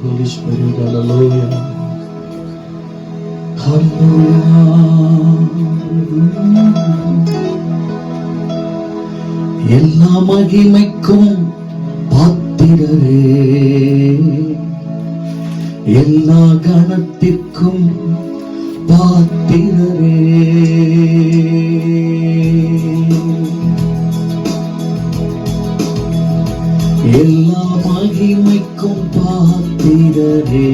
Holy Spirit. Hallelujah. எல்லா மகிமைக்கும் பாத்திரரே, எல்லா கணத்திற்கும் பாத்திரரே, எல்லா மகிமைக்கும் பாத்திரரே,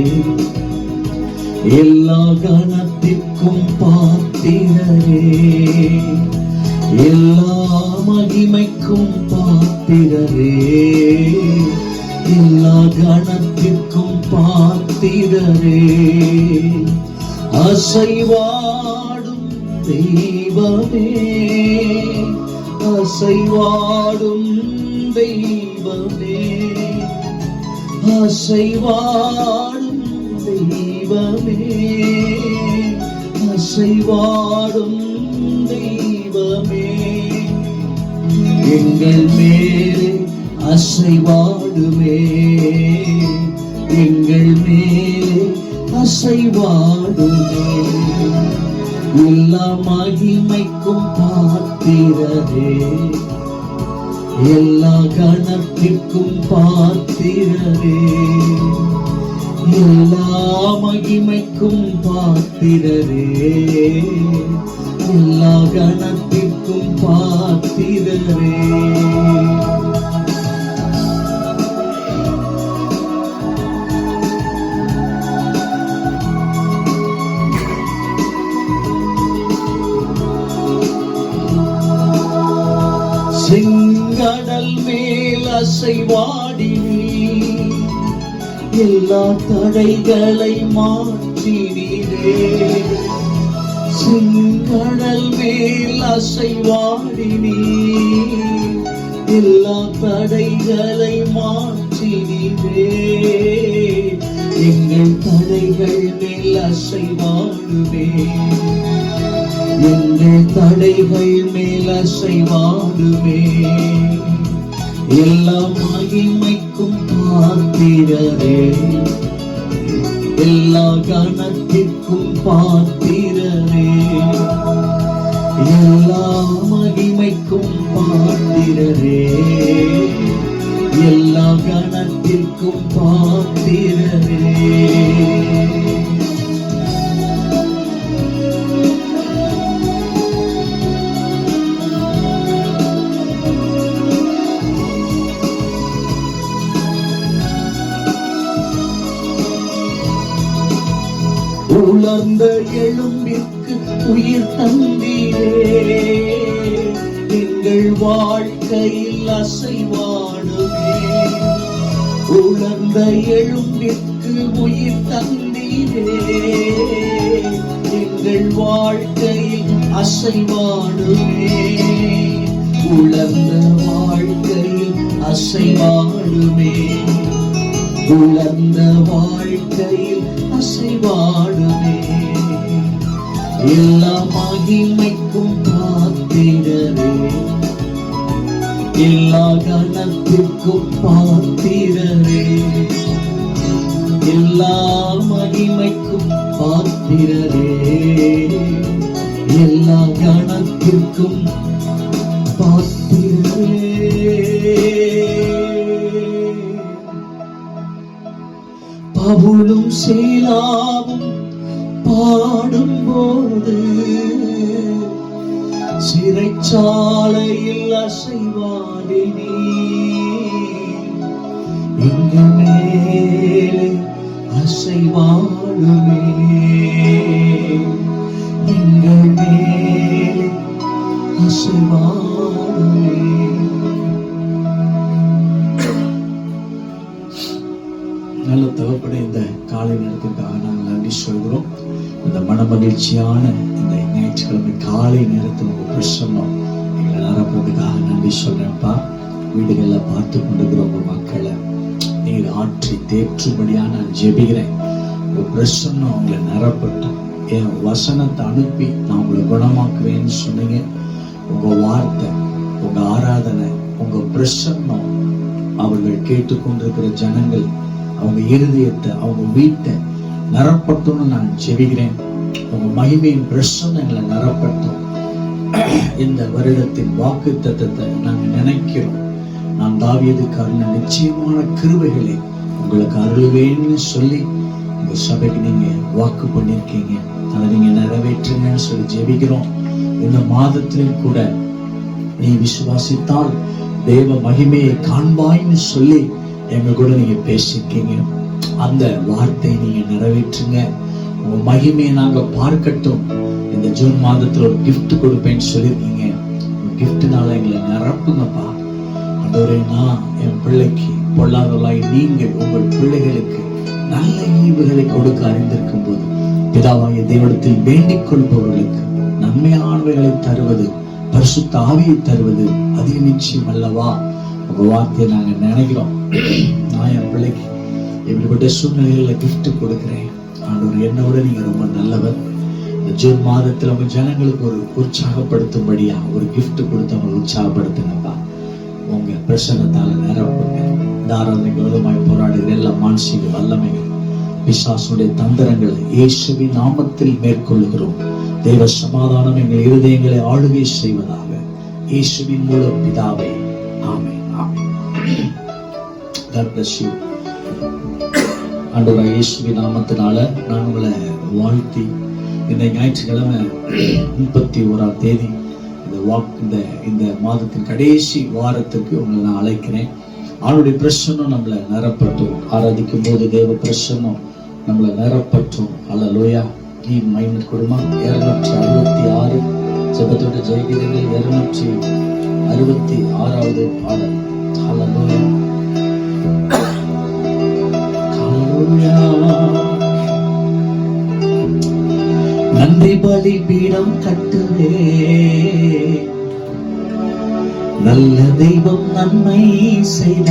எல்லா கணத்திற்கும் பாத்திரரே, எல்லா மகிமைக்கும் பாத்திரரே, எல்லா கணத்திற்கும் பாத்திரரே, அசைவாடும் தெய்வமே, அசைவாடும் தெய்வமே, அசைவாடும் தெய்வமே, அசைவாடும் தெய்வமே, எங்கள் மேலே அசைவாடுமே, எங்கள் மேலே அசைவாடுமே, எல்லா மகிமைக்கும் பாத்திரரே, எல்லா கணத்திற்கும் பாத்திரரே, எல்லா மகிமைக்கும் பாத்திரரே, எல்லா கணத்திற்கும் பாத்திரரே. செங்கடல் மேல் அசைவாடினீ, எல்லா தடைகளை மாற்றினீரே, செங்கடல் மேல் அசைவாடினீ, எல்லா தடைகளை மாற்றினீரே, எங்கள் தடைகள் மேல் அசைவாடுவே, எங்கள் தடைகள் மேல் அசைவாடுவே, எல்லா மகிமைக்கும் பாத்திரரே, எல்லா கணத்திற்கும் பாத்திரரே, எல்லா மகிமைக்கும் பாத்திரரே, எல்லா கணத்திற்கும் பாத்திரரே. உலர்ந்த எலும்பிற்கு உயிர் தந்தீரே, எங்கள் வாழ்க்கையில் அசைவாடுமே, உலர்ந்த எலும்பிற்கு உயிர் தந்தீரே, எங்கள் வாழ்க்கையில் அசைவாடுமே, உலர்ந்த வாழ்க்கையில் அசைவாடுமே, உலர்ந்த வாழ்க்கையில் அசைவாடுமே, எல்லா மகிமைக்கும் பாத்திரரே, எல்லா கணத்திற்கும் பாத்திரரே, எல்லா மகிமைக்கும் பாத்திரரே, எல்லா கணத்திற்கும் பாத்திரரே. பவுலும் சீலாவும் பாடும்போது சிறைச்சாலையில் அசைவாடினீ, எங்கள் மேலே அசைவாடுமே, எங்கள் மேலே அசைவாடுமே. நல்ல தகப்பனே, இந்த காலை நேரத்துக்காக நாங்கள் நன்றி சொல்கிறோம். இந்த மனமகிழ்ச்சியான இந்த ஞாயிற்றுக்கிழமை காலை நேரத்தில் உங்க பிரசன்னம் எங்களை நிரப்புறதுக்காக நன்றி சொல்றேன்ப்பா. வீடுகளில் பார்த்து கொண்டிருக்கிற உங்க மக்களை நீர் ஆற்றி தேற்றும்படியாக நான் ஜெபிக்கிறேன். உங்க பிரசன்னம் அவங்களை நிரப்பட்டும். என் வசனத்தை அனுப்பி நான் உங்களை குணமாக்குவேன்னு சொன்னீங்க. உங்க வார்த்தை, உங்க ஆராதனை, உங்க பிரசன்னம் அவர்கள் கேட்டுக்கொண்டிருக்கிற ஜனங்கள் அவங்க இருதயத்தை, அவங்க வீட்டை நிரப்பட்டும்னு நான் ஜெபிக்கிறேன். உங்க மகிமையின் பிரசன்னங்களை நிரப்பட்டும். இந்த வருடத்தின் வாக்கு தத்தத்தை நாங்கள் நினைக்கிறோம். நான் தாவீதுக்காரன நிச்சயமான கிருபைகளை உங்களுக்கு அருள்வேன்னு சொல்லி இந்த சபைக்கு நீங்க வாக்கு பண்ணிருக்கீங்க. அதை நீங்க நிறைவேற்றுங்கன்னு சொல்லி ஜெபிக்கிறோம். இந்த மாதத்திலும் கூட நீ விசுவாசித்தால் தேவ மகிமையை காண்பாய்ன்னு சொல்லி எங்க கூட நீங்க பேசிருக்கீங்க. அந்த வார்த்தையை நீங்க நிறைவேற்றுங்க. உங்க மகிமையை நாங்க பார்க்கட்டும். இந்த ஜூன் மாதத்துல ஒரு கிஃப்ட் கொடுப்பேன்னு சொல்லியிருக்கீங்க. கிஃப்ட்னால எங்களை நிரப்புங்கப்பா. ஆண்டவரே, நான் என் பிள்ளைக்கு பொல்லாதவளாய் நீங்கள் உங்கள் பிள்ளைகளுக்கு நல்ல ஈவுகளை கொடுக்க அறிந்திருக்கும் போது பிதாவாகிய தேவனிடத்தில் வேண்டிக் கொள்பவர்களுக்கு நன்மையானவைகளை தருவது, பரிசுத்த ஆவியை தருவது அதிக நிச்சயம் அல்லவா? உங்க வார்த்தையை நாங்க நினைக்கிறோம். நான் என் பிள்ளைக்கு எப்படிப்பட்ட சூழ்நிலைகளை கிஃப்ட் கொடுக்கிறேன். ஆண்டவர், என்னோட நீங்க ரொம்ப நல்லவர். இந்த ஜூன் மாதத்துல உங்க ஜனங்களுக்கு ஒரு உற்சாகப்படுத்தும்படியா ஒரு கிஃப்ட் கொடுத்து அவங்க உற்சாகப்படுத்துங்கப்பா. உங்க பிரசன்னத்தால நிரப்புங்க. தாராளமாக விரோதமாய் போராடுகிற எல்லா மானசீக வல்லமைகள், பிசாசுடைய தந்திரங்களை இயேசுவின் நாமத்தில் மேற்கொள்ளுகிறோம். தேவ சமாதானம் எங்கள் இருதயங்களை ஆளுகை செய்வதாக இயேசுவின் மூலம் பிதாவே, ஆமென், ஆமென். God bless you. ஆண்டவராகிய இயேசுவின் நாமத்தினால நான் உங்களை வாழ்த்தி இந்த ஞாயிற்றுக்கிழமை 31ஆம் தேதி இந்த மாதத்தின் கடைசி வாரத்துக்கு உங்களை நான் அழைக்கிறேன். அவனுடைய பிரசன்னம் நம்மளை நிரப்பட்டும். ஆராதிக்கும் போது தேவ பிரசன்னம் நம்மளை நிரப்பட்டும். அல்லேலூயா. மைண்ட் கொடுமா 266 ஜெபத்தோட ஜெயகீதங்கள் 266வது பாடல். அல்லேலூயா, அல்லேலூயா. நன்றி பலிபீடம் கட்டுவே, நல்ல தெய்வம் நன்மை செய்த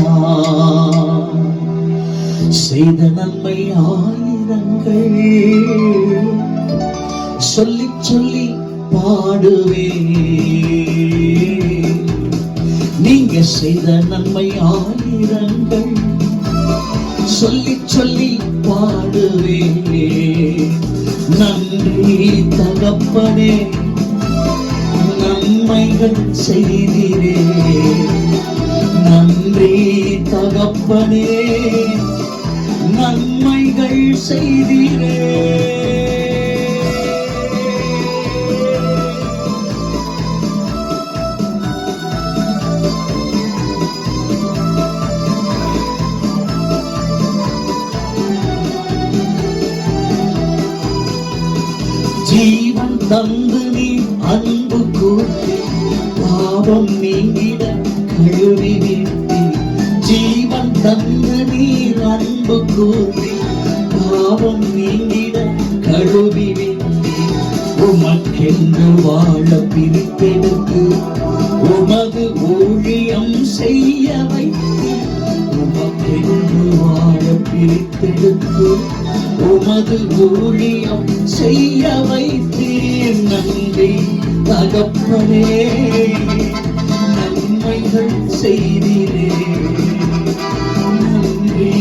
நன்மை ஆயிரங்கள் சொல்லி சொல்லி பாடுவே. நீங்க செய்த நன்மை ஆயிரங்கள் சொல்லி சொல்லி பாடுவே. நன்றி தகப்பனே, நன்மைகள் செய்தீரே. நன்றி தகப்பனே, நன்மைகள் செய்தீரே. ஜீவன் தந்து நீ அன்பு கூட்டி பாவம் நீங்கிட கழுவி விட்டி. ஜீவன் தந்து நீ அன்பு கூட்டி பாவம் நீங்கிட கழுவி விட்டி. உமக்கென்று வாழ பிரித்தெடுத்து உமது ஊழியம் செய்ய வைத்து. உமக்கென்று வாழ பிரித்தெடுத்து உமது ஊழியம் செய்ய வைத்தீர். நன்றி தகப்பனே, நன்மைகள் செய்தீரே. நன்றி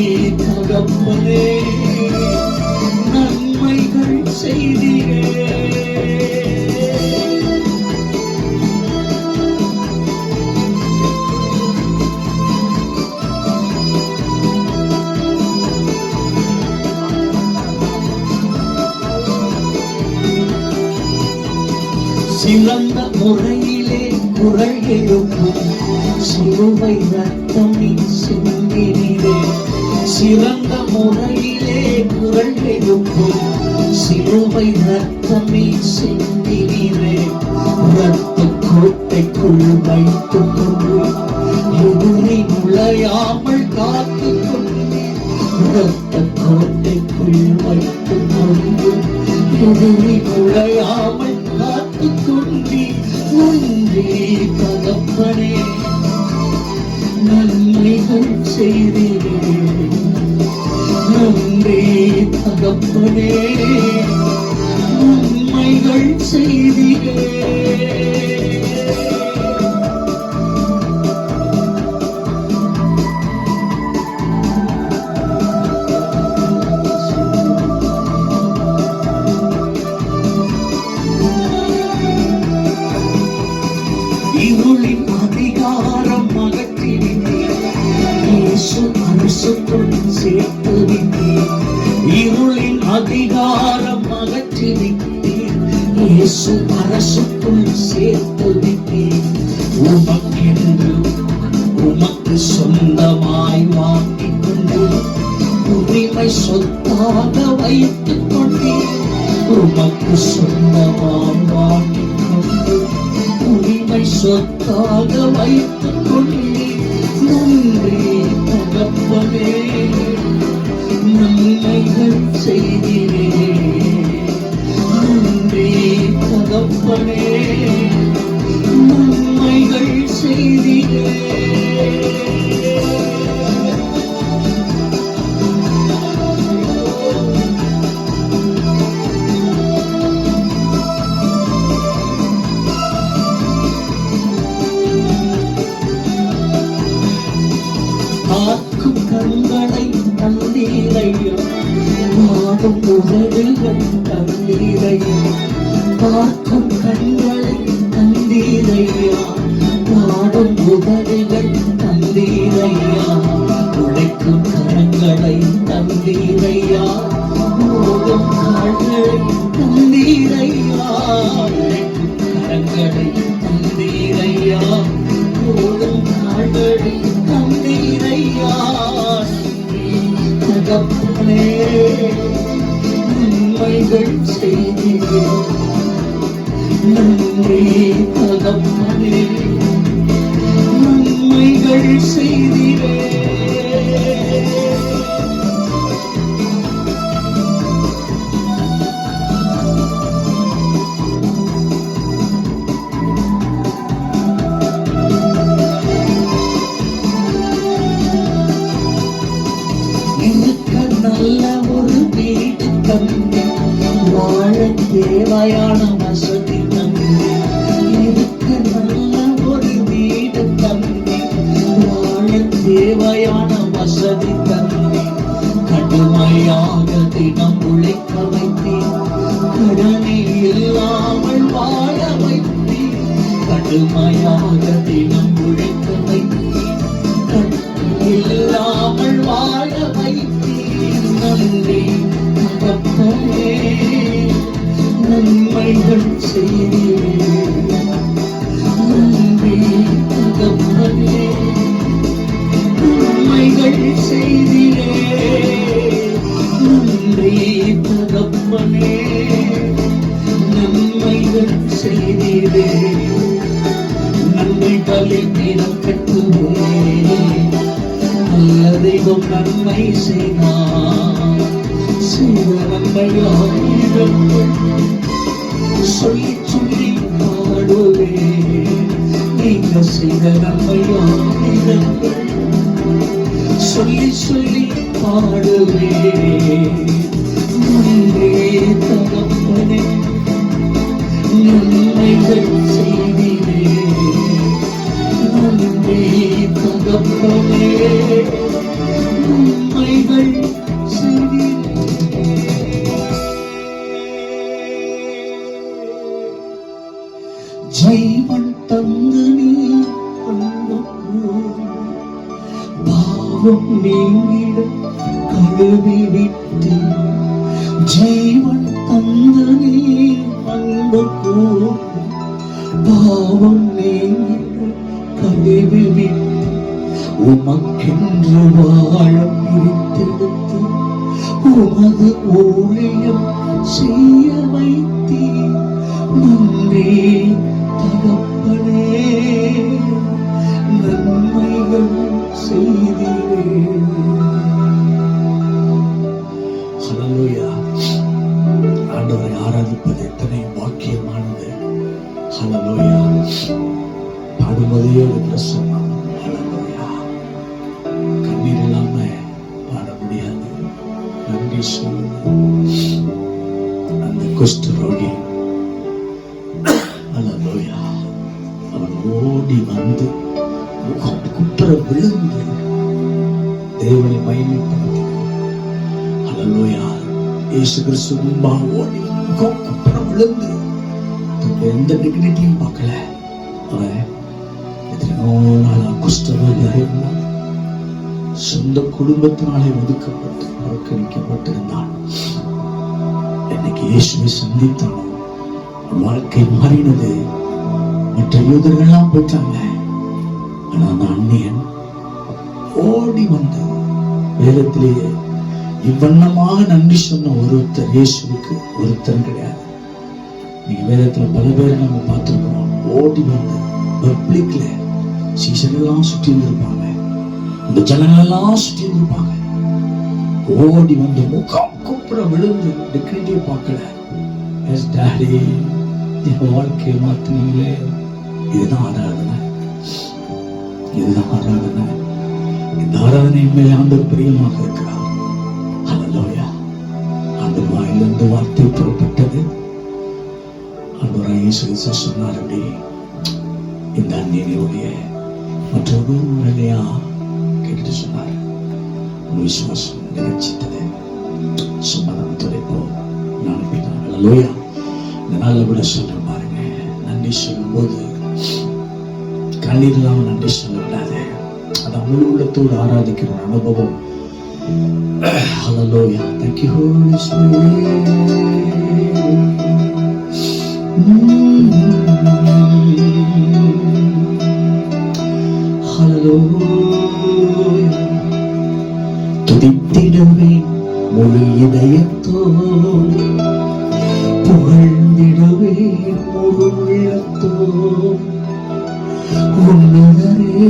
தகப்பனே, நன்மைகள் செய்தீரே. சிறந்த முறையிலே குரல் எழுப்பும் சிலுவை ரத்தம் நீ சிந்தினீரே. சிறந்த முறையிலே குரல் எழுப்பும் சிலுவை ரத்தம் நீ சிந்தினீரே. ரத்த கோட்டைக்குள் வைத்துக் கொண்டு எதிரி நுழையாமல் காத்துக் கொண்டு. ரத்த கோட்டைக்குள் வைத்துக் கொண்டு எதிரி நுழையாமல் காத்துக் கொண்டு. நன்றி தகப்பனே, நன்மைகள் செய்தீரே. நன்றி தகப்பனே, நன்மைகள் செய்தீரே. அரசுக்குள் சேர்த்து விட்டீர். இருளின் அதிகாரம் அகற்றி விட்டீர். இயேசு அரசுக்குள் சேர்த்து விட்டீர். உமக்கென்று உமக்கு சொந்தமாய் வாங்கிக் கொண்டு உரிமை சொத்தாக வைத்துக் கொண்டீர். உமக்கு சொந்தமாய் வாங்கிக் கொண்டு உரிமை சொத்தாக வைத்துக் கொண்டீர். நன்றி தகப்பனே, நன்மைகள் செய்தீரே. நன்றி தகப்பனே, நன்மைகள் செய்தீரே. பார்க்கும் கண்களை தந்தீரையா, பாடும் உதடுகள் தந்தீரையா. பார்க்கும் கண்களை தந்தீரையா, பாடும் உதடுகள் தந்தீரையா. உழைக்கும் கரங்களை தந்தீரையா, ஓடும் கால்களை தந்தீரையா. உழைக்கும் கரங்களை தந்தீரையா, ஓடும் கால்களை தந்தீரையா. தகப்பனே, நன்மைகள் செய்தீரே. நன்றி தகப்பனே, நன்மைகள் செய்தீரே. நல்ல ஒரு வீடு தந்து வாழ தேவையான வசதி தந்து. இருக்க நல்ல ஒரு வீடு தந்து வாழ தேவையான வசதி தந்து. கடுமையாக தினம் உழைக்க வைத்தேன், கடனே இல்லாமல் வாழ வைத்தேன். கடுமையாக தினம் உழைக்க வைத்தேன், கடனே இல்லாமல் வாழ வைத்தேன். நன்றி தகப்பனே, நன்மைகள் செய்தீரே. நன்றி தகப்பனே, நன்மைகள் செய்தீரே. நன்றி தகப்பனே, நன்மைகள் செய்தீரே. நன்மைகளில் தினம் கட்டுவேன், நல்ல தெய்வம் நன்மை செய்தார். செய்த நன்மையாயிரம் சொல்லி சொல்லி பாடுவேன். நீங்க செய்த நன்மையாயிரம் சொல்லி சொல்லி பாடுவேன். நன்றி தகப்பனே, நன்மைகள் செய்தீரே. நன்றி தகப்பனே, நன்மைகள் செய்தீரே. ஜீவன் தந்து நீ பாவம் நீங்கிட கழுவி விட்டு. ஜீவன் தந்து நீ அன்பு பாவம் நீங்கிட கழுவி விட்டு. உமக்கென்று வாழ பிரித்தெடுத்து உமது ஊழியம் செய்ய வைத்தீர். நன்றி தகப்பனே, நன்மைகள் செய்தீரே. ஹல்லேலூயா. ஆண்டவரை ஆராதிப்பது எத்தனை பாக்கியமானது. ஹல்லேலூயா. பாடுவதே ஒரு பிரசன்னம். ஹல்லேலூயா. கண்ணீர் இல்லாம பாட முடியாது. நன்றி சொல்லுங்க. அந்த குஷ்டரோகி ஹல்லேலூயா, அவன் ஓடி வந்து குப்புற விழுந்து தேவனை மகிமைப்படுத்தினான். ஹல்லேலூயா. இயேசு கிறிஸ்து முன்பாக ஓடி குப்புற விழுந்து எந்த டிக்னிட்டியும் பார்க்கல. அவன் எத்தனையோ நாளா குஷ்டரோகியாக இருந்தான். சொந்த குடும்பத்தினாலே ஒதுக்கப்பட்டு புறக்கணிக்கப்பட்டிருந்தான். என்னைக்கு இயேசுவை சந்தித்தானோ வாழ்க்கை மாறினது. மற்ற யூதர்கள்லாம் போயிட்டாங்க. ஆனா அந்த அந்நியன் ஓடி வந்து வேதத்திலேயே இவ்வண்ணமாக நன்றி சொன்ன ஒருத்தர் இயேசுவுக்கு ஒருத்தர் கிடையாது. நீங்க வேதத்துல பல பேரை நம்ம பார்த்திருக்கோம். ஓடி வந்து பப்ளிக்ல சீசர்களெல்லாம் சுற்றி இருந்திருப்பாங்க, அந்த ஜனங்களெல்லாம் சுற்றி இருந்திருப்பாங்க. ஓடி வந்து முகம் கூப்பிட விழுந்து டிக்னிட்டியை பார்க்கல. எஸ் டாடி, என் வாழ்க்கையை மாத்தினீங்களே. இதுதான் ஆராதனை, இதுதான் ஆராதனை. இந்த ஆராதனை மேலே ஆண்டவர் பிரியமாக இருக்கிறார். ஹல்லேலூயா. ஆண்டவர் வாயிலிருந்து வார்த்தை புறப்பட்டது. ஆண்டவராகிய இயேசு கிறிஸ்து சொன்னார், அப்படி இந்த அந்நியனுடைய மற்றொரு முறையா கேட்டுட்டு சொன்னார், உன் விசுவாசம் நினைச்சிட்டது, சமாதானம் துறைப்போ நான் அனுப்பினாங்க. ஹல்லேலூயா. இந்த நாளில் கூட சொல்ற பாருங்க, நன்றி சொல்லும் போது கண்ணீர் இல்லாம நன்றி சொல்லக்கூடாது. அது முழு உள்ளத்தோடு ஆராதிக்கிற ஒரு அனுபவம். ஹல்லேலூயா. Thank you Holy Spirit. ஹல்லேலூயா. துதித்திடுவேன் முழு இதயத்தோடு, புகழ்ந்திடுவேன் முழு உள்ளத்தோடு. உன்னதரே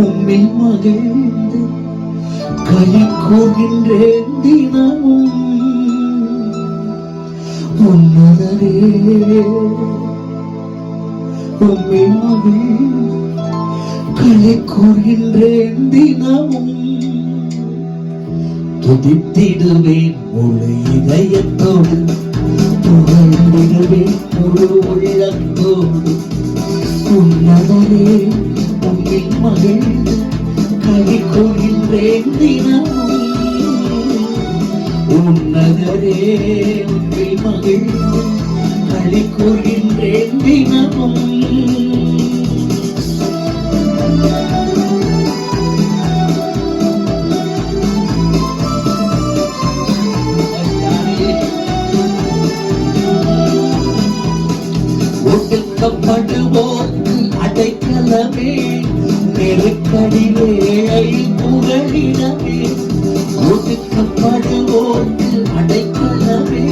உம்மில் மகிழ்ந்து களி கூர்கின்றேன் தினமும். உன்னதரே உம்மில் மகிழ்ந்து களி கூர்கின்றேன் தினமும். துதித்திடுவேன் முழு இதயத்தோடு, புகழ்ந்திடுவேன் முழு உள்ளத்தோடு. உன்னதரே உம்மில் மகிழ்ந்து களி கூர்கின்றேன் தினமும். உன்னதரே உம்மில் மகிழ்ந்து களி கூர்கின்றேன் தினமும். ஒடுக்கப்படுவோர்க்கு அடைக்கலமே, நெருக்கடி வேளை புகழிடமே. ஒடுக்கப்படுவோர்க்கு அடைக்கலமே,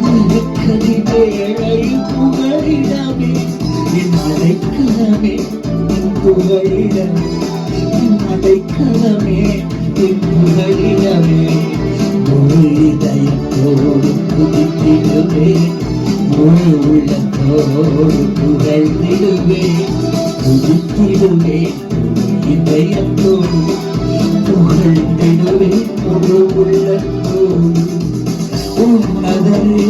நெருக்கடி வேளை புகழிடமே. என் அடைக்கலமே, என் புகழிடமே, என் அடைக்கலமே, என் புகழிடமே. முழு இதயத்தோடு துதித்திடுவேன், முழு உள்ளத்தோடு புகழ்ந்திடுவேன். துதித்திடுவேன் முழு இதயத்தோடு, புகழ்ந்திடுவேன் முழு உள்ளத்தோடு. உன்னதரே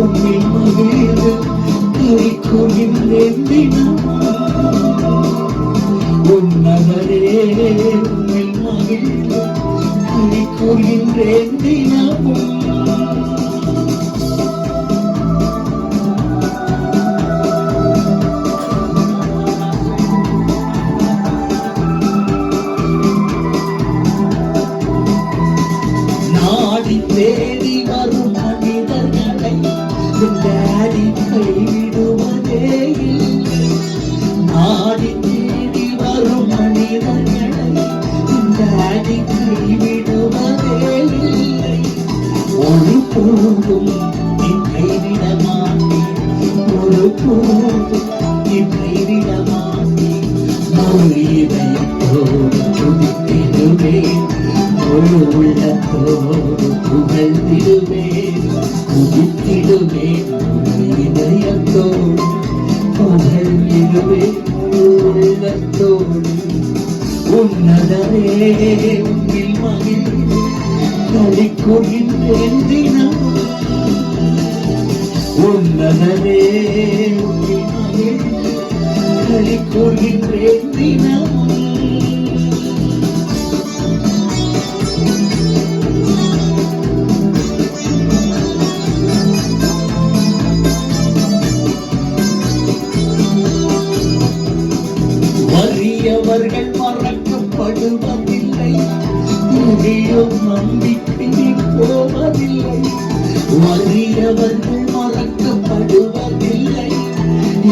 உம்மில் மகிழ்ந்து களி கூர்கின்றேன் தினமும். உன்னதரே உம்மில் மகிழ்ந்து களி கூர்கின்றேன் தினமும். தேடி வரும் மனிதர்களை டாடி கைவிடுவதே இல்லை. நாடி தேடி வரும் மனிதர்களை டாடி கைவிடுவதே இல்லை. ஒரு போதும் நீ கைவிட மாட்டேன், ஒரு போதும் நீ கைவிட மாட்டேன். முழு இதயத்தோடு துதித்திடுவேன், முழு உள்ளத்தோடு புகழ்ந்திடுவேன். துதித்திடுவேன் முழு இதயத்தோடு, புகழ்ந்திடுவேன் முழு உள்ளத்தோடு. உன்னதரே உம்மில் மகிழ்ந்து களி கூர்கின்றேன் தினமும். உன்னதரே உம்மில் மகிழ்ந்து களி கூர்கின்றேன் தினமும். வறியவர்கள் மறக்கப்படும் மறக்கப்படுவதில்லை, எளியோர் நம்பிக்கை போவதில்லை. வறியவர்கள் மறக்கப்படுவதில்லை,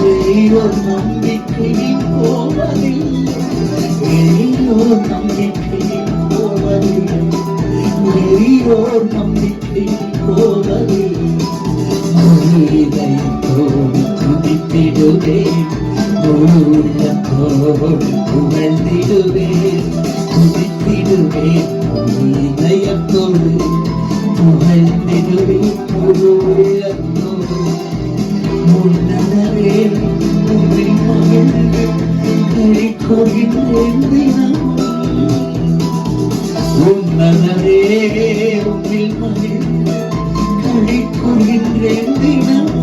எளியோர் நம்பிக்கை போவதில்லை. எளியோர் நம்பிக்கை போவதில்லை, எளியோர் நம்பிக்கை போவதில்லை. இதயத்தோடு துதித்திடுவேன், உள்ளத்தோடு புகழ்ந்திடுவேன், துதித்திடுவேன். இதயத்தோடு புகழ்ந்திடுவேன், உள்ளத்தோடு. முன்னரே உன்னை மகிழ்ந்து களிகொள்கின்றேன் தினமும். உன்னதரே உன்னில் மகிழ்ந்து களிகொள்கின்றேன் தினமும்.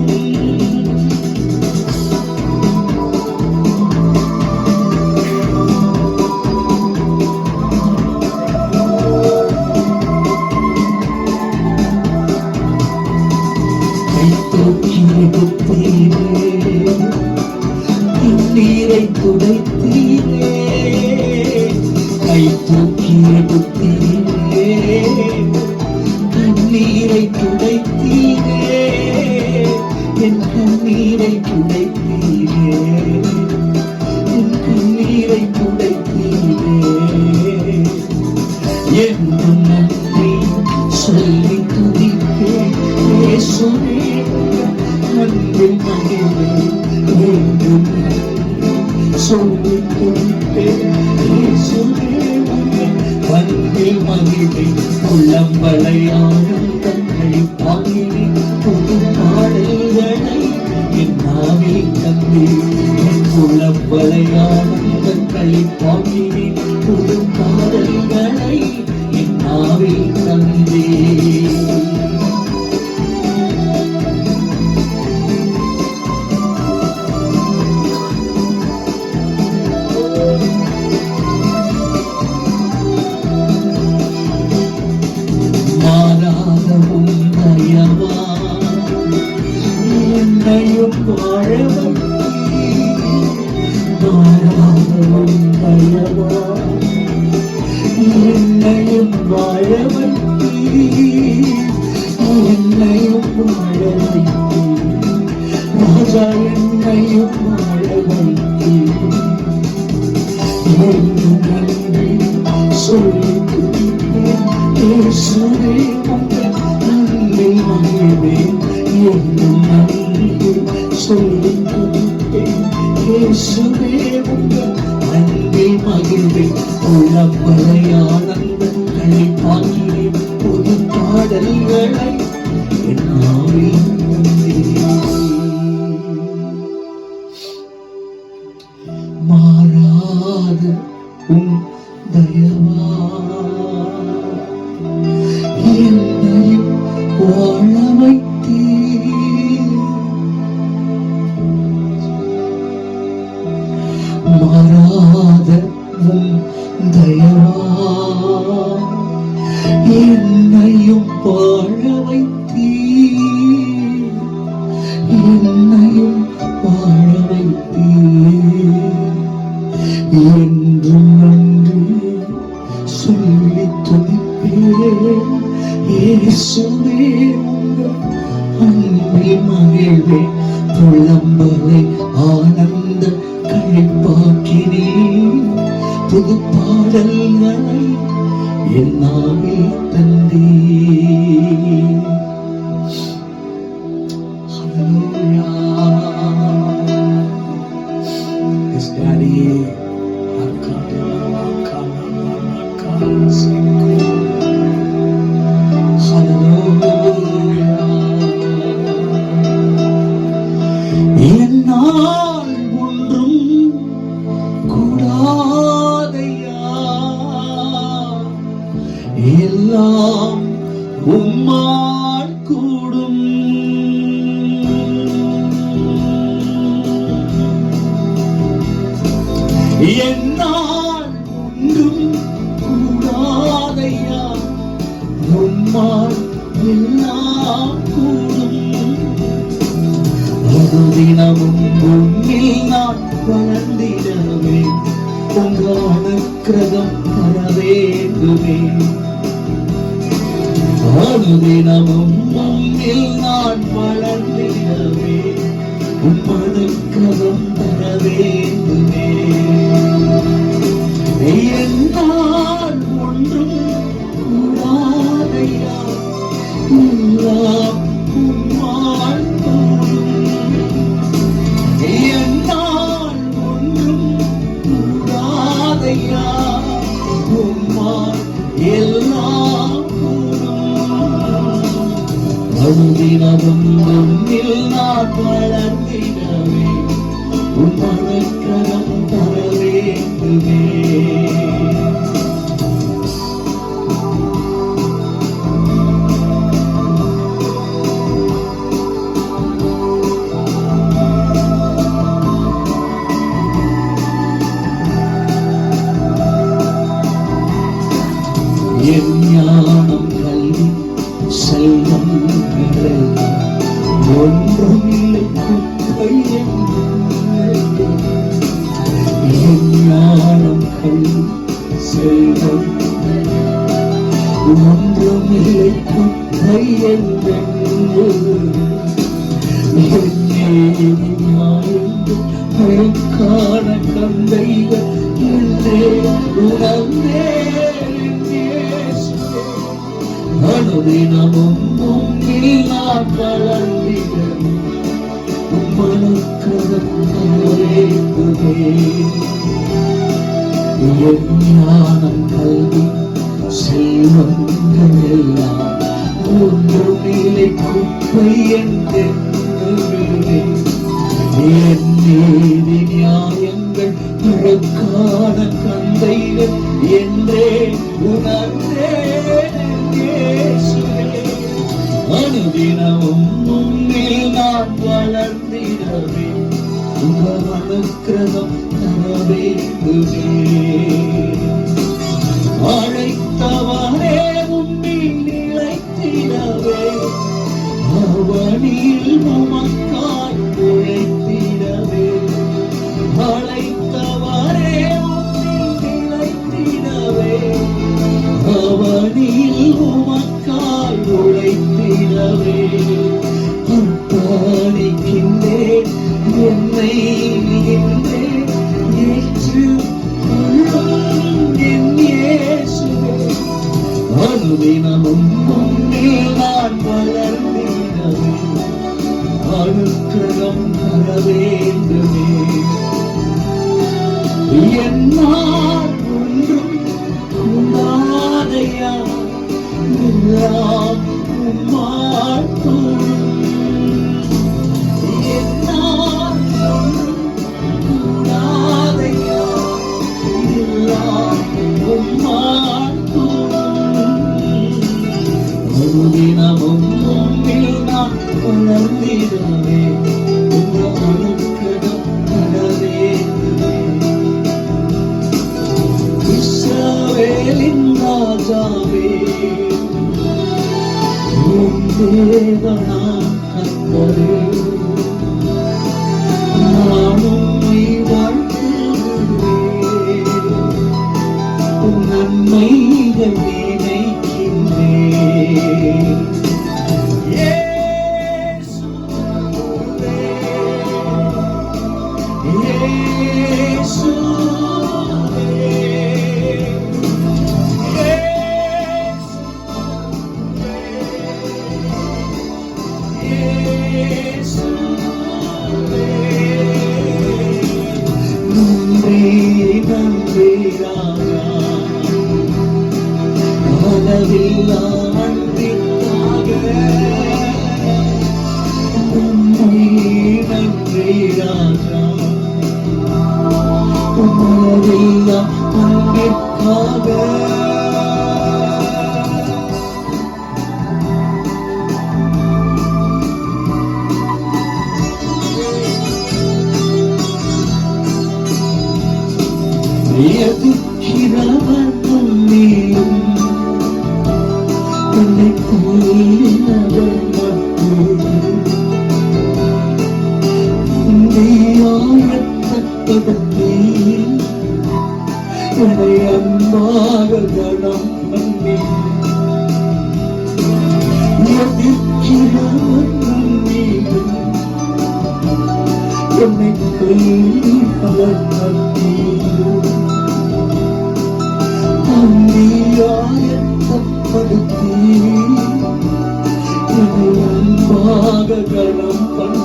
நீரை துடைத்தீரே, கை தூக்கி எடுத்தீரே, கண்ணீரை துடைத்தீரே, என் கண்ணீரை துடைத்தீரே, என் கண்ணீரை துடைத்தீரே. என்றும் நன்றி சொல்லி துதிப்பேன் இயேசுவே, அன்பில் மகிழ்வேன். என்றும் சொல்லி துதிப்பேன் இயேசுவே, அன்பில் மகிழ்வேன். உள்ளம்பலை ஆனந்தங்களை பாங்கினேன், புது பாடல்களை என் நாவில் தந்தேன். என் உள்ளம்பலை ஆனந்தங்களை பாங்கினேன், புது பாடல்களை என் நாவில் தந்தேன். என்னையும் வாழவா, என்னையும் வாழவை, என்னையும் வாழவை ராஜா, என்னையும் வாழவை. நன்றி சொல்லி துதிப்பேன் இயேசுவே, உங்கள் அன்பில் மகிழ்வேன். என்னும் நன்றி சொல்லி துதிப்பேன் இயேசுவே, உங்கள் அன்பில் மகிழ்வேன். உள்ளம்பலை ஆனந்தங்களை பாங்கினேன், புது பாடல்களை என் நாவில் தந்தேன். மாறாத உம் தயவா என்னையும் வாழ வைத்தீர். மாறாத உம் தயவா என்னையும் வாழ வைத்தீர், என்னையும் வாழ வைத்தீர். என்றும் நன்றி சொல்லி துதிப்பேன் இயேசுவே, உங்கள் அன்பில் மகிழ்வேன். புலம்பலை ஆனந்த களிப்பாக்கினேன், புது பாடல்களை என் நாவில் தந்தேன். என்னால் ஒன்றும் கூடாதையா, எல்லாம் உம்மால் கூடும். என்னால் ஒன்றும் கூடாதையா, உம்மால் எல்லாம் கூடும். ஒரு தினமும் உன்னில் நான் வளர்ந்திடவே உங்கள் அனுக்கிரகம் வேண்டுமே. அனுதினமும் உம்மில் நான் வளர்ந்திடவே உம்மனுக்கரம் தர வேண்டுமே. என்னால் ஒன்றும் கூடாதையா, எல்லாம் உம்மால் கூடும். என்னால் ஒன்றும் கூடாதையா, உம்மால் எல்லாம் அனுதினமும் உம்மில் நான் வளர்ந்திடவே உம்மனுக்கரம் தர வேண்டுமே. என் ஞானம் கல்வி செல்வம் ஒன்றுமில்லை குப்பை. என் ஞானம் கல்வி செல்வம் ஒன்றுமில்லை குப்பை என்றென்று காண கந்தைகள் என்றே உணர்ந்தேன். அனுதினமும் உம்மில் நான் வளர்ந்திடவே உம்மனுக்கரம் தர வேண்டுமே. என் ஞானம் கல்வி செல்வங்கள் எல்லாம் ஒன்றுமில்லை குப்பை என்றென்றுமே. என் நீதி நியாயங்கள் பிறக்கான கந்தைகள் என்றே உணர்ந்தேன். அனுதினமும் உம்மில் நான் வளர்ந்திடவே உம்மனுக்கரம் தர வேண்டுமே. அழைத்தவனே உம்மில் நிலைத்திடவே அவனில் உமக்காய் உழைத்திடவே. அழைத்தவனே உம்மில் நிலைத்திடவே அவனில் உமக்காய் உழைத்திடவே. அர்ப்பணிக்கின்றேன் என்னை என்றே ஏற்றுக் கொள்ளும் என் இயேசுவே. அனுதினமும் உம்மில் நான் வளர்ந்திடவே அனுக்கிரகம் தர வேண்டுமே. என்னால் ஒன்றும் கூடாதையா, எல்லாம் உம்மால் கூடும். என்னால் ஒன்றும் கூடாதையா, எல்லாம் உம்மால் கூடும். அனுதினமும் உம்மில் நான் வளர்ந்திடவே உம்மனுக்கரம் தர வேண்டுமே. இஸ்ரவேலின் ராஜாவே உம் தேவனாம் கர்த்தரே, நான் உம்மை வாழ்த்துகிறேன். உம் நன்மைகள் நினைக்கின்றேன். அளவில்லா அன்பிற்காக நன்றி ராஜா. அளவில்லா அன்பிற்காக எதுக்கிறவன் நீயும் என்னை கூறினவன் நீயாயத்தக்கதற்கு என்னை அன்பாக ஆயத்தப்படுத்தி என்னை அன்பாக கனம் பண்ணி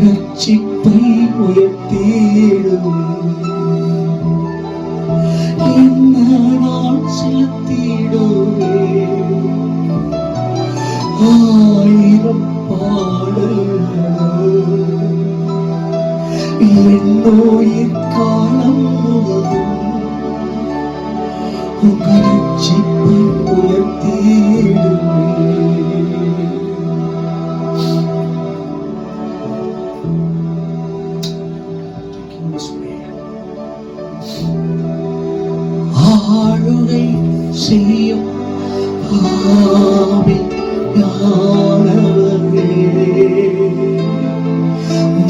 ரட்சிப்பை உயர்த்திடும் என்ன நான் செலுத்திடுவே ஆயிரம் பாடல்களோ என்னோயிர் காலம் முழுவதும் உங்க ரட்சிப்பை உயர்த்திடுவே. ஆளுகை செய்யும் ஆவியானவரே,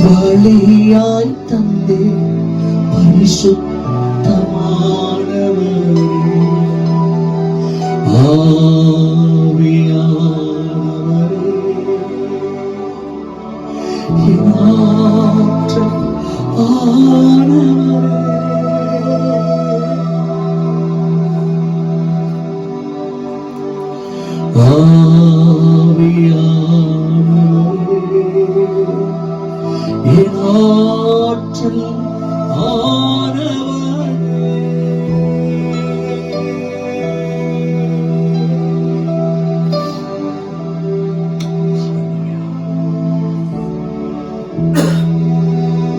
பலியாய் தந்தே பரிசுத்தமானவரே, ஆவியானவரே, என் ஆற்றல் ஆனவரே, என் ஆற்றல் ஆனவரே.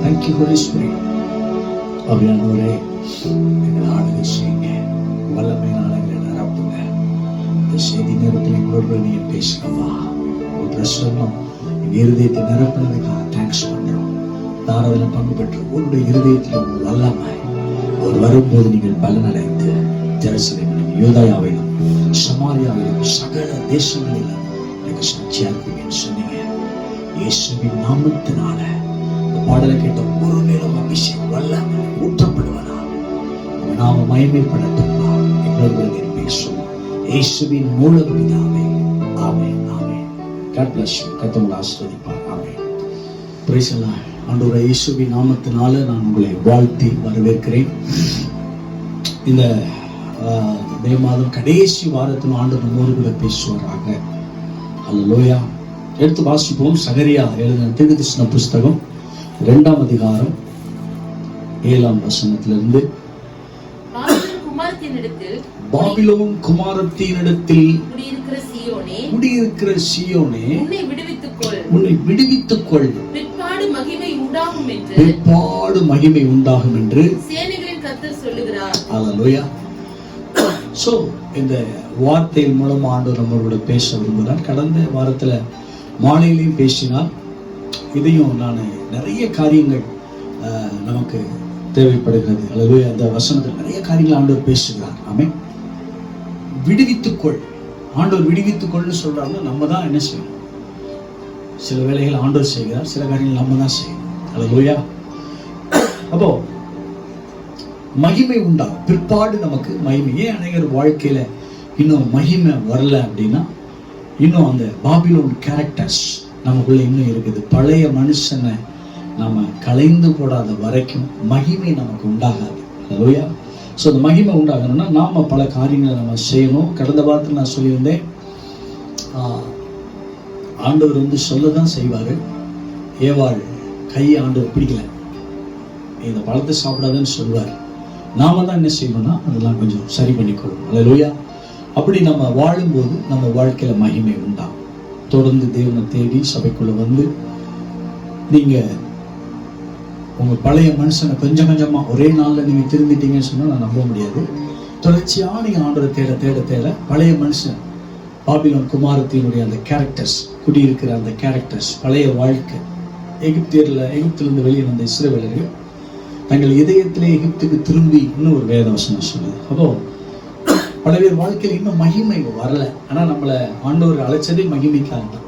Thank you, Holy Spirit. ஆவியானவரே, எங்களை ஆளுகை செய்யுங்க, வல்லமையினால எங்களை நிரப்புங்க. இந்த செய்தி நேரத்தில் எங்களோடு நீங்க பேசுங்கப்பா. ஒரு பிரசன்னம் எங்க இருதயத்தை நிரப்புனதுக்காக தேங்க்ஸ் பண்றோம். தாராள பங்கு பெற்று உங்களுடைய இருதயத்தில் ஒரு வல்லமை ஒரு வரும்போது நீங்கள் பலனடைந்து ஜெருசலேமிலும் யூதாயாவிலும் சமாரியாவிலும் சகல தேசங்களிலும் எனக்கு சாட்சியா இருப்பீங்கன்னு சொன்னீங்க. இயேசுவின் நாமத்தினால இந்த பாடலை கேட்ட ஒரு மேலும் அபிஷேகம் வல்லமை ஊற்றப்படுவதா நாம மகிமைப்படட்டும்பா. எங்களோடு பேசும் இயேசுவின் மூலம் பிதாவே, ஆமென், ஆமென். God bless you. கர்த்தர் ஆசீர்வதிப்பார். ஆமென். Praise the Lord. ஆண்டவரே, இயேசுவின் நாமத்தினால நான் உங்களை வாழ்த்தி வரவேற்கிறேன். இந்த மே மாதம் கடைசி வாரத்தில் ஆண்டவர் நம்மோடு கூட பேசுவாராக. அல்லேலூயா. எடுத்து வாசிப்போம். சகரியா எழுதின தீர்க்கதரிசன புஸ்தகம் 2ஆம் அதிகாரம் 7ஆம் வசனத்திலிருந்து. பாபிலோன் குமாரத்தினிடத்தில் குடியிருக்கிற சீயோனே, உன்னை விடுவித்துக்கொள், பிற்பாடு மகிமை உண்டாகும் என்று சேனைகளின் கர்த்தர் சொல்லுகிறார். அல்லேலூயா. சோ இந்த வார்த்தையின் மூலம் ஆண்டவர் நம்மளோட பேச விரும்புகிறார். கடந்த வாரத்துல மாலையிலையும் பேசினார். இதையும் நான் நிறைய காரியங்கள் நமக்கு தேவைப்படுகிறது. அல்லது அந்த வசனத்தில் நிறைய காரியங்கள் ஆண்டவர் பேசுகிறார். ஆமென். விடுவித்துக்கொள். ஆண்டவர் விடுவித்துக்கொள்னு சொல்றாருன்னா நம்ம தான் என்ன செய்யணும்? சில வேலைகள் ஆண்டவர் செய்கிறார், சில காரியங்கள் நம்ம தான் செய்யணும். அல்லேலூயா. அப்போ மகிமை உண்டாகும், பிற்பாடு நமக்கு மகிமை. ஏன் அநேகர் வாழ்க்கையில இன்னும் மகிமை வரல அப்படின்னா, இன்னும் அந்த பாபிலோன் கேரக்டர்ஸ் நமக்குள்ள இன்னும் இருக்குது. பழைய மனுஷனை நம்ம கலைந்து போடாத வரைக்கும் மகிமை நமக்கு உண்டாகாது. அல்லேலூயா. ஸோ அந்த மகிமை உண்டாகணும்னா நாம பல காரியங்களை நம்ம செய்யணும். கடந்த வாரத்தில் நான் சொல்லியிருந்தேன், ஆண்டவர் சொல்லதான் செய்வாரு. ஏவாள் கையை ஆண்டவர் பிடிக்கல. இந்த பழத்தை சாப்பிடாதுன்னு சொல்லுவார். நாம தான் என்ன செய்யணும்னா அதெல்லாம் கொஞ்சம் சரி பண்ணிக்கொள்ளணும். அல்லேலூயா. அப்படி நம்ம வாழும்போது நம்ம வாழ்க்கையில மகிமை உண்டாகும். தொடர்ந்து தேவனை தேடி சபைக்குள்ள வந்து நீங்க உங்க பழைய மனுஷனை கொஞ்சம் கொஞ்சமா ஒரே நாள்ல நீங்க திருந்திட்டீங்கன்னு சொன்னா நான் நம்ப முடியாது. தொடர்ச்சியா நீங்க ஆண்டவரை தேட தேட தேட பழைய மனுஷன் பாபிலோன் குமாரத்தினுடைய அந்த கேரக்டர்ஸ், குடியிருக்கிற அந்த கேரக்டர்ஸ், பழைய வாழ்க்கை, எகிப்திலிருந்து வெளியே வந்த இஸ்ரவேலர்கள் தங்கள் இதயத்திலே எகிப்துக்கு திரும்பி இன்னும் ஒரு வேதவசனம் சொல்லுது. அப்போ பல பேர் வாழ்க்கையில் இன்னும் மகிமை வரல. ஆனா நம்மளை ஆண்டவர் அழைச்சதே மகிமைக்காக தான்.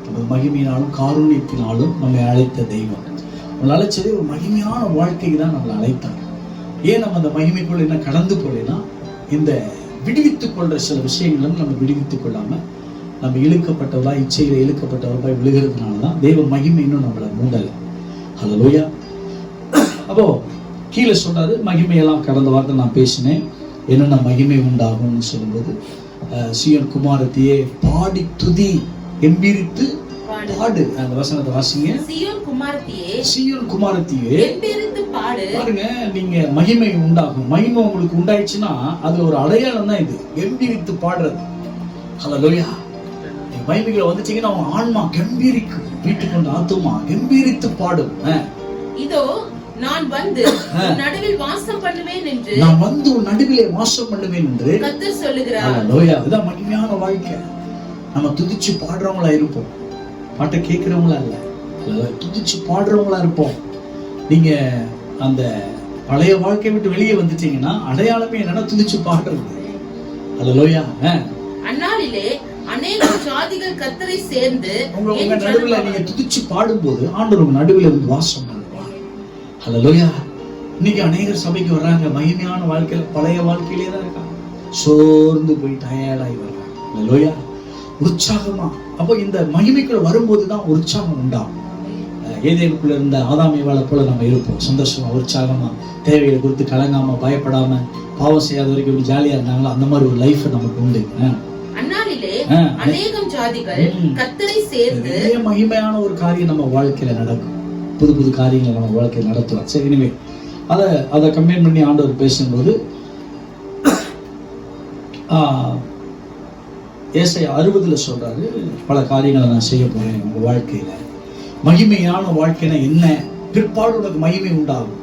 நம்ம மகிமையினாலும் காருண்யத்தினாலும் நம்மை அழைத்த தெய்வம் நம்மளை அழைச்சதே ஒரு மகிமையான வாழ்க்கைக்கு தான் நம்மளை அழைத்தார். ஏன் நம்ம அந்த மகிமைக்குள்ள என்ன கடந்து போலேன்னா, இந்த விடுவித்துக் கொள்ற சில விஷயங்களும் நம்ம விடுவித்துக் கொள்ளாம நம்ம இழுக்கப்பட்டவர்களா, இச்சையில இழுக்கப்பட்டவர்களா விழுகிறதுனாலதான் தெய்வ மகிமை இன்னும் நம்மளை மூடல. ஹல்லேலூயா. அப்போ கீழே சொல்றாரு, மகிமையெல்லாம் கடந்த வாரத்தை நான் பேசினேன். என்னென்ன மகிமை உண்டாகும்னு சொல்லும்போது, சீயோன் குமாரத்தியே பாடி துதி எம்பீரித்து பாடு. அந்த வசனத்தை வாசிங்க. சீயோன் குமாரத்தியே பாருங்க. நீங்க மகிமை உண்டாகும். மகிமை உங்களுக்கு உண்டாயிடுச்சுன்னா அது ஒரு அடையாளம் தான். இது எம்பீரித்து பாடுறது. ஹல்லேலூயா. மகிமைகளை வந்துட்டீங்கன்னா அவன் ஆன்மா கம்பீரிக்கும், வீட்டுக்கு கொண்ட ஆத்துமா கம்பீரித்து பாடும். இதோ நான் வந்து நடுவில் வாசம் பண்ணுவேன் என்று, நான் வந்து உன் நடுவிலே வாசம் பண்ணுவேன் என்று கர்த்தர் சொல்லுகிறார். ஹல்லேலூயா. இதுதான் மகிமையான வாழ்க்கை. நம்ம துதிச்சு பாடுறவங்களா இருப்போம், பாட்டை கேட்கிறவங்களா இல்ல, துதிச்சு பாடுறவங்களா இருப்போம். நீங்க அந்த பழைய வாழ்க்கையை விட்டு வெளியே வந்துட்டீங்கன்னா அடையாளமே என்னன்னா துதிச்சு பாடுறது. ஹல்லேலூயா. அந்நாளிலே அநேக ஜாதிகள் கர்த்தரை சேர்ந்து உங்க நடுவுல நீங்க துதிச்சு பாடும்போது ஆண்டவர் உங்க நடுவுல வந்து வாசம் பண்ணுவார். ஹல்லேலூயா. இன்னைக்கு அநேகர் சபைக்கு வர்றாங்க, மகிமையான வாழ்க்கையில பழைய வாழ்க்கையிலே தான் இருக்காங்க, சோர்ந்து போய் டயர்டாகி வர்றாங்க. ஹல்லேலூயா. உற்சாகமா. அப்போ இந்த மகிமைக்குள்ள வரும்போதுதான் உற்சாகம் உண்டாகும். ஏதேனுக்குள்ள இருந்த ஆதாம் ஏவாளை போல நம்ம இருப்போம், சந்தோஷமா உற்சாகமா, தேவைகளை குறித்து கலங்காம பயப்படாம, பாவம் செய்யாத வரைக்கும் எப்படி ஜாலியா இருந்தாங்களோ அந்த மாதிரி ஒரு லைஃப் நமக்கு உண்டு. அநேகம் ஜாதிகள் கர்த்தரை சேர்ந்து மகிமையான ஒரு காரியம் நம்ம வாழ்க்கையில நடக்கும். புது புது காரியங்களை நம்ம வாழ்க்கையில் நடத்துவார். சரி, இனிமே அதை கம்பைன் பண்ணி ஆண்டவர் பேசும்போது ஏசாயா 60 சொல்றாரு, பல காரியங்களை நான் செய்ய போறேன் உங்க வாழ்க்கையில. மகிமையான வாழ்க்கைனா என்ன? பிற்பாடு உனக்கு மகிமை உண்டாகும்.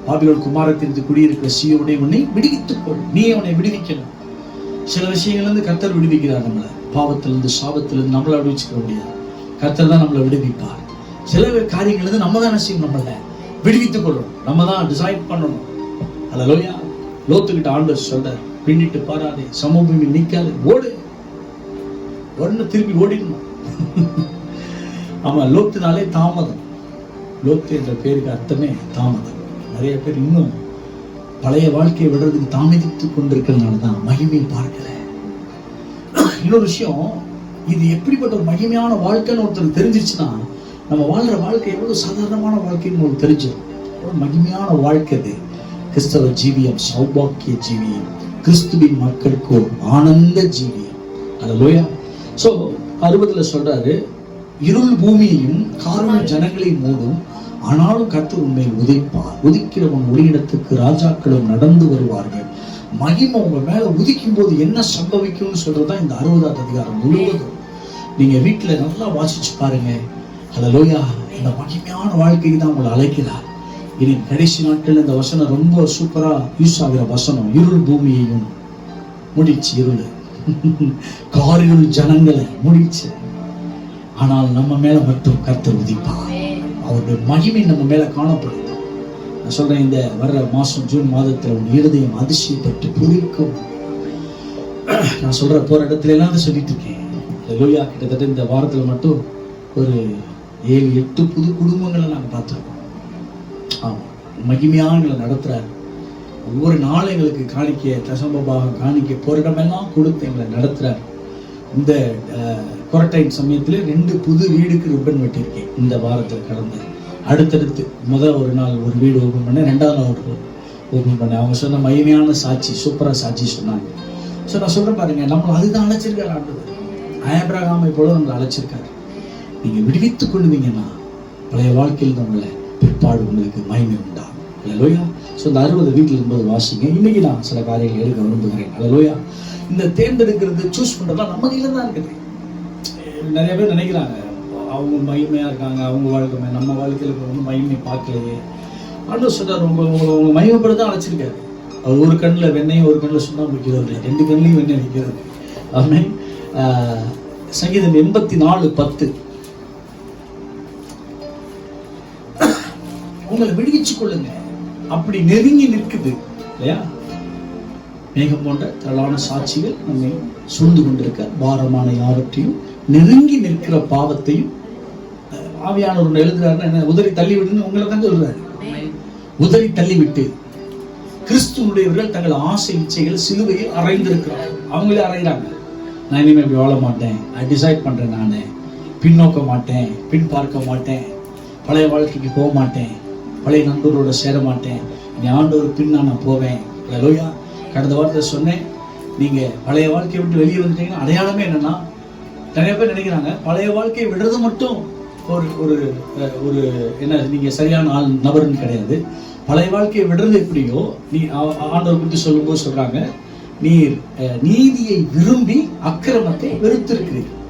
பாபிலோன் குமாரத்திலிருந்து குடியிருக்கிற சீயோனை உன்னை விடுவித்துக்கொள். நீ அவனை விடுவிக்கணும். சில விஷயங்கள்ல இருந்து கர்த்தர் விடுவிக்கிறார் நம்மளை. பாவத்திலிருந்து, சாபத்திலிருந்து நம்மளை விடுவிச்சுக்க முடியாது. கர்த்தர் தான் நம்மளை விடுவிப்பார். சில காரியங்கள் இருந்து நம்ம தான் செய்யணும், நம்மள விடுவித்துக் கொள்ளணும், நம்ம தான் டிசைட் பண்ணணும். ஹல்லேலூயா. லோத்துக்கிட்ட ஆண்டவர் சொல்றார், பின்னிட்டு பாராதே, சமபூமியில் நிக்காது, ஓடு. ஒன்னு திருப்பி ஓடிடணும். ஆமா, லோத்துனாலே தாமதம். லோத்து என்ற பேருக்கு அர்த்தமே தாமதம். நிறைய பேர் இன்னும் பழைய வாழ்க்கையை விடுறதுக்கு தாமதித்துக் கொண்டிருக்கிறதுனாலதான் மகிமையை பார்க்கல. இன்னொரு விஷயம், இது எப்படிப்பட்ட ஒரு மகிமையான வாழ்க்கைன்னு ஒருத்தர் தெரிஞ்சிச்சுன்னா நம்ம வாழ்ற வாழ்க்கை எவ்வளவு சாதாரணமான வாழ்க்கைன்னு உங்களுக்கு தெரிஞ்சிடும். எவ்வளவு மகிமையான வாழ்க்கை இது. கிறிஸ்தவ ஜீவியம் சௌபாக்கிய ஜீவியம், கிறிஸ்துவின் மக்களுக்கு ஆனந்த ஜீவியம். ஹல்லேலூயா. சோ 60 சொல்றாரு, இருள் பூமியையும் காரண ஜனங்களையும் மூடும், ஆனாலும் கர்த்தர் உண்மையில் உதைப்பார். உதிக்கிறவன் ஒளியிடத்துக்கு ராஜாக்களும் நடந்து வருவார்கள். மகிமை உங்க மேல உதிக்கும் போது என்ன சம்பவிக்கும்னு சொல்றதுதான் இந்த 60ஆவது அதிகாரம் முழுவதும். நீங்க வீட்டுல நல்லா வாசிச்சு பாருங்க. ஹல்லேலூயா. இந்த மகிமையான வாழ்க்கைக்கு தான் உங்களை அழைக்கிறார். இனி கடைசி நாட்கள் இந்த வசனம் ரொம்ப சூப்பரா யூஸ் ஆகிற வசனம். இருள் பூமியையும் முடிச்சு, இருள் காரிருள் ஜனங்களை முடிச்சு, ஆனால் நம்ம மேல மட்டும் கர்த்தர் உதிப்பார். அவருடைய மகிமை நம்ம மேல காணப்படுது. நான் சொல்றேன், இந்த வர்ற மாசம் ஜூன் மாதத்துல உன் இருதயம் அதிசயப்பட்டு பூரிக்கும். நான் சொல்ற போற இடத்துல எல்லாம் சொல்லிட்டு இருக்கேன். ஹல்லேலூயா. கிட்டத்தட்ட இந்த வாரத்துல மட்டும் ஒரு 7-8 புது குடும்பங்களை நாங்க பார்த்திருக்கோம். ஆமா, மகிமையான நடத்துறாரு. ஒவ்வொரு நாளும் எங்களுக்கு காணிக்க, தசமபாகம் காணிக்க போற இடமெல்லாம் கொடுத்து எங்களை நடத்துறாரு. இந்த குவாரண்டைன் சமயத்துல 2 புது வீடுக்கு ரிப்பன் வெட்டியிருக்கேன் இந்த வாரத்தில் கடந்த. அடுத்தடுத்து முதல் ஒரு நாள் ஒரு வீடு ஓபன் பண்ணேன், 2வது நாள் ஒரு ஓபன் பண்ணேன். அவங்க சொன்ன மகிமையான சாட்சி, சூப்பரா சாட்சி சொன்னாங்க. ஸோ நான் சொல்றேன் பாருங்க, நம்மளை அதுதான் அழைச்சிருக்காரு ஆண்டவர். ஆபிரகாமை போல நம்மளை அழைச்சிருக்காரு. நீங்க விடுவித்துக் கொள்வீங்கன்னா பழைய வாழ்க்கையில் நம்மள பிற்பாடு உங்களுக்கு மகிமை உண்டாகும். அல்லேலூயா. ஸோ இந்த 60 வீட்டில் இருக்கும்போது வாசிங்க. இன்னைக்கு நான் சில காரியங்கள் எடுக்க விரும்புகிறேன். அல்லேலூயா. இந்த தேர்ந்தெடுக்கிறது, சூஸ் பண்றதுலாம் நம்ம கையில தான் இருக்குது. நிறைய பேர் நினைக்கிறாங்க அவங்க மகிமையா இருக்காங்க, அவங்க வாழ்க்கை நம்ம வாழ்க்கையில ஒன்றும் மகிமை பார்க்கலையே. ஆண்டவர் சொல்றாரு, உங்க மகிமைப்படுத்த அழைச்சிருக்காரு. அவர் ஒரு கண்ணில் வெண்ணையும் ஒரு கண்ணில் சுண்ணாம்பு வைக்கிறது, 2 கண்ணிலையும் வெண்ணெய் வைக்கிறது. ஆமென். சங்கீதம் 84:10. உங்களை விடுவிச்சு கொள்ளுங்க, அப்படி நெருங்கி நிற்குது இல்லையா? மேகம் போன்ற திரளான சாட்சிகள் நம்மை சூழ்ந்து கொண்டிருக்க, பாரமான யாவற்றையும் நெருங்கி நிற்கிற பாவத்தையும் ஆவியானவர் எழுதுறாருன்னா என்ன? உதறி தள்ளி விடுன்னு உங்களை தான் சொல்றாரு. உதறி தள்ளி விட்டு கிறிஸ்துவனுடையவர்கள் தங்கள் ஆசை இச்சைகள் சிலுவையில் அறைந்திருக்கிறார்கள். அவங்களே அறைகிறாங்க. நான் இனிமேல் இப்படி வாழ மாட்டேன், டிசைட் பண்றேன், நான் பின்னோக்க மாட்டேன், பின் பார்க்க மாட்டேன், பழைய வாழ்க்கைக்கு போக மாட்டேன், பழைய நண்பர்களோட சேர மாட்டேன், ஆண்டவர் பின் நான் போவேன். அல்லேலூயா. கடந்த வாரத்தை சொன்னேன், நீங்க பழைய வாழ்க்கையை விட்டு வெளியே வந்துட்டீங்கன்னா அடையாளமே என்னன்னா, நிறைய பேர் நினைக்கிறாங்க பழைய வாழ்க்கையை விடுறது மட்டும் ஒரு ஒரு ஒரு என்ன, நீங்க சரியான நபர்னு கிடையாது. பழைய வாழ்க்கையை விடுறது எப்படியோ, நீ ஆண்டவர் பற்றி சொல்லும்போது சொல்றாங்க, நீர் நீதியை விரும்பி அக்கிரமத்தை வெறுத்திருக்கிறீர்கள்.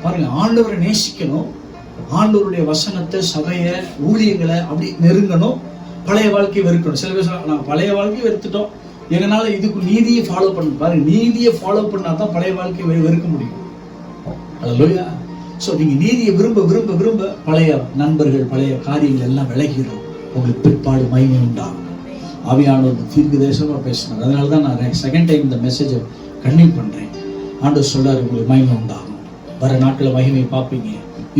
பாருங்க, ஆண்டவரை நேசிக்கணும், ஆண்டவருடைய வசனத்தை, சபையை, ஊழியங்களை அப்படி நெருங்கணும், பழைய வாழ்க்கையை வெறுக்கணும். சில பேர் சொல்றாங்க, நான் பழைய வாழ்க்கையை வெறுத்துட்டோம், எங்களால இதுக்கு நீதியை ஃபாலோ பண்ணணும். பாருங்க, நீதியை ஃபாலோ பண்ணா தான் பழைய வாழ்க்கையை வெறுக்க முடியும். அல்லேலூயா. ஸோ நீங்க நீதியை விரும்ப விரும்ப விரும்ப பழைய நண்பர்கள், பழைய காரியங்கள் எல்லாம் விலகிடும். உங்களுக்கு பிற்பாடு மகிமை உண்டாகும். ஆவியானவர் தீர்க்க தேசமா பேசினார். அதனால தான் நான் செகண்ட் டைம் இந்த மெசேஜை கன்டினியூ பண்றேன். ஆண்டவர் சொல்றாரு, உங்களுக்கு மகிமை உண்டாகும். வர நாட்களை மகிமையை பார்ப்பீங்க.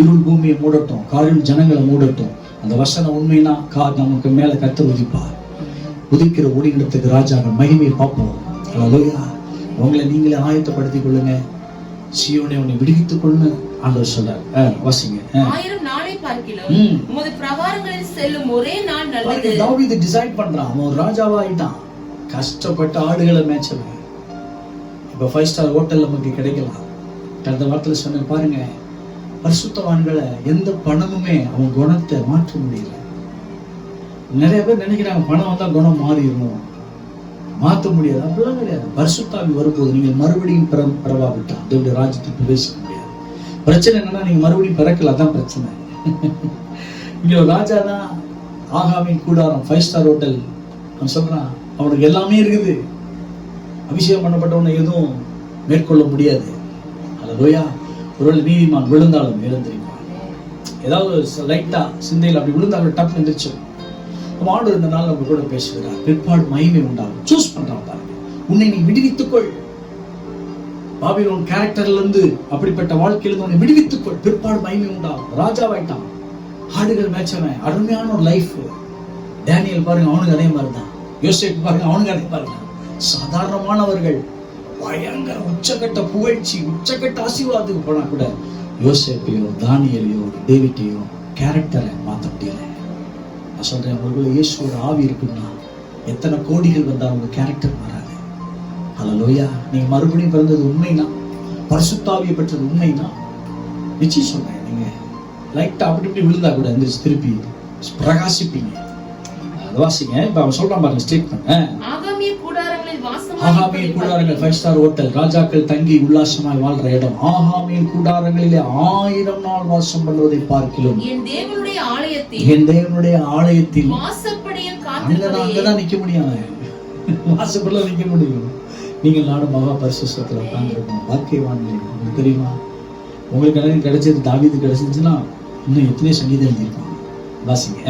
இருள் பூமியை மூடட்டும், காரில் ஜனங்களை மூடட்டும். அந்த வசனம் உண்மைனா நமக்கு மேல கர்த்தர் உதிப்பார். உதிக்கிற ஒளியிடத்துக்கு ராஜாங்க மகிமையை பார்ப்போம். அல்லேலூயா. உங்களை நீங்களே ஆயத்தப்படுத்திக் கொள்ளுங்க. சீயோனே உன்னை விடுவித்துக் கொள்ளுங்க ஆண்டவர் சொல்றார். வாசிங்க. 1000 நாளை பார்க்கிலும் உமது பிரகாரங்களில் செல்லும் ஒரே நாள் நல்லது. தாவீது டிசைட் பண்றான், அவன் ஒரு ராஜாவா ஆயிட்டான். கஷ்டப்பட்ட ஆடுகளை மேய்ச்சவன் இப்ப 5 ஸ்டார் ஹோட்டல் நமக்கு கிடைக்கலாம். கடந்த வாரத்துல சொன்ன பாருங்க, பரிசுத்தவான்களை எந்த பணமுமே அவன் குணத்தை மாற்ற முடியல. நிறைய பேர் நினைக்கிறாங்க பணம் வந்தா குணம் மாறிடணும், மாற்ற முடியாது. அப்படிலாம் கிடையாது. பரிசுத்தாவி வரும்போது நீங்கள் மறுபடியும் பெறவாவிட்டா தேவனுடைய ராஜ்யத்தை பிரவேசிக்க முடியாது. பிரச்சனை என்னன்னா, நீங்க மறுபடியும் பிறக்கல, அதான் பிரச்சனை. இங்க ஒரு ராஜா தான், ஆகாமின் கூடாரம், 5 ஸ்டார் ஹோட்டல். அவன் சொல்றான், அவனுக்கு எல்லாமே இருக்குது, அபிஷேகம் பண்ணப்பட்டவனை எதுவும் மேற்கொள்ள முடியாது. அல்லேலூயா. ஒருவேளை நீதிமான் விழுந்தாலும் எழுந்திருப்பான். ஏதாவது லைட்டா சிந்தையில் அப்படி விழுந்தாலும் டப் எந்திரிச்சு. ஆண்டவர் இந்த நாள் அவங்க கூட பேசுகிறார். பிற்பாடு மகிமை உண்டாகும். சூஸ் பண்றான் பாருங்க. உன்னை நீ விடுவித்துக்கொள். பாபிலோன் கேரக்டர்ல இருந்து, அப்படிப்பட்ட வாழ்க்கையிலிருந்து உன்னை விடுவித்துக்கொள். பிற்பாடு மகிமை உண்டாகும். ராஜாவாயிட்டான், ஆடுகள் மேய்ச்சவன், அருமையான ஒரு லைஃப். டேனியல் பாருங்க, அவனுக்கு அதே மாதிரி தான். யோசேப்பு பாருங்க, அவனுக்கு அதே மாதிரி தான். சாதாரணமானவர்கள் பயங்கர உச்சக்கட்ட புகழ்ச்சி, உச்சக்கட்ட ஆசீர்வாதத்துக்கு போனா கூட யோசேப்பையோ தானியலையோ டேவிட்டையோ கேரக்டரை மாற்ற முடியல. நான் சொல்றேன், அவர்களுக்குள்ள இயேசுவோட ஆவி இருக்குன்னா எத்தனை கோடிகள் வந்தா அவங்க கேரக்டர் மாறாது. அல்லேலூயா. நீங்க மறுபடியும் பிறந்தது உண்மைனா, பரிசுத்தாவியை பெற்றது உண்மைனா, நிச்சயம் சொல்றேன், நீங்க லைட்டா அப்படி இப்படி விழுந்தா கூட எந்திரிச்சு திருப்பி பிரகாசிப்பீங்க. வாசிங்க. இப்ப அவன் சொல்றான் பாருங்க ஸ்டேட்மெண்ட். ஆகாமிய கூடாரங்கள் 5 ஸ்டார் ஹோட்டல், ராஜாக்கள் தங்கி உல்லாசமாய் வாழ்ற இடம். ஆகாமியின் கூடாரங்களிலே 1000 நாள் வாசம் பண்ணுவதை பார்க்கிலும் என் தேவனுடைய ஆலயத்தில் அங்கதான் நிக்க முடியும். வாசப்படல நிக்க முடியும். நீங்கள் நானும் மகா பரிசுத்தத்துல உட்கார்ந்துருக்கோம். வாக்கியவான்களே, உங்களுக்கு தெரியுமா, உங்களுக்கு எனக்கு கிடைச்சது தாவீது கிடைச்சிருந்துச்சுன்னா இன்னும் எத்தனை சங்கீதம் எழுதியிருப்பாங்க. வாசிங்க.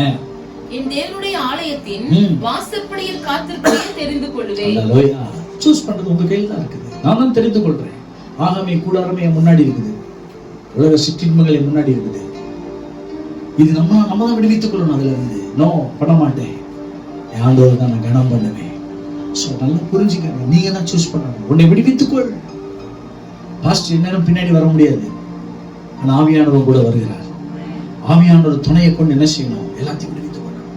என் தேவனுடைய ஆலயத்தின் வாசற்படியில் காத்திருப்பதை தெரிந்து கொள்வேன். அல்லேலூயா. சூஸ் பண்றது உங்க கையில் தான் இருக்குது. நான் தான் தெரிந்து கொள்றேன். ஆகாமே கூடாரமே என் முன்னாடி இருக்குது, உலக சிற்றின்மைகள் என் முன்னாடி இருக்குது. இது நம்ம தான் விடுவித்துக் கொள்ளணும். அதுல இருந்து நோ பண்ண மாட்டேன், ஆண்டவர் தான் நான் கனம் பண்ணுவேன். ஸோ நல்லா புரிஞ்சுக்கங்க, நீங்க தான் சூஸ் பண்ணணும். உன்னை விடுவித்துக்கொள். பாஸ்ட் என்னன்னு பின்னாடி வர முடியாது, ஆனா ஆவியானவர் கூட வருகிறார். ஆவியானவர் துணையை கொண்டு என்ன செய்யணும்? எல்லாத்தையும் விடுவித்துக் கொள்ளணும்,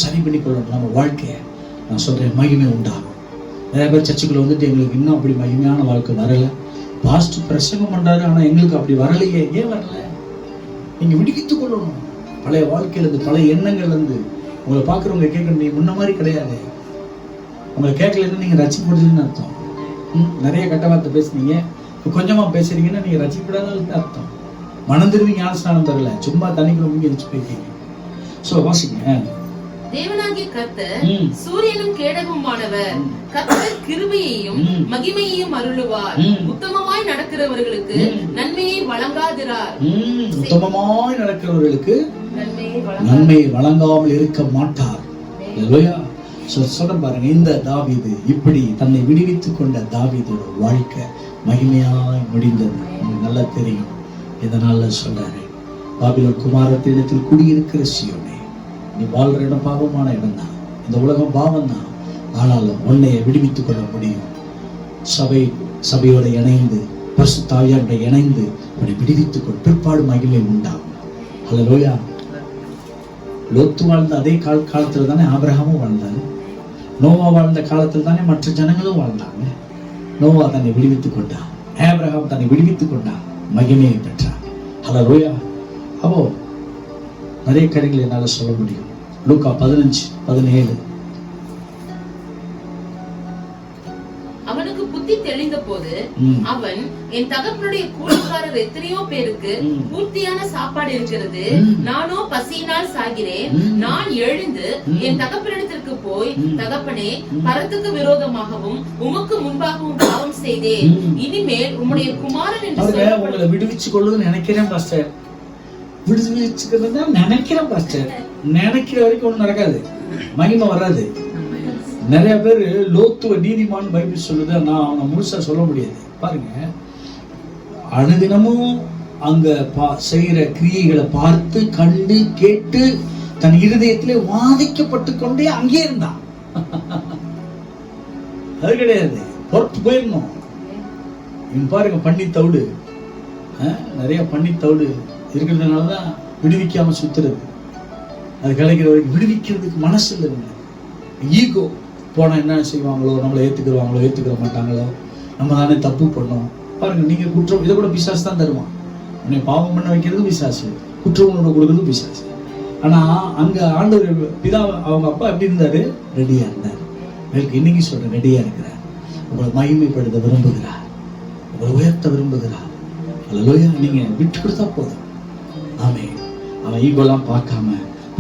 சரி பண்ணி கொள்ளணும் நம்ம வாழ்க்கையை. நான் சொல்றேன், மகிமை உண்டாகும். நிறைய பேர் சர்ச்சுக்குள்ள வந்துட்டு எங்களுக்கு இன்னும் அப்படி மகிமையான வாழ்க்கை வரல, பாஸ்ட் பிரசங்கம் பண்றாரு, ஆனா எங்களுக்கு அப்படி வரலையே. ஏன் வரல? நீங்க விடுவித்துக் கொள்ளணும். பழைய வாழ்க்கையில இருந்து, பழைய எண்ணங்கள்ல இருந்து உங்களை பார்க்குறவங்க கேட்கணும், நீ முன்ன மாதிரி கிடையாது. உங்களை கேட்கலன்னா நீங்கள் ரசிக்கப்படுதுன்னு அர்த்தம். நிறைய கட்ட வார்த்தை பேசுனீங்க, கொஞ்சமாக பேசுறீங்கன்னா நீங்கள் ரசிக்கப்படாத அர்த்தம். மனம் திரும்பி ஞானஸ்நானம் தரல, சும்மா தண்ணிக்குள்ள முங்கி எரிச்சு போயிருக்கீங்க. ஸோ வாசிங்க. தேவனாகிய கர்த்தர் சூரியனும் கேடகமுமானவர். கர்த்தர் கிருபையையும் மகிமையையும் அருளுவார். உத்தமமாய் நடக்கிறவர்களுக்கு நன்மையை வழங்காதிரார். உத்தமமாய் நடக்கிறவர்களுக்கு நன்மையை வழங்காமல் இருக்க மாட்டார். சொல்ல பாருங்க, இந்த தாவீது இப்படி தன்னை விடுவித்துக் கொண்ட தாவீதோட வாழ்க்கை மகிமையாய் முடிந்தது. உங்களுக்கு நல்லா தெரியும். இதனால சொல்றாரு, பாபிலோன் குமாரத்திடத்தில் குடியிருக்கிற சீயோனே, நீ வாழ்ற இடம் பாவமான இடம் தான், இந்த உலகம் பாவம் தான், ஆனாலும் உன்னைய விடுவித்துக் கொள்ள முடியும். சபையோட இணைந்து பரிசுத்த ஆவியாரோட இணைந்து உன்னை விடுவித்துக் கொள், பிற்பாடு மகிமை உண்டாகும். அல்லேலூயா. லோத்து வாழ்ந்த அதே காலத்துல தானே ஆபிரகாமும் வாழ்ந்தாங்க. நோவா வாழ்ந்த காலத்தில் தானே மற்ற ஜனங்களும் வாழ்ந்தாங்க. நோவா தன்னை விடுவித்துக் கொண்டான், ஆபிரகாம் தன்னை விடுவித்துக் கொண்டான், மகிமையை பெற்றான். அல்லேலூயா. அப்போ நிறைய காரியங்கள் என்னால சொல்ல முடியும். லூக்கா 15:17. அவனுக்கு புத்தி தெளிந்த போது அவன், என் தகப்பனுடைய கூலிக்காரர் எத்தனையோ பேருக்கு பூர்த்தியான சாப்பாடு இருக்கிறது, நானோ பசியினால் சாகிறேன். நான் எழுந்து என் தகப்பனிடத்திற்கு போய், தகப்பனே, பரத்துக்கு விரோதமாகவும் உமக்கு முன்பாகவும் பாவம் செய்தேன். இனிமேல் உம்முடைய குமாரன் என்று உங்களை விடுவிச்சு கொள்ளுன்னு நினைக்கிறேன் பாஸ்டர். விடுவிச்சுக்கிறதா நினைக்கிறேன் பாஸ்டர். நினைக்கிற வரைக்கும் ஒண்ணும் நடக்காது, மகிமை வராது. நிறைய பேர் லோத்துவ நீதிமான் பைபிள் சொல்லுது, நான் அவனை முழுசா சொல்ல முடியாது. பாருங்க, அனுதினமும் அங்க செய்யற கிரியைகளை பார்த்து கண்டு கேட்டு தன் இருதயத்திலே வாதிக்கப்பட்டு கொண்டே அங்கே இருந்தான். அது கிடையாது, பொறுத்து போயிடணும். பாருங்க, பண்ணி தவிடு, நிறைய பண்ணி தவிடு இருக்கிறதுனாலதான் விடுவிக்காம சுத்துறது. அது கிடைக்கிற வரைக்கும் விடுவிக்கிறதுக்கு மனசு இல்லை. ஈகோ போனா என்ன செய்வாங்களோ, நம்மளை ஏத்துக்கிற மாட்டாங்களோ, நம்ம தானே தப்பு பண்ணோம். பாருங்க, நீங்க குற்றம், இதை கூட பிசாசு தான் தருவான். உன்னை பாவம் பண்ண வைக்கிறது பிசாசு, குற்றம் உணர்வு கொடுக்கறது பிசாசு. ஆனா அங்க ஆண்டவர் பிதா, அவங்க அப்பா எப்படி இருந்தாரு? ரெடியா இருந்தார். இன்னைக்கு சொல்றேன், ரெடியா இருக்கிறார். உங்களை மகிமைப்படுத்த விரும்புகிறார், உங்களை உயர்த்த விரும்புகிறார். அல்லேலூயா. நீங்க விட்டு கொடுத்தா போதும். ஆமே. அவன் ஈகோலாம் பார்க்காம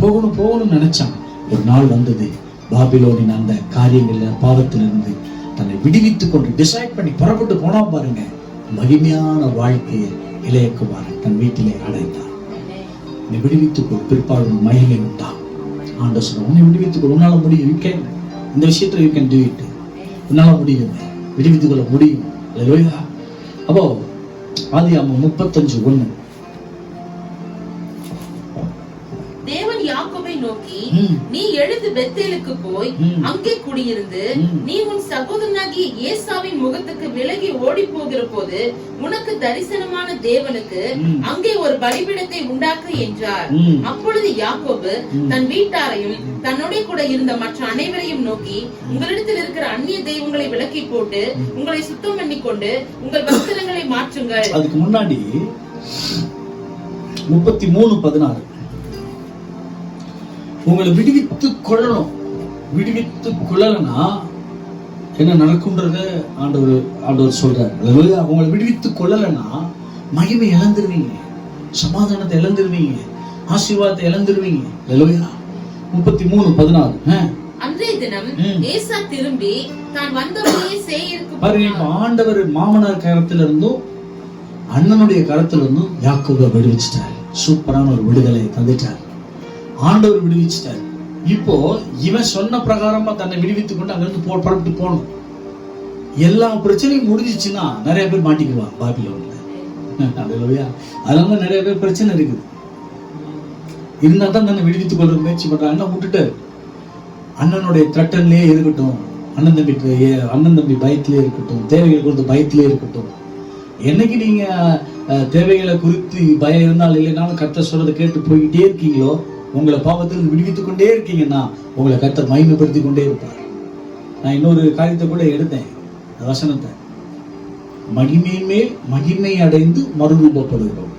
போகணும்னு நினைச்சான். ஒரு நாள் வந்தது, பாபிலோனின் அந்த காரியங்கள்ல பாவத்திலிருந்து தன்னை விடுவித்துக் கொண்டு டிசைட் பண்ணி புறப்பட்டு போனா பாருங்க, மகிமையான வாழ்க்கையை இளையகுமாரன் தன் வீட்டிலே அடைந்தார். நீ விடுவித்துக் கொள், பிற்பாடு மகிமை உண்டா. ஆண்டவர் சொல்ற, உன்னை விடுவித்துக் கொள், உன்னால முடியும். இந்த விஷயத்துல யூ கேன் டு இட். உன்னால முடியும், விடுவித்துக் கொள்ள முடியும். அல்லேலூயா. அப்போ ஆதியாகமம் 35:1. தேவன் யாக்கோபை நோக்கி, நீ எழுந்து பெத்தேலுக்கு போய் அங்கே குடியிருந்து, நீ உன் சகோதரனாகிய ஏசாவின் முகத்துக்கு விலகி ஓடி போகிற போது உனக்கு தரிசனமான தேவனுக்கு அங்கே ஒரு பலிபீடத்தை உண்டாக்கு என்றார். அப்பொழுது யாக்கோபு தன் வீட்டாரையும் தன்னோட கூட இருந்த மற்ற அனைவரையும் நோக்கி, உங்களிடத்தில் இருக்கிற அந்நிய தெய்வங்களை விலக்கி போட்டு உங்களை சுத்தம் பண்ணி கொண்டு உங்கள் வஸ்திரங்களை மாற்றுங்கள். அதுக்கு முன்னாடி 33:16, உங்களை விடுவித்துக் கொள்ளணும். விடுவித்துக் கொள்ளலன்னா என்ன நடக்கும்ன்றத ஆண்டவர் சொல்றாரு. உங்களை விடுவித்துக் கொள்ளலன்னா மகிமை இழந்துருவீங்க, சமாதானத்தை இழந்துருவீங்க, ஆசீர்வாதத்தை இழந்துருவீங்க. 33:16. அன்றைய தினம் ஏசா திரும்பி தான் வந்த வழியே சேயீருக்கு பாருங்க. இப்ப ஆண்டவர் மாமனார் கரத்துல இருந்தும் அண்ணனுடைய கரத்துல இருந்தும் யாக்கோபை விடுவிச்சிட்டார். சூப்பரான ஒரு விடுதலை தந்துட்டார். ஆண்டவர் விடுவிச்சிட்டார். இப்போ இவன் சொன்ன பிரகாரமா தன்னை விடுவித்துக் கொண்டு அங்கிருந்து புறப்பட்டு போகணும். எல்லா பிரச்சனையும் முடிஞ்சிச்சுன்னா நிறைய பேர் மாட்டிக்குவான் பாபிலோன்ல. அதனால நிறைய பேர் பிரச்சனை இருக்குது. இருந்தா தான் தன்னை விடுவித்துக் கொள்ள முயற்சி பண்றாங்க. விட்டுட்டு அண்ணனுடைய த்ரெட்டன்லயே இருக்கட்டும், அண்ணன் தம்பி பயத்திலே இருக்கட்டும், தேவைகள் குறித்து பயத்திலே இருக்கட்டும். என்னைக்கு நீங்க தேவைகளை குறித்து பயம் இருந்தாலும் இல்லைனாலும் கர்த்தர் சொல்றதை கேட்டு போய்கிட்டே இருக்கீங்களோ, உங்களை பாவத்திலிருந்து விடுவித்துக் கொண்டே இருக்கீங்கன்னா உங்களை கர்த்தர் மகிமைப்படுத்தி கொண்டே இருப்பார். நான் இன்னொரு காரியத்தை கூட எடுத்தேன், வசனத்தை, மகிமையின் மேல் மகிமை அடைந்து மறுரூபப்படுகிறோம்.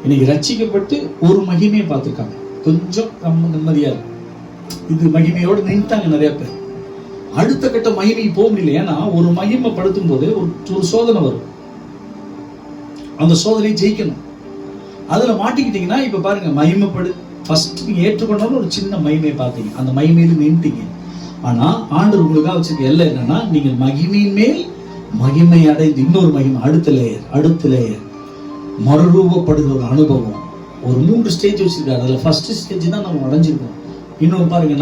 இன்னைக்கு ரட்சிக்கப்பட்டு ஒரு மகிமையை பார்த்துருக்காங்க, கொஞ்சம் நம்ம நிம்மதியா இருக்கு. இது மகிமையோடு நின்ட்டாங்க நிறைய பேர். அடுத்த கட்ட மகிமைக்கு போக முடியல. ஏன்னா ஒரு மகிமைப்படுத்தும் போது ஒரு சோதனை வரும். அந்த சோதனையை ஜெயிக்கணும். அதுல மாட்டிக்கிட்டீங்கன்னா இப்ப பாருங்க, மகிமைப்படு ஃபர்ஸ்ட் நீங்க ஏற்றுக்கொண்டாலும் ஒரு சின்ன மகிமையை பார்த்தீங்க, அந்த மகிமையில நின்ட்டீங்க. ஆனா ஆண்டவர் உங்களுக்காக வச்சிருக்க எல்லாம் என்னன்னா, நீங்கள் மகிமையின் மேல் மகிமை அடைந்து இன்னொரு மகிமை, அடுத்த லேயர் மறுரூபப்படுகிற ஒரு அனுபவம். ஒரு 3 ஸ்டேஜ் வச்சிருக்காரு. அதுல ஃபர்ஸ்ட் ஸ்டேஜ் தான் நம்ம அடைஞ்சிருக்கோம். இன்னொரு பாருங்க,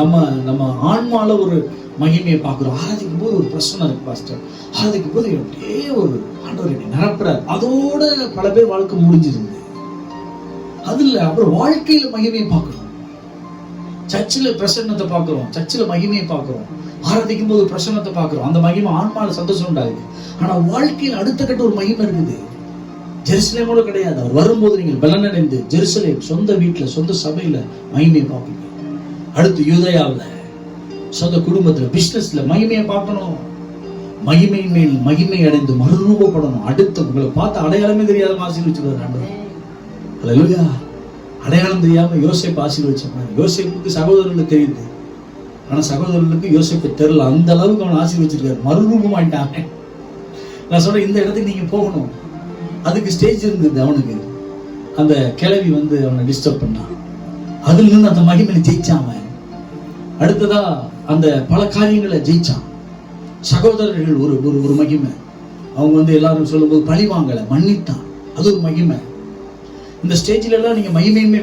நம்ம ஆன்மால ஒரு மகிமையை பார்க்கிறோம். ஆராதிக்கும் போது ஒரு பிரச்சனை இருக்கு பாஸ்டர், ஆராதிக்கும் போது அப்படியே ஒரு ஆண்டவர் என்னை நிரப்புறார். அதோட பல பேர் வாழ்க்கை முடிஞ்சிருந்தது. அது இல்ல, அப்புறம் வாழ்க்கையில மகிமையை பார்க்கிறோம். சர்ச்சில் பிரசன்னத்தை பார்க்கிறோம், சர்ச்சில் மகிமையை பார்க்கிறோம், ஆராதிக்கும் போது பிரசன்னத்தை பார்க்கிறோம். அந்த மகிமை ஆன்மால சந்தோஷம் உண்டாகுது. ஆனா வாழ்க்கையில் அடுத்த கட்ட ஒரு மகிமை இருக்குது. ஜெருசலேமோட கிடையாது. அவர் வரும்போது நீங்கள் பலனடைந்து ஜெருசலேம் சொந்த வீட்டுல சொந்த சபையில மகிமையை பார்ப்பீங்க. அடுத்து யூதயாவில் சொந்த குடும்பத்துல பிசினஸ்ல மகிமையை பார்க்கணும். மகிமையின் மேல் மகிமை அடைந்து மறுரூபப்படணும். அடுத்து உங்களை பார்த்து அடையாளமே தெரியாத ஆசீர்வதிச்சுடுவார் ஆண்டவர். அல்லேலூயா. அடையாளம் தெரியாம யோசேப்பு ஆசீர்வதிச்சாங்க. யோசேப்புக்கு சகோதரர்களுக்கு தெரியுது, ஆனா சகோதரர்களுக்கு யோசேப்பு தெரியல. அந்த அளவுக்கு அவன் ஆசீர்வதிச்சிருக்காரு, மறுரூபமாயிட்டாங்க. நான் சொல்றேன், இந்த இடத்துக்கு நீங்க போகணும். அதுக்கு ஸ்டேஜ் இருந்தது அவனுக்கு. அந்த கிழவி வந்து அவனை டிஸ்டர்ப் பண்ணான். அதுல இருந்து அந்த மகிமையில ஜெயிச்சான் அவன். அடுத்ததா அந்த பல காரியங்களை ஜெயிச்சான். சகோதரர்கள் ஒரு மகிமை. அவங்க வந்து எல்லாரும் சொல்லும்போது பழி வாங்கல, மன்னித்தான். அது ஒரு மகிமை. இந்த ஸ்டேஜ்ல எல்லாம் நீங்க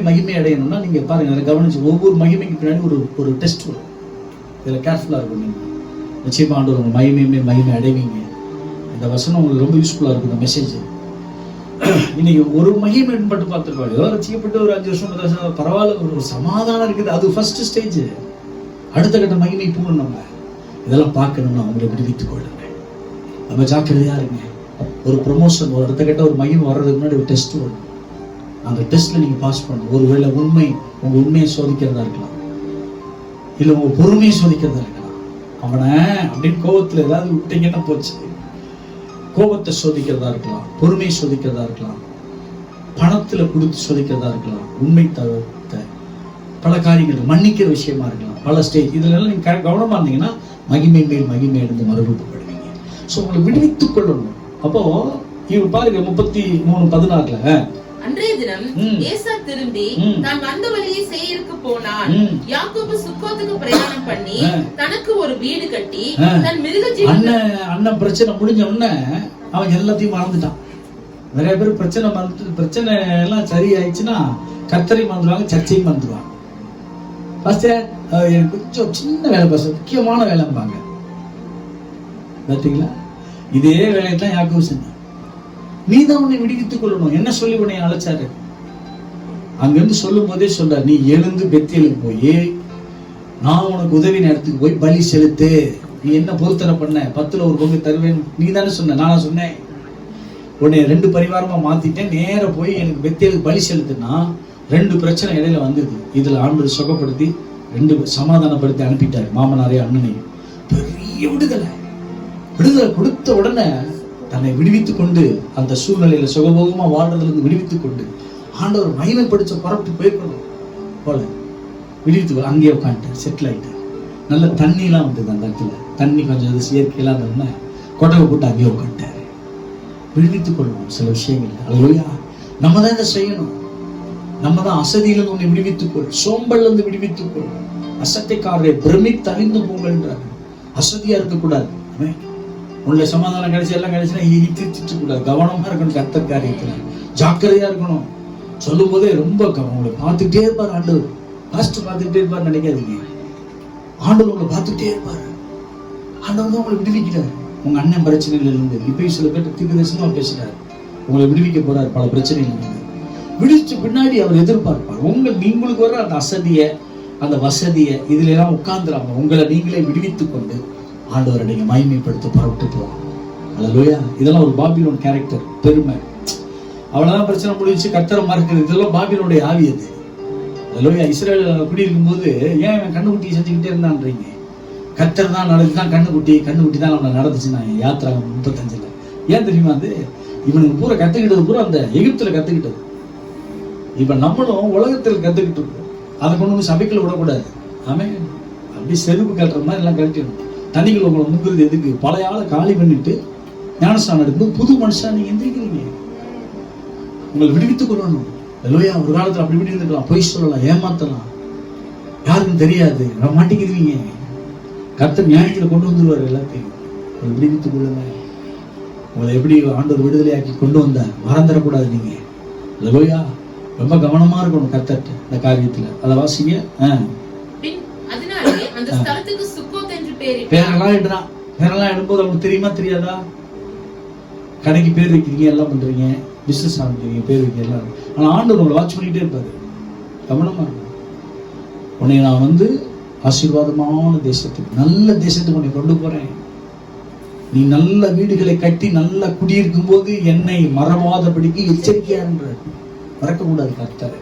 மகிமை அடையணும்னா நீங்க பாருங்க, அதை கவனிச்சு ஒவ்வொரு மகிமைக்கு பின்னாடி ஒரு டெஸ்ட் வரும். இதுல கேர்ஃபுல்லா இருக்கும். நீங்க நிச்சயமா ஆண்டவர் உங்க மகிமை அடைவீங்க. இந்த வசனம் உங்களுக்கு ரொம்ப யூஸ்ஃபுல்லா இருக்கும். இந்த மெசேஜ் இன்னைக்கு ஒரு மகிமை மட்டும் பார்த்துருக்கோம். ஏதோ ரசிக்கப்பட்டு ஒரு 5 வருஷம் 10 வருஷம் பரவாயில்ல, ஒரு சமாதானம் இருக்குது. அது ஃபர்ஸ்ட் ஸ்டேஜ். அடுத்த கட்ட மகிமை போகணும். நம்ம இதெல்லாம் பார்க்கணும்னா அவங்களை விடுவித்துக் கொள்ளுங்க. நம்ம ஜாக்கிரதையா இருங்க. ஒரு ப்ரொமோஷன், ஒரு அடுத்த கட்ட ஒரு மகிமை வர்றதுக்கு முன்னாடி ஒரு டெஸ்ட் வரும். அந்த டெஸ்ட்ல நீங்க பாஸ் பண்ணணும். ஒருவேளை உங்க உண்மையை சோதிக்கிறதா இருக்கலாம், இல்ல உங்க பொறுமையை சோதிக்கிறதா இருக்கலாம். அவனை அப்படின்னு கோபத்துல ஏதாவது விட்டீங்கன்னா போச்சு. கோபத்தை சோதிக்கிறதா இருக்கலாம், பொறுமையை சோதிக்கிறதா இருக்கலாம், பணத்துல கொடுத்து சோதிக்கிறதா இருக்கலாம், உண்மை தவிர்த்த பல காரியங்கள், மன்னிக்கிற விஷயமா இருக்கலாம், பல ஸ்டேஜ். இதுல எல்லாம் நீங்க கவனமா இருந்தீங்கன்னா மகிமை மேல் மகிமை அடைந்து மறுரூபப்படுவீங்க. ஸோ உங்களை விடுவித்துக் கொள்ளணும். அப்போ இவர் பாருங்க 33:16 அன்றைய தினம் ஏசா திரும்பி தான் வந்த வழியை சேயருக்கு போனான். யாக்கோபு சுக்கோத்துக்கு பிரயாணம் பண்ணி தனக்கு ஒரு வீடு கட்டி தன் மிருக அண்ணன் பிரச்சனை முடிஞ்ச உடனே அவன் எல்லாத்தையும் மறந்துட்டான். நிறைய பேர் பிரச்சனை எல்லாம் சரி ஆயிடுச்சுன்னா கர்த்தரை மறந்துடுவாங்க, சர்ச்சையும் மறந்துடுவாங்க. எனக்கு கொஞ்சம் சின்ன வேலை பேச, முக்கியமான வேலைம்பாங்க. பார்த்தீங்களா? இதே வேலையை தான் யாக்கோபு செஞ்சான். நீ தான் உன்னை விடுவித்துக் கொள்ளணும். என்ன சொல்லி உன்னை அழைச்சாரு? அங்கிருந்து சொல்லும் போதே சொல்றாரு, நீ எழுந்து பெத்தேலுக்கு போய் நான் உனக்கு உதவி நேரத்துக்கு போய் பலி செலுத்து. நீ என்ன பொருத்தனை பண்ண? 10ல் ஒரு பங்கு தருவேன் நீ தானே சொன்ன, நானா சொன்னேன்? உன்னை 2 பரிவாரமா மாத்திட்டேன். நேர போய் எனக்கு பெத்தேலுக்கு பலி செலுத்துனா 2 பிரச்சனை இடையில வந்தது. இதுல ஆண்டவர் சுகப்படுத்தி 2 சமாதானப்படுத்தி அனுப்பிட்டாரு, மாமனாரையும் அண்ணனையும். பெரிய விடுதலை கொடுத்த உடனே தன்னை விடுவித்துக் கொண்டு அந்த சூழ்நிலையில சுகபோகமா வாழ்றதுல இருந்து விடுவித்துக் கொண்டு ஆண்டவர் மகிமைப்படுத்த புறப்பட்டு போயிருக்கணும் போல விடுவித்து அங்கேயே உட்காந்துட்டார், செட்டில் ஆயிட்டார். நல்ல தண்ணி எல்லாம் வந்தது அந்த இடத்துல. தண்ணி கொஞ்சம் இயற்கையெல்லாம் இருந்தோம்னா கொட்டகை போட்டு அங்கேயே உட்காந்துட்டாரு. விடுவித்துக் கொள்ளணும் சில விஷயங்கள். அல்லேலூயா. நம்ம தான் இதை செய்யணும். நம்ம தான் அசதியிலிருந்து உன்னை விடுவித்துக் கொள், சோம்பல்ல இருந்து விடுவித்துக் கொள், அசட்டைக்காரரை பிரமித்து அழிந்து போங்கன்றாரு. அசதியா இருக்கக்கூடாது. உள்ள சமாதானம் கிடைச்சி எல்லாம் கிடைச்சுன்னா இழுத்து கூடாது. கவனமா இருக்கணும். கர்த்தர் காரியத்துல ஜாக்கிரதையா இருக்கணும். சொல்லும் போதே ரொம்ப உங்களை பார்த்துக்கிட்டே இருப்பார் ஆண்டவர். பாஸ்டர் பார்த்துக்கிட்டே இருப்பார் நினைக்காதீங்க. ஆண்டவர் உங்களை பார்த்துக்கிட்டே இருப்பாரு. ஆண்டவர் தான் உங்களை விடுவிக்கிறார். உங்க அண்ணன் பிரச்சனையில இருந்து இப்பயும் சில பேர் தீர்க்கதரிசனமா பேசுறாரு. உங்களை விடுவிக்க போறாரு பல பிரச்சனையில இருந்து. விடுவிச்ச பின்னாடி அவர் எதிர்பார்ப்பார் உங்களுக்கு வர்ற அந்த அசதிய அந்த வசதிய இதுல எல்லாம் உட்கார்ந்துறாங்க. உங்களை நீங்களே விடுவித்துக் கொண்டு ஆண்டவரை நீங்க மகிமைப்படுத்த புறப்பட்டு போவாங்க. அல்லேலூயா. இதெல்லாம் ஒரு பாபிலோன் கேரக்டர், பெருமை. அவ்வளவுதான் பிரச்சனை முடிச்சு கர்த்தரை மறக்கிறது. இதெல்லாம் பாபிலோனுடைய ஆவி. அது அல்லேலூயா. இஸ்ரேல் குடியிருக்கும் போது ஏன் இவன் கண்ணுக்குட்டியை செஞ்சுக்கிட்டே இருந்தான்றீங்க? கர்த்தர் தான் நடந்துதான் கண்ணுக்குட்டி தான் நம்ம நடந்துச்சு. நான் யாத்திரா 35ல் ஏன் தெரியுமா? அது இவனுக்கு பூரா கத்துக்கிட்டது பூரா அந்த எகிப்துல கத்துக்கிட்டது. இப்ப நம்மளும் உலகத்தில் கத்துக்கிட்டு இருக்கோம். அதை கொண்டு வந்து சபைக்குள்ள விடக்கூடாது. ஆமென். அப்படியே செருப்பு கட்டுற மாதிரி எல்லாம் கழட்டிடணும். தண்ணிக்குள்ள உங்களை முங்குறது எதுக்கு? பழைய ஆளை காலி பண்ணிட்டு ஞானஸ்நானம் எடுக்கும் புது மனுஷா நீங்க எந்திரிக்கிறீங்க. உங்களை விடுவித்துக் கொள்ளணும். அல்லேலூயா. ஒரு காலத்துல அப்படி இப்படி இருந்துக்கலாம், பொய் சொல்லலாம், ஏமாத்தலாம், யாருக்கும் தெரியாது, மாட்டிக்கிறீங்க. கர்த்தர் நியாயத்துல கொண்டு வந்துருவாரு எல்லாத்தையும். உங்களை விடுவித்துக் கொள்ளுங்க. உங்களை எப்படி ஆண்டவர் விடுதலையாக்கி கொண்டு வந்தார் மறந்துடக்கூடாது நீங்க. அல்லேலூயா. ரொம்ப கவனமா இருக்கணும் கர்த்தர்ட்ட இந்த காரியத்துல. அதை வாசிங்க. அதனாலே அந்த ஸ்தலத்துக்கு சுக்கோத் என்று பேரெல்லாம் இடுறான். பேரெல்லாம் இடும்போது அவங்களுக்கு தெரியுமா தெரியாதா? கடைக்கு பேர் வைக்கிறீங்க, எல்லாம் பண்றீங்க, பிசினஸ் ஆரம்பிக்கிறீங்க, பேர் வைக்க எல்லாம். ஆனா ஆண்டவர் உங்களை வாட்ச் பண்ணிட்டே இருப்பாரு. கவனமா இருக்கும். உன்னை நான் ஆசீர்வாதமான தேசத்துக்கு, நல்ல தேசத்துக்கு உன்னை கொண்டு போறேன். நீ நல்ல வீடுகளை கட்டி நல்ல குடியிருக்கும் போது என்னை மறவாதபடிக்கு எச்சரிக்கையா இருன்ற. மறக்கக்கூடாது கர்த்தரை.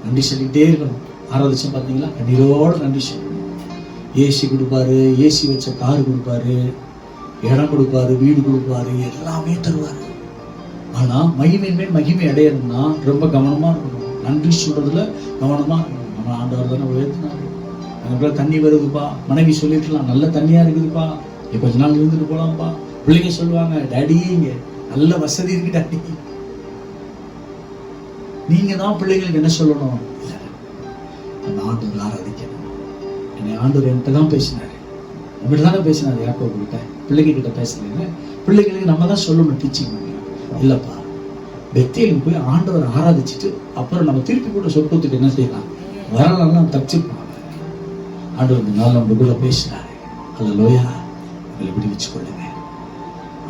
நன்றி சொல்லிட்டே இருக்கணும். 6வது வருஷம் பார்த்தீங்களா, கண்ணீரோட நன்றி சொல்லணும். ஏசி கொடுப்பாரு, ஏசி வச்ச காரு கொடுப்பாரு, இடம் கொடுப்பாரு, வீடு கொடுப்பாரு, எல்லாமே தருவாரு. ஆனா மகிமை மேல் மகிமை அடையணும்னா ரொம்ப கவனமா இருக்கணும். நன்றி சொல்றதுல கவனமா இருக்கணும். நம்ம ஆண்டவர் தானே உயர்த்தினாரு. அங்கே தண்ணி வருதுப்பா, மனைவி சொல்லிருக்கலாம் நல்ல தண்ணியா இருக்குதுப்பா, கொஞ்ச நாள் இருந்துட்டு போலாம்ப்பா. பிள்ளைங்க சொல்லுவாங்க, டாடி இங்க நல்ல வசதி இருக்கு டாடி. நீங்க தான் பிள்ளைங்களுக்கு என்ன சொல்லணும்? அந்த ஆண்டவர் ஆராதிக்கணும். என்னை ஆண்டவர் என்கிட்ட தான் பேசினாரு, அப்படி தானே பேசினாரு யாக்கோபு கிட்ட. பிள்ளைங்க கிட்ட பேசுறீங்க, பிள்ளைங்களுக்கு நம்ம தான் சொல்லணும் டீச்சிங் பண்ணி. இல்லப்பா, பெத்தேலுக்கு போய் ஆண்டவர் ஆராதிச்சுட்டு அப்புறம் நம்ம திருப்பி கூட சொற்பத்துக்கு என்ன செய்யலாம், வரலாம் தப்பிச்சுப்பாங்க. ஆண்டவர் நாள் நம்மளுக்குள்ள பேசினாரு. அல்லேலூயா. உங்களை விடுவிச்சு கொள்ளுங்க.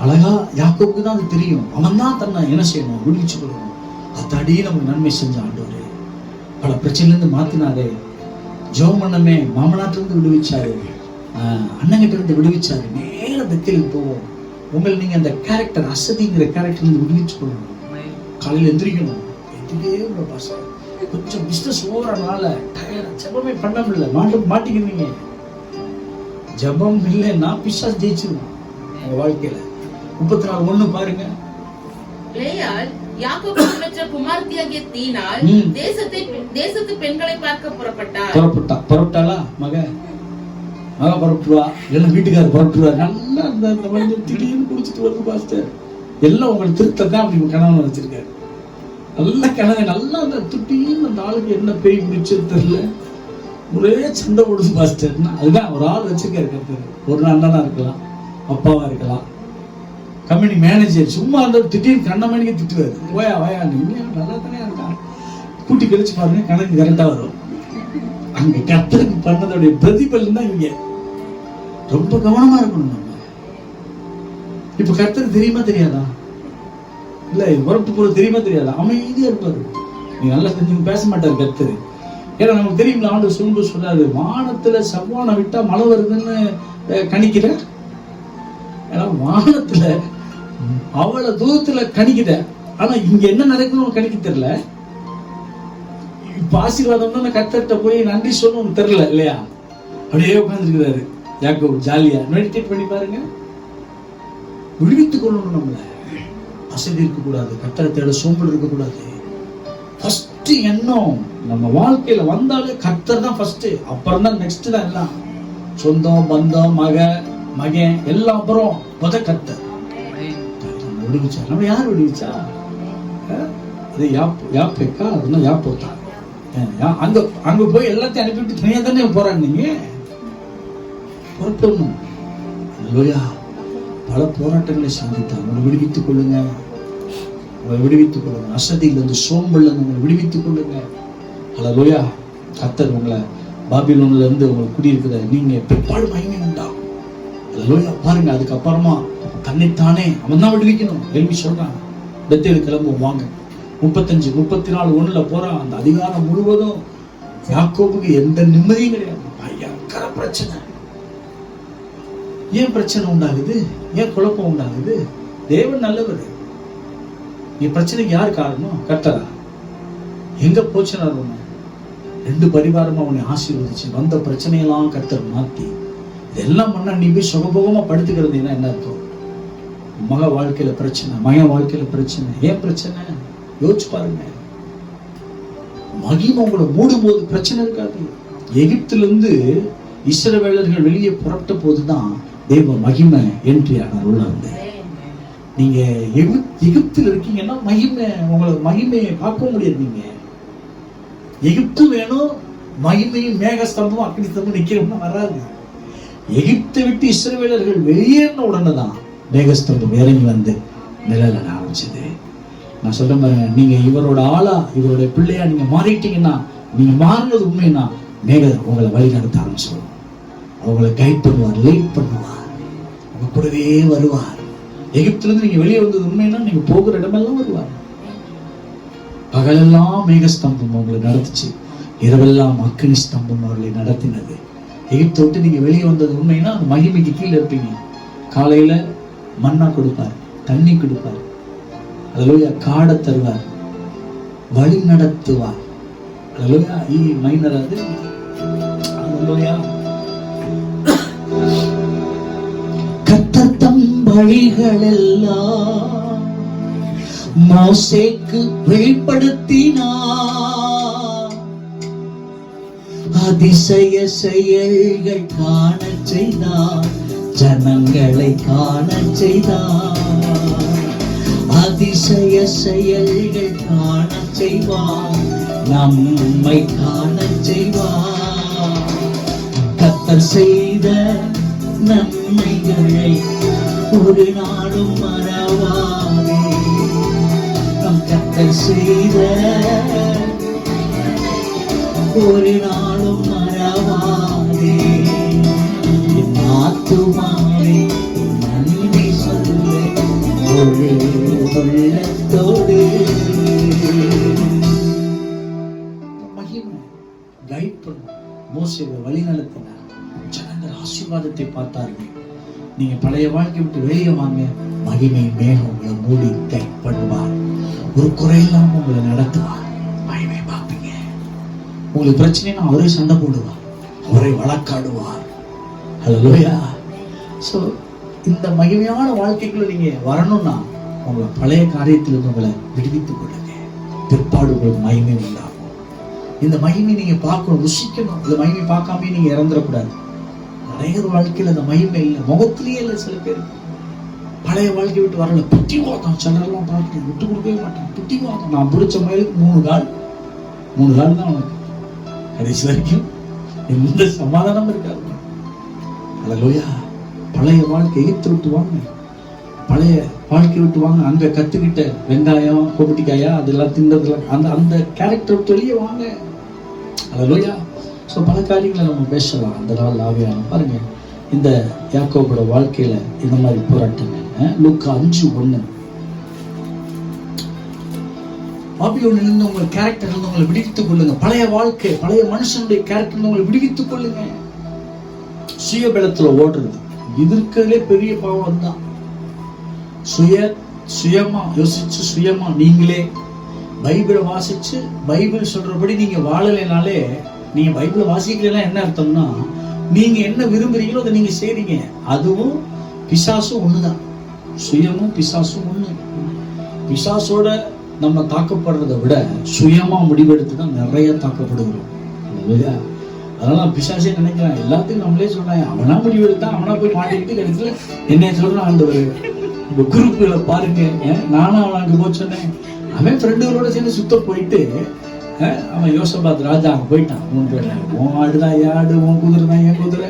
அழகா யாக்கோபுக்கு தான் அது தெரியும். அவன் தான் தன்னை என்ன செய்யணும், விடுவிச்சு கொள்ளணும். அத்தாடி நமக்கு நன்மை செஞ்ச ஆண்டவரு பல பிரச்சனையிலிருந்து மாத்தினாரு. ஜெபம் பண்ணமே, மாமனாட்டிலிருந்து விடுவிச்சாரு, அண்ணங்கிட்ட இருந்து விடுவிச்சாரு. நேர பெத்தேலுக்கு போவோம். உங்களை நீங்க அந்த கேரக்டர், அசதிங்கிற கேரக்டர் இருந்து விடுவிச்சு கொள்ளணும். காலையில் எந்திரிக்கணும். எந்திரிக்கே பாச கொஞ்சம் பிசினஸ் ஓவரனால டயர்டா ஜெபமே பண்ண முடியல, மாட்டிக்கிறீங்க. ஜெபம் இல்லைன்னா பிசாசு ஜெயிச்சிருவான் உங்க வாழ்க்கையில. 34:1 பாருங்க. லேயாள் யாக்கோபுக்கு பெற்ற குமாரத்தியாகிய தீனாள் தேசத்து பெண்களை பார்க்க புறப்பட்டாளா? மக புறப்பட்டுவா, இல்லைன்னா வீட்டுக்காரர் புறப்பட்டுருவார். நல்லா அந்த மனிதன் திடீர்னு குடிச்சிட்டு வருது பாஸ்டர். எல்லாம் உங்களுக்கு திருத்தத்தான் அப்படி கணவன் வச்சிருக்காரு. நல்ல கணவன், நல்லா அந்த துட்டின்னு அந்த ஆளுக்கு என்ன பேய் பிடிச்சது தெரியல, ஒரே சண்டை போடுது பாஸ்டர். அதுதான் ஒரு ஆள் வச்சிருக்காரு கருத்து. ஒரு அண்ணனா இருக்கலாம், அப்பாவா இருக்கலாம், கம்பெனி மேனேஜர். சும்மா அந்த திடீர்னு கண்ணமணிக்கு திட்டுவாரு. ஓயா வயா நீங்க நல்லா தானே இருக்கான். கூட்டி கழிச்சு பாருங்க, கணக்கு கரெக்டா வரும். அங்க கர்த்தருக்கு பண்ணதோடைய பிரதிபலன் தான் இங்க. ரொம்ப கவனமா இருக்கணும் நம்ம. இப்ப கர்த்தருக்கு தெரியுமா தெரியாதா? இல்ல உரப்பு போல தெரியுமா தெரியாதா? அமைதியா இருப்பாரு. நீங்க நல்லா செஞ்சு பேச மாட்டாரு கர்த்தரு. ஏன்னா நமக்கு தெரியும்ல, ஆண்டு சொல்லும்போது சொல்லாது, வானத்துல செவ்வானை விட்டா மழை வருதுன்னு கணிக்கிற. ஏன்னா வானத்துல அவ்வளவு தூரத்துல கணிக்கிற. ஆனா இங்க என்ன நடக்கணும் கணிக்க தெரியல. இப்ப ஆசீர்வாதம் கர்த்தர்கிட்ட போய் நன்றி சொல்லணும் தெரியல இல்லையா? அப்படியே உட்கார்ந்துருக்கிறாரு யாக்கோபு ஜாலியா. மெடிடேட் பண்ணி பாருங்க. விடுவித்துக் கொள்ளணும். நம்மள அசதி இருக்கக்கூடாது, கர்த்தரை தேட சோம்பல் இருக்கக்கூடாது. ஃபர்ஸ்ட் எண்ணம் நம்ம வாழ்க்கையில வந்தாலே கர்த்தர் தான் ஃபர்ஸ்ட், அப்புறம் தான் நெக்ஸ்ட் தான் எல்லாம். சொந்தம் பந்தம் மகன் எல்லாம் அப்புறம் கர்த்தர் விடுவிச்சா. நம்ம யார் விடுவிச்சா? அது யாப்பேக்கா, அதுனா யாப்போத்தா. அங்க போய் எல்லாத்தையும் அனுப்பிவிட்டு தனியா தானே போறாங்க. நீங்க புறப்படணும். பல போராட்டங்களை சந்தித்தாங்க. உங்களை விடுவித்துக் கொள்ளுங்க, உங்களை விடுவித்துக் கொள்ளுங்க. அசதியிலிருந்து சோம்பல்ல உங்களை விடுவித்துக் கொள்ளுங்க. அல்லேலூயா. கர்த்தர் உங்களை பாபிலோன்ல இருந்து உங்களை குடியிருக்கிற நீங்க பிற்பாடு மகிமை உண்டாகும். அல்லேலூயா. பாருங்க, அதுக்கப்புறமா தன்னைத்தானே அவன் தான் விடுவிக்கணும். எழுப்பி சொல்றான், பெத்தேலுக்கு கிளம்புவோம் வாங்க. 34:1 போறான். அந்த அதிகாரம் முழுவதும் யாக்கோபுக்கு எந்த நிம்மதியும் கிடையாது. பயங்கர பிரச்சனை. ஏன் பிரச்சனை உண்டாகுது? ஏன் குழப்பம் உண்டாகுது? தேவன் நல்லவர். பிரச்சனைக்கு யார் காரணம்? கர்த்தரா? எங்க போச்சுனா 2 பரிவாரமா உன்னை ஆசீர்வதிச்சு வந்த பிரச்சனையெல்லாம் கர்த்தர் மாத்தி இதெல்லாம் பண்ணா நீ போய் சுகபோகமா படுத்துக்கிறது என்ன அர்த்தம்? மக வாழ்க்கையில பிரச்சனை, மகன் வாழ்க்கையில பிரச்சனை. ஏன் பிரச்சனை? யோசிச்சு பாருங்க. மகிமை உங்களை மூடும் போது பிரச்சனை இருக்காது. எகிப்துல இருந்து இஸ்ரவேலர்கள் வெளியே புறப்பட்ட போதுதான் தேவ மகிமை என்ட்ரி ஆனார் உள்ள வந்து. நீங்க எகிப்தில் இருக்கீங்கன்னா உங்களுக்கு மகிமையை பார்க்க முடியாது. நீங்க எகிப்து வேணும், மகிமையும் மேகஸ்தம்பம் அக்னி ஸ்தம்பம் நிக்கிறோம்னா வராது. எகிப்தை விட்டு இஸ்ரவேலர்கள் வெளியேறின உடனே தான் மேகஸ்தம்பம் இறங்கி வந்து நிழல ஆரம்பிச்சது. நான் சொல்றேன் பாருங்க, நீங்க இவரோட ஆளா, இவருடைய பிள்ளையா நீங்க மாறிட்டீங்கன்னா, நீங்க மாறினது உண்மைன்னா மேகம் உங்களை வழி நடத்த ஆரம்பிச்சிடும். அவங்களை கைட் பண்ணுவார், லைட் பண்ணுவார், உங்க கூடவே வருவார். எகிப்துல இருந்து நீங்க வெளியே வந்தது உண்மைன்னா நீங்க போகிற இடமெல்லாம் வருவார். பகலெல்லாம் மேகஸ்தம்பம் உங்களை நடத்துச்சு, இரவெல்லாம் அக்னி ஸ்தம்பம் அவர்களை நடத்தினது. எகிப்தை விட்டு நீங்க வெளியே வந்தது உண்மைன்னா அந்த மகிமைக்கு கீழே இருப்பீங்க. காலையில மன்னா கொடுப்பார், தண்ணி கொடுப்பார், அல்லேலூயா, காடை தருவார், வழி நடத்துவார். அல்லேலூயா, மைனர் அது. அல்லேலூயா, கர்த்தர் தம் வழிகளெல்லாம் மோசேக்கு வெளிப்படுத்தினார். அதிசய செயல்கள் காண செய்தார், ஜனங்களை காண செய்தார். அதிசய செயல்கள் காண செய்வார், நம்மை காண செய்வார். கர்த்தர் செய்த நன்மைகளை ஒரு நாளும் மறவாதே. நம் கர்த்தர் செய்த ஒரு நாளும் மறவாதே. என் ஆத்துமாவே நன்றி சொல்ல ஒரு உள்ளத்தோடு. மகிமை கைட் பண்ணும். மோசேவை வழி நடத்தினார். ஜனங்கள் ஆசீர்வாதத்தை பார்த்தார்கள். நீங்க பழைய வாழ்க்கை விட்டு வெளியே வாங்க, மகிமை மேகம் உங்களை மூடி கைட் பண்ணுவார். ஒரு குறையில்லாம உங்களை நடத்துவார். மகிமை பார்ப்பீங்க. உங்களுக்கு பிரச்சனைனா அவரே சண்டை போடுவார், அவரை வழக்காடுவார். அல்லேலூயா. சோ இந்த மகிமையான வாழ்க்கைக்குள்ள நீங்க வரணும்னா உங்களை பழைய காரியத்திலிருந்து உங்களை விடுவித்துக் கொள்ளுங்க. பிற்பாடு உங்களுக்கு மகிமை உண்டாகும். இந்த மகிமை நீங்க பார்க்கணும், ருசிக்கணும். இந்த மகிமை பார்க்காம நீங்க இறந்துடக்கூடாது. நிறைய வாழ்க்கையில அந்த மகிமை இல்லை, முகத்திலேயே இல்லை. சில பேர் பழைய வாழ்க்கை விட்டு வரல, புத்திவாதம். சிலரெல்லாம் பார்த்து விட்டு கொடுக்கவே மாட்டேன், புத்திவாதம். நான் பிடிச்ச மயிலுக்கு 3 கால் தான் உனக்கு. கடைசி வரைக்கும் எந்த சமாதானம் இருக்காது. அல்லேலூயா. பழைய வாழ்க்கை எகிப்து விட்டு வாங்க, பழைய வாழ்க்கை விட்டு வாங்க. அங்க கத்துக்கிட்ட வெங்காயம், கொப்பட்டிக்காயா, அதெல்லாம் தின்றதுல அந்த கேரக்டர் விட்டு வெளியே வாங்க. அல்லேலூயா. ஸோ பல காரியங்களை நம்ம பேசலாம் அந்த நாள் ஆவியான. பாருங்க, இந்த யாக்கோபோட வாழ்க்கையில இந்த மாதிரி போராட்டங்கள். லூக்கா 5:1. ஆவியோனிலிருந்து உங்கள் கேரக்டர் இருந்து உங்களை விடுவித்துக் கொள்ளுங்க. பழைய வாழ்க்கை, பழைய மனுஷனுடைய கேரக்டர் உங்களை விடுவித்துக் கொள்ளுங்க. சுயபலத்துல ஓடுறது இருக்கிறதுலே பெரிய பாவம் தான். சுயமா யோசிச்சு, சுயமா நீங்களே பைபிளை வாசிச்சு பைபிள் சொல்றபடி நீங்க வாழலைனாலே, நீங்க பைபிளை வாசிக்கலாம் என்ன அர்த்தம்னா, நீங்க என்ன விரும்புறீங்களோ அதை நீங்க செய்றீங்க. அதுவும் பிசாசும் ஒண்ணுதான். சுயமும் பிசாசும் ஒண்ணு. பிசாசோட நம்ம தாக்கப்படுறதை விட சுயமா முடிவெடுத்து தான் நிறைய தாக்கப்படுகிறோம். அதனால பிசாசே நினைக்கிறான், எல்லாத்தையும் நம்மளே சொல்றாங்க. அவனா முடிவெடுத்தான், அவனா போய் மாட்டிக்கிட்டு கடைசியில என்ன சொல்றான், ஆண்டவர் இந்த குரூப்புகளை பாருங்க. நானும் அவன் அங்க போய் சொன்னேன். அவன் ஃப்ரெண்டுகளோட சேர்ந்து சுத்த போயிட்டு அவன் யோசபாத் ராஜா அங்க போயிட்டான். 3 பேர், உன் ஆடுதான் யாடு, உன் குதிரை தான் என் குதிரை,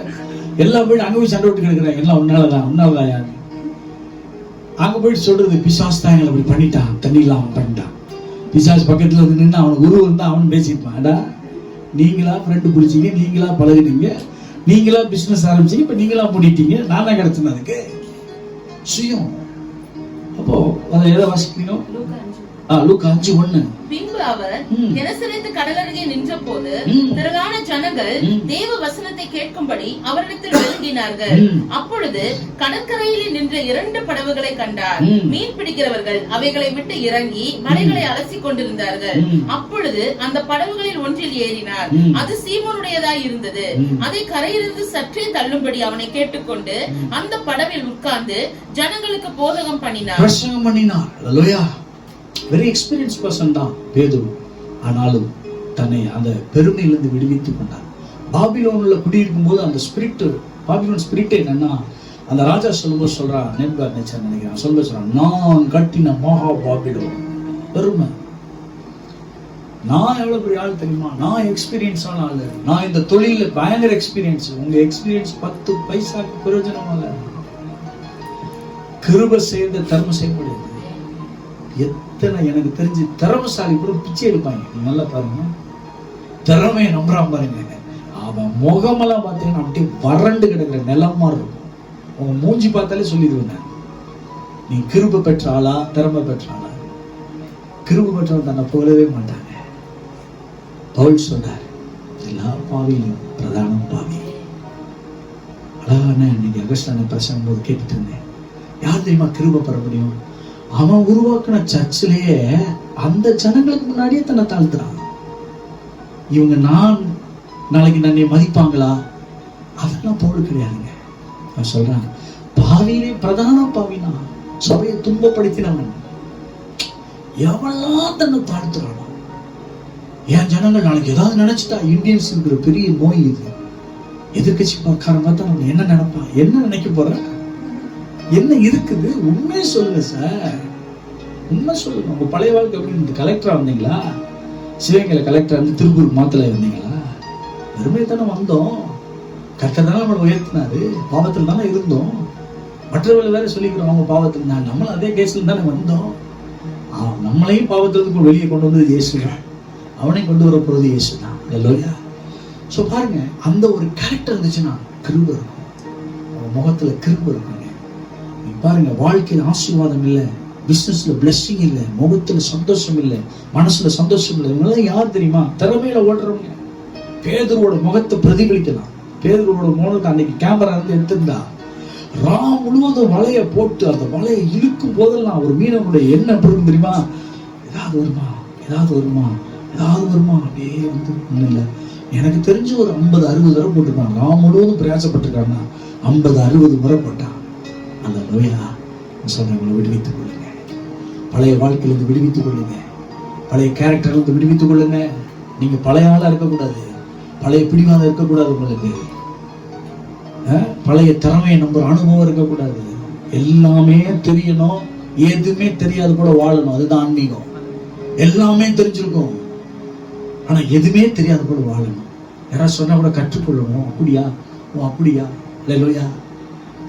எல்லாம் போயிட்டு அங்க போய் சண்டை விட்டு கிடக்குறாங்க. எல்லாம் உன்னாலதான் யாரு. அங்க போயிட்டு சொல்றது, பிசாஸ் தான் எங்களை அப்படி பண்ணிட்டான், தண்ணியில அவன் பண்ணிட்டான். பிசாஸ் பக்கத்துல வந்து நின்று அவனுக்கு குரு இருந்தா அவனு பேசியிருப்பான். அடா, நீங்களா ஃப்ரெண்டு பிடிச்சிங்க, நீங்களா பழகினீங்க, நீங்களா பிசினஸ் ஆரம்பிச்சீங்க, இப்ப நீங்களா பண்ணிட்டீங்க, நான் தான் கிடைச்சேன். அதுக்கு சுயம். அப்போ அதை எதை வாசிக்கிறீங்க? லூக்கா 5:1. பின்பு அவர் கெனசரேத்து கடலருகே நின்ற போது திரளான ஜனங்கள் தேவ வசனத்தை கேட்கும்படி அவரிடத்தில் விளங்கினார்கள். அப்பொழுது கடற்கரையில் நின்ற 2 படகுகளை கண்டார். மீன் பிடிக்கிறவர்கள் அவைகளை விட்டு இறங்கி மலைகளை அலசி கொண்டிருந்தார்கள். அப்பொழுது அந்த படகுகளில் ஒன்றில் ஏறினார். அது சீமோனுடையதாய் இருந்தது. அதை கரையிலிருந்து சற்றே தள்ளும்படி அவனை கேட்டுக்கொண்டு அந்த படவில் உட்கார்ந்து ஜனங்களுக்கு போதகம் பண்ணினார். அல்லேலூயா. வெரி எக்ஸ்பீரியன்ஸ் பர்சன் தான் பேதுரு. ஆனாலும் தன்னை அந்த பெருமையிலிருந்து விடுவித்துக் கொண்டார். பாபிலோன்ல குடியிருக்கும் போது அந்த ஸ்பிரிட், பாபிலோன் ஸ்பிரிட் என்னன்னா, அந்த ராஜா சொல்லும்போது சொல்றான், நேபுகாத்நேச்சர் நினைக்கிறான், சொல்றான், நான் கட்டின மகா பாபிலோன். பெருமை. நான் எவ்வளவு பெரிய ஆள் தெரியுமா, நான் எக்ஸ்பீரியன்ஸான ஆளு, நான் இந்த தொழில பயங்கர எக்ஸ்பீரியன்ஸ். உங்க எக்ஸ்பீரியன்ஸ் 10 பைசாக்கு பிரயோஜனம் அல்ல. கிருபை செய்த தர்மம் செய்ய முடியாது. எத்தனை எனக்கு தெரிஞ்சு திறமைசாலி கூட பிச்சை எடுப்பாங்க. நீங்க நல்லா பாருங்க, திறமையை நம்புறான் பாருங்க. அவன் முகமெல்லாம் பார்த்தீங்கன்னா அப்படியே வறண்டு கிடக்குற நிலம் மாதிரி இருக்கும். உங்க மூஞ்சி பார்த்தாலே சொல்லிடுவேன், நீ கிருபை பெற்ற ஆளா திறமை பெற்ற ஆளா. கிருபை பெற்றவன் தன்னை போலவே மாட்டாங்க. பவுல் சொன்னார், எல்லா பாவியிலும் பிரதான பாவி. அழகான இன்னைக்கு அகஸ்டான பிரசங்கம் போது கேட்டுட்டு இருந்தேன், யார் தெரியுமா கிருபை பெற முடியும்? அவன் உருவாக்கின சர்ச்சிலேயே அந்த ஜனங்களுக்கு முன்னாடியே தன்னை தாழ்த்துறான். இவங்க நாளைக்கு நன்னை மதிப்பாங்களா? அதெல்லாம் போல் கிடையாதுங்க. நான் சொல்றேன், பாவியிலே பிரதான பாவினா சபையை துன்பப்படுத்தினவன் எவெல்லாம் தன்னை தாழ்த்துறானோ. என் ஜனங்கள் நாளைக்கு ஏதாவது நினைச்சிட்டா, இந்தியன்ஸ் இருக்கிற பெரிய நோய் இது. எதிர்கட்சி பார்க்காரன் பார்த்தா நம்ம என்ன நினைப்பான், என்ன நினைக்க போற, என்ன இருக்குது? உண்மையை சொல்லுங்க சார், உண்மை சொல்லுங்க. உங்க பழைய வாழ்க்கை எப்படி இருந்து கலெக்டரா வந்தீங்களா? சிவகங்கையில கலெக்டர் வந்து திருப்பூர் மாத்தல இருந்தீங்களா? வெறுமையை தானே வந்தோம். கர்த்தர் தானே நம்மளை உயர்த்தினாரு. பாவத்தில் தானே இருந்தோம். மற்றவர்கள் வேற சொல்லிக்கிறோம் அவங்க பாவத்தில் தான். நம்மளும் அதே கேஸ்ல தானே வந்தோம். நம்மளையும் பாவத்திற்கு வெளியே கொண்டு வந்தது இயேசு தான். அவனை கொண்டு வர போறது இயேசு தான். இல்லையா? ஸோ பாருங்க, அந்த ஒரு கேரக்டர் இருந்துச்சுன்னா கிருபை இருக்கும். அவங்க முகத்துல கிருபை இருக்குங்க. பாருங்க, வாழ்க்கையில் ஆசீர்வாதம் இல்லை, பிசினஸ்ல பிளெஸிங் இல்லை, முகத்துல சந்தோஷம் இல்லை, மனசுல சந்தோஷம் இல்லை. இவங்களாம் யார் தெரியுமா? திறமையில ஓடுறவங்க. பேதுருவோட முகத்தை பிரதிபலிக்கலாம். பேதுருவோட முகத்தை அன்னைக்கு கேமரா இருந்து எடுத்திருந்தா, ராம் முழுவதும் வலைய போட்டு அந்த வலையை இழுக்கும் போதெல்லாம் ஒரு மீனவனுடைய எண்ணம் பெரும் தெரியுமா? ஏதாவது வருமா, ஏதாவது வருமா, ஏதாவது வருமா, அப்படியே வந்து ஒன்றும் இல்லை. எனக்கு தெரிஞ்சு ஒரு 50-60 தடவை போட்டிருக்கான். ராம் முழுவதும் பிரயாசப்பட்டிருக்காங்கன்னா 50-60 முறை போட்டான். அந்த நோயா சொன்னவங்களை விடுவித்துக் கொள்ளுங்க. பழைய வாழ்க்கையிலிருந்து விடுவித்துக் கொள்ளுங்க. பழைய கேரக்டர்லேருந்து விடுவித்துக் கொள்ளுங்க. நீங்க பழைய ஆளா இருக்கக்கூடாது, பழைய பிடிவாதம் இருக்கக்கூடாது. உங்களுக்கு பழைய திறமையை நம்புற அனுபவம் இருக்கக்கூடாது. எல்லாமே தெரியணும், எதுவுமே தெரியாது கூட வாழணும். அதுதான் ஆன்மீகம். எல்லாமே தெரிஞ்சிருக்கும், ஆனா எதுவுமே தெரியாது கூட வாழணும். யாராவது சொன்னா கூட கற்றுக்கொள்ளணும். அப்படியா, ஓ அப்படியா, இல்லையா?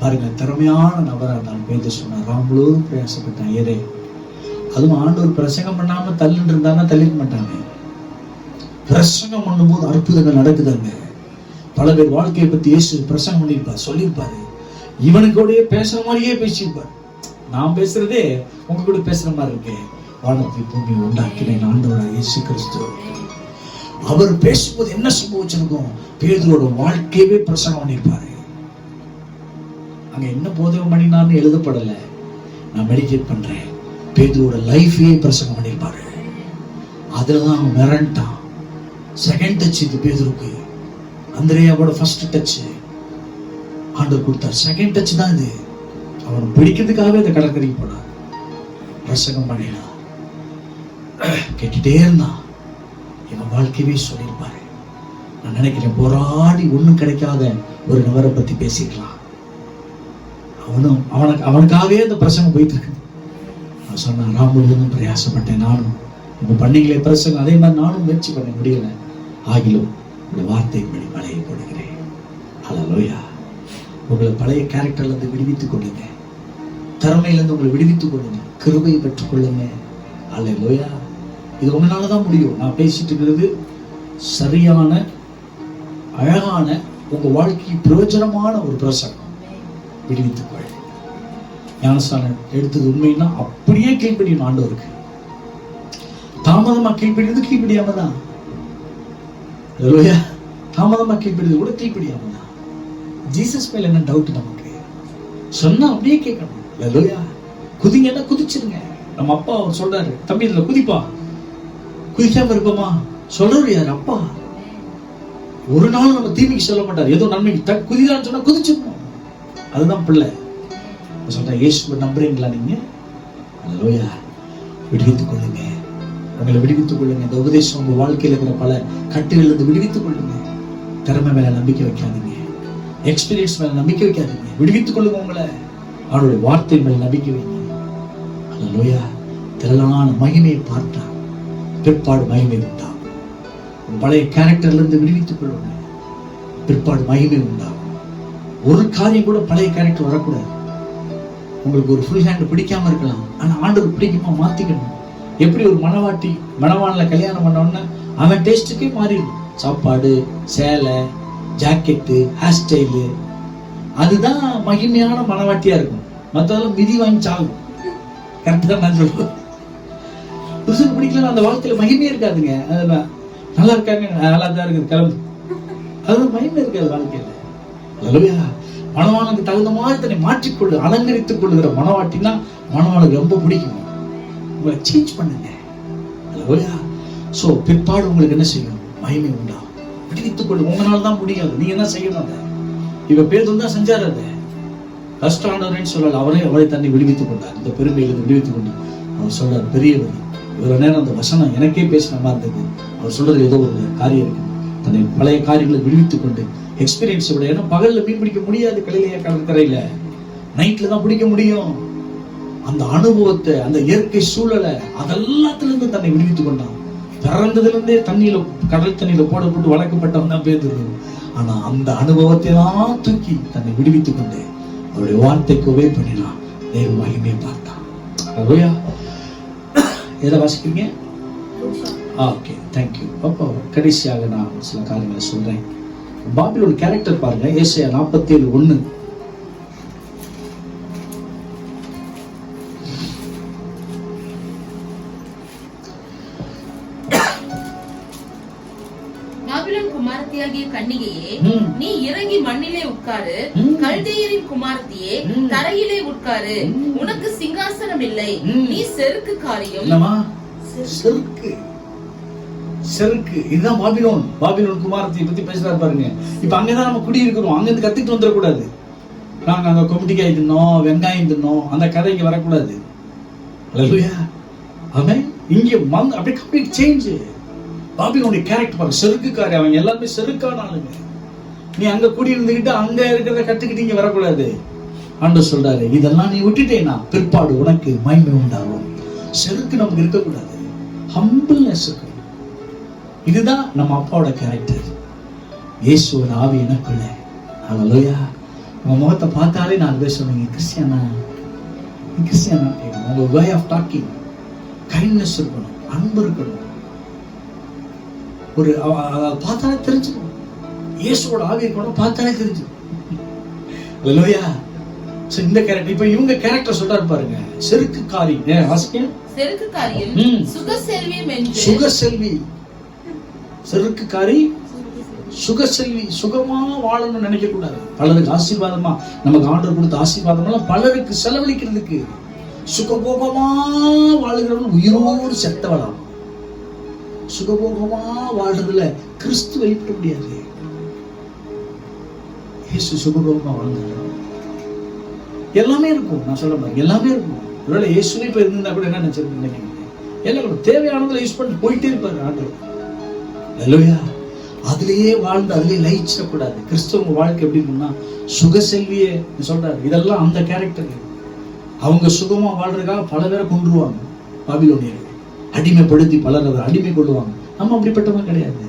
பாருங்க, திறமையான நபரா இருந்தாலும் பேச சொன்னார். ராமுழுவதும் பிரயாசப்பட்டான் ஏறே. அதுவும் ஆண்டவர் பிரசங்கம் பண்ணாம தள்ளிட்டு இருந்தாங்கன்னா தள்ளிக்க மாட்டாங்க. பிரசங்கம் பண்ணும்போது அற்புதங்கள் நடக்குதுங்க. பல பேர் வாழ்க்கையை பத்தி இயேசு பிரசங்கம் பண்ணியிருப்பார், சொல்லியிருப்பாரு. இவனுக்கு கூட பேசுற மாதிரியே பேசியிருப்பார். நான் பேசுறதே உங்க கூட பேசுற மாதிரி இருக்கேன். வானத்தை பூமி உண்டாக்கினேன் ஆண்டவராகிய இயேசு கிறிஸ்து. அவர் பேசும்போது என்ன சம்பவிச்சிருக்கும்? பேதுருவோட வாழ்க்கையவே பிரசங்கம் பண்ணியிருப்பாரு. அங்க என்ன போதகம் பண்ணினான்னு எழுதப்படல, நான் மெடிடேட் பண்றேன். பேதுருவோட லைஃபே பிரசங்கம் பண்ணியிருப்பாரு. அதுலதான் அவன் மிரண்டான். செகண்ட் டச் இது பேதுருக்கு. அந்திரேயாவோட ஃபர்ஸ்ட் டச் ஆண்டவர் கொடுத்தார். செகண்ட் டச் தான் இது. அவனை பிடிக்கிறதுக்காகவே இந்த கடற்கரைக்கு போனார். பிரசங்கம் பண்ணினான், கேட்டுட்டே இருந்தான். இவன் வாழ்க்கையவே சொல்லியிருப்பாரு. நான் நினைக்கிறேன், போராடி ஒண்ணும் கிடைக்காத ஒரு நபரை பத்தி பேசிக்கலாம். அவனுக்காகவே அந்த பிரசங்கம் போயிட்டு இருக்கு. நான் சொன்னேன், ராம் முழுவதும் பிரயாசப்பட்டேன். நானும் இப்ப பண்ணீங்களே பிரசங்கம், அதே மாதிரி நானும் முயற்சி பண்ண முடியல. ஆகிலும் இந்த வார்த்தையின்படி மலையை போடுகிறேன். அல்லேலூயா. உங்களை பழைய கேரக்டர்ல இருந்து விடுவித்துக் கொள்ளுங்க. திறமையிலிருந்து உங்களை விடுவித்துக் கொள்ளுங்க. கிருபையை பெற்றுக் கொள்ளுங்க. அல்லேலூயா. இது உங்களாலதான் முடியும். நான் பேசிட்டு இருக்கிறது சரியான, அழகான, உங்க வாழ்க்கை பிரயோஜனமான ஒரு பிரசங்கம். விடுவித்துக் கொள். ஞானஸ்தானம் எடுத்தது உண்மைன்னா அப்படியே கீழ்ப்படியும். ஆண்டவருக்கு தாமதமா கீழ்ப்படிறது கீழ்ப்படியாம தான். தாமதமா கீழ்ப்படிறது கூட கீழ்ப்படியாம தான். ஜீசஸ் மேல என்ன டவுட் நமக்கு? சொன்னா அப்படியே கேட்கணும். அல்லேலூயா. குதிங்கன்னா குதிச்சிருங்க. நம்ம அப்பா அவர் சொல்றாரு, தம்பி இதுல குதிப்பா. குதிக்காம இருப்போமா? சொல்றவர் யாரு? அப்பா. ஒரு நாள் நம்ம தீமைக்கு சொல்ல மாட்டார், ஏதோ நன்மைக்கு. குதிதான்னு சொன்னா குதிச்சிடணும். அதுதான் பிள்ளை. சொல்றேன், இயேசுவை நம்புறீங்களா நீங்க? அல்லேலூயா. விடுவித்துக் கொள்ளுங்க. உங்களை விடுவித்துக் கொள்ளுங்க. இந்த உபதேசம் உங்க வாழ்க்கையில் இருக்கிற பல கட்டுகளிலிருந்து விடுவித்துக் கொள்ளுங்க. திறமை மேல நம்பிக்கை வைக்காதீங்க, எக்ஸ்பீரியன்ஸ் மேல நம்பிக்கை வைக்காதீங்க. விடுவித்துக் கொள்ளுங்க உங்களை. அவருடைய வார்த்தை மேல நம்பிக்கை வைங்க. அல்லேலூயா. திரளான மகிமையை பார்த்தா பிற்பாடு மகிமை உண்டாகும். பழைய கேரக்டர்ல இருந்து விடுவித்துக் கொள்ளுங்க, பிற்பாடு மகிமை உண்டாகும். ஒரு காரியம் கூட பழைய கேரக்டர் வரக்கூடாது. உங்களுக்கு ஒரு ஃபுல் ஹேண்ட் பிடிக்காம இருக்கலாம், ஆனா ஆண்டவர் பிடிக்குமா மாத்திக்கணும். எப்படி ஒரு மணவாள கல்யாணம் பண்ணோன்னா அவன் டேஸ்ட்டுக்கே மாறிடும். சாப்பாடு, சேலை, ஜாக்கெட்டு, ஹேர் ஸ்டைலு, அதுதான் மகிமையான மணவாட்டியா இருக்கும். மற்றதெல்லாம் மிதி வாங்கி சாகும். கரெக்ட் தான் நான் சொல்லுவேன். புருஷன் பிடிக்கலாம், அந்த வாழ்க்கையில மகிமையே இருக்காதுங்க. அதெல்லாம் நல்லா இருக்காங்க, நல்லா தான் இருக்குது, கிளம்பு, அது மகிமை இருக்காது வாழ்க்கையில. அல்லேலூயா. மணவாளனுக்கு தகுந்த மாதிரி தன்னை மாற்றிக்கொள்ளு, அலங்கரித்துக் கொள்ளுகிற மணவாட்டினா மணவாளுக்கு ரொம்ப பிடிக்கும். உங்களை சேஞ்ச் பண்ணுங்க. அல்லேலூயா. சோ பிற்பாடு உங்களுக்கு என்ன செய்யும்? மகிமை உண்டாகும். விடுவித்துக் கொள்ளுங்க. உங்களால தான் முடியாது, நீங்க என்ன செய்யணும். அதை இவ பேர் தான் செஞ்சாரு. அதை கஷ்டானவரேன்னு சொல்லல, அவரை தன்னை விடுவித்துக் கொண்டார். இந்த பெருமையிலிருந்து விடுவித்துக் கொண்டு அவர் சொல்றார், பெரியவர். இவ்வளவு நேரம் அந்த வசனம் எனக்கே பேசின மாதிரி இருந்தது. அவர் சொல்றது ஏதோ ஒரு காரியம் இருக்கு. தன்னை பழைய காரியங்களை விடுவித்துக் கொண்டு எக்ஸ்பீரியன்ஸ் விட. ஏன்னா பகல்ல மீன் பிடிக்க முடியாது, கலிலேயா கடற்கரையில நைட்ல தான் பிடிக்க முடியும். அந்த அனுபவத்தை, அந்த இயற்கை சூழலை, அதெல்லாத்துல இருந்து தன்னை விடுவித்துக் கொண்டான். பிறந்ததுல இருந்தே தண்ணியில, கடல் தண்ணியில போடப்பட்டு வளர்க்கப்பட்டவன் தான் பேர். ஆனா அந்த அனுபவத்தை தான் தூக்கி தன்னை விடுவித்துக் கொண்டு அவருடைய வார்த்தைக்கு உபே பண்ணினான். தேவ மகிமையை பார்த்தான். அல்லேலூயா. எதை வாசிக்கிறீங்க? Okay, thank you. அப்போ கடைசியாக நான் சில காரியங்களை சொல்றேன். பாபிலோன் கேரக்டர் பாருங்க. ஏசாயா 47:1. பாபிலோன் குமாரத்தியாகிய கன்னிகையே, நீ இறங்கி மண்ணிலே உட்காரு. கல்தேயரின் குமாரத்தியே, தரையிலே உட்காரு. உனக்கு சிங்காசனம் இல்லை, நீ செருக்கு காரியம். செருக்கு. இதுதான் பாபிலோன் குமாரத்தை பத்தி பேசுறாரு பாருங்க. இப்ப அங்கதான் நம்ம குடி இருக்கிறோம். அங்க இருந்து கத்திட்டு வந்துடக்கூடாது. நாங்க அங்க கொமிட்டிக்காய் தின்னோம், வெங்காயம் தின்னோம், அந்த கதைக்கு வரக்கூடாது. அல்லேலூயா. அவன் இங்க அப்படியே கம்ப்ளீட் சேஞ்ச். பாபிலோனுடைய கேரக்டர் பாருங்க. செருக்குக்காரி. அவங்க எல்லாருமே செருக்கான ஆளுங்க. நீ அங்க குடி இருந்துகிட்டு அங்க இருக்கிறத கத்துக்கிட்டு இங்க வரக்கூடாது. ஆண்டவர் சொல்றாரு, இதெல்லாம் நீ விட்டுட்டேனா பிற்பாடு உனக்கு மகிமை உண்டாகும். செருக்கு நமக்கு இருக்கக்கூடாது. ஹம்பிள்னஸ் இருக்கணும். இதுதான் நம்ம அப்பாவோட கேரக்டர். இயேசுவின் ஆவி எனக்குள்ள. அல்லேலூயா. உங்க முகத்தை பார்த்தாலே நான் பேசுவேன், கிறிஸ்டியானா. உங்க வே ஆஃப் டாக்கிங், கைண்ட்னஸ் இருக்கணும், அன்பு இருக்கணும். ஒரு பார்த்தாலே தெரிஞ்சுக்கணும். இயேசுவோட ஆவி இருக்கணும், பார்த்தாலே தெரிஞ்சுக்கணும். அல்லேலூயா. இந்த கேரக்டர். இப்ப இவங்க கேரக்டர் சொல்றாரு பாருங்க. செருக்குக்காரி. வாசிக்க. செருக்குக்காரியும் சுகசெல்வியும் என்று. சுகசெல்வி, செருக்குக்காரி, சுகசெல்வி. சுகமா வாழணும்னு நினைக்க கூடாது. பலருக்கு ஆசீர்வாதமா, நமக்கு ஆண்டவர் கொடுத்த ஆசீர்வாதம் எல்லாம் பலருக்கு செலவழிக்கிறதுக்கு. சுகபோகமா வாழுகிறவன் உயிரோடு செத்தவளாம். சுகபோகமா வாழ்றதுல கிறிஸ்து வெளிப்பட முடியாது. இயேசு சுகபோகமா வாழ்ந்தார். எல்லாமே இருக்கும். நான் சொல்ல பாருங்க, எல்லாமே இருக்கும். ஒருவேளை இயேசுவே இப்ப இருந்தா கூட என்ன நினைச்சிருக்கீங்க? எல்லாம் தேவையானதுல யூஸ் பண்ணி போயிட்டே இருப்பாரு ஆண்டவர். அல்லேலூயா. அதுலயே வாழ்ந்து அதுலயே லயிச்சிடக்கூடாது. கிறிஸ்தவ வாழ்க்கை எப்படி இருக்குன்னா, சுகசெல்வியே சொல்றாரு. இதெல்லாம் அந்த கேரக்டர். அவங்க சுகமா வாழ்றதுக்காக பல பேரை கொண்டுருவாங்க. பாபிலோனியர்கள் அடிமைப்படுத்தி பலரை அடிமை கொள்ளுவாங்க. நம்ம அப்படிப்பட்டவங்க கிடையாது.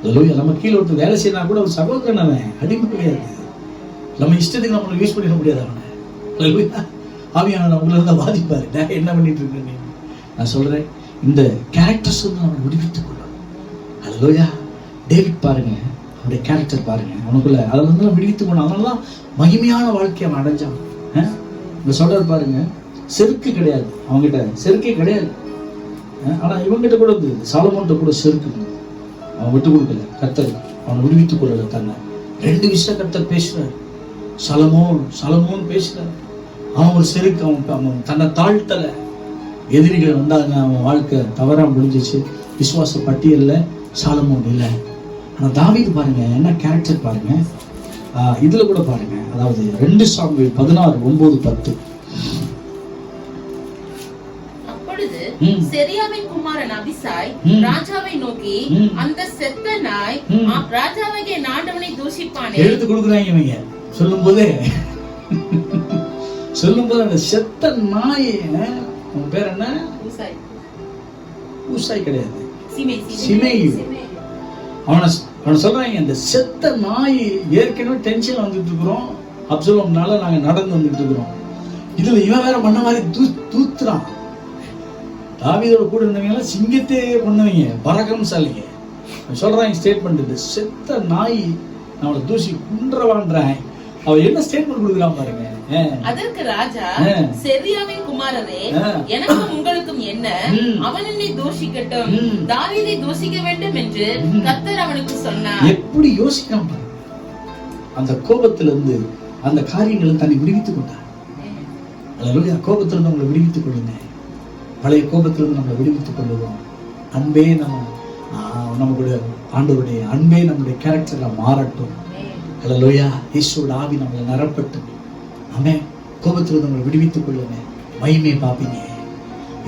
அல்லேலூயா. நம்ம கீழே ஒருத்தர் வேலை செய்யறா கூட ஒரு சகோதரன், அவன் அடிமை கிடையாது. நம்ம இஷ்டத்துக்கு நம்மளை யூஸ் பண்ணிட முடியாது அவனை. அல்லேலூயா. ஆவியானவர் உங்களை இருந்தா பாதிப்பாரு. நான் என்ன பண்ணிட்டு இருக்கேன்? நான் சொல்றேன், இந்த கேரக்டர்ஸ் வந்து நம்ம விடுவித்துக் கொள்ளணும். அல்லேலூயா. டேவிட் பாருங்க, அவருடைய கேரக்டர் பாருங்க. அவனுக்குள்ள அதுல இருந்து விடுவித்துக் கொள்ளணும். அதனாலதான் மகிமையான வாழ்க்கையை அவன் அடைஞ்சான். இந்த சொல்றாரு பாருங்க, செருக்கு கிடையாது அவங்ககிட்ட, செருக்கே கிடையாது. ஆனா இவங்கிட்ட கூட இருந்தது. சாலமோன்கிட்ட கூட செருக்கு. அவன் விட்டு கொடுக்கல. கர்த்தர் அவனை விடுவித்துக் கொள்ளல. தன்னை 2 விஷயம் கர்த்தர் பேசுறாரு. சலமோன் பேசுறாரு. அவன் ஒரு செருக்கு. அவன் தன்னை தாழ்த்தல. எதிரிகள் வந்தாங்க, அவன் வாழ்க்கை தவறா முடிஞ்சிச்சு. விசுவாச பட்டியல்ல சாலமோன் இல்லை. ஆனா தாவீது பாருங்க, என்ன கேரக்டர் பாருங்க. இதுல கூட பாருங்க, அதாவது 2 சாமுவேல் 16:9-10. அப்பொழுது செரியாவின் குமாரன் அபிசாய் ராஜாவை நோக்கி, அந்த செத்த நாய் ராஜாவாகிய ஆண்டவனை தூஷிப்பானே. எடுத்து கொடுக்குறாங்க இவங்க சொல்லும் போது அந்த செத்த நாய், உன் பேர் என்ன? ஊசாய் கிடையாது, சிமேயு. அவனை சொல்றாங்க, இந்த செத்த நாய் ஏற்கனவே டென்ஷன்ல வந்துட்டு இருக்கிறோம், அப்சலோம்னால நாங்க நடந்து வந்துட்டு இருக்கிறோம், இதுல இவன் வேற மண்ண மாதிரி தூத்துறான். தாவீதோட கூட இருந்தவங்க சிங்கத்தே கொண்டவங்க, பராக்கிரமசாலிங்க. சொல்றாங்க ஸ்டேட்மெண்ட், இந்த செத்த நாய் நம்மளை தூசி குன்றவான்றான். அவ என்ன ஸ்டேட்மெண்ட் கொடுக்கலாம் பாருங்க. அதற்கு ராஜா, செரியாவின் குமாரரே, எனக்கும் உங்களுக்கும் என்ன? அவன் என்னை தூஷிக்கட்டும், தாவீதை தூஷிக்க வேண்டும் என்று கர்த்தர் அவனுக்கு சொன்னார். எப்படி யோசிக்காம பாருங்க. அந்த கோபத்திலிருந்து அந்த காரியங்களை தன்னை விடுவித்துக் கொண்டார். அல்லேலூயா. கோபத்திலிருந்து நம்மளை விடுவித்துக் கொள்ளுங்க. பழைய கோபத்திலிருந்து நம்மளை விடுவித்துக் கொள்ளுவோம். அன்பே நம்மளுடைய ஆண்டவருடைய அன்பே நம்முடைய கேரக்டர்ல மாறட்டும். அல்லேலூயா. இயேசுவோட ஆவி நம்மளை நிரப்பட்டும். ஆமென். கோபத்திலிருந்து நம்மளை விடுவித்துக் கொள்ளுங்க. மகிமையை பார்ப்பீங்க.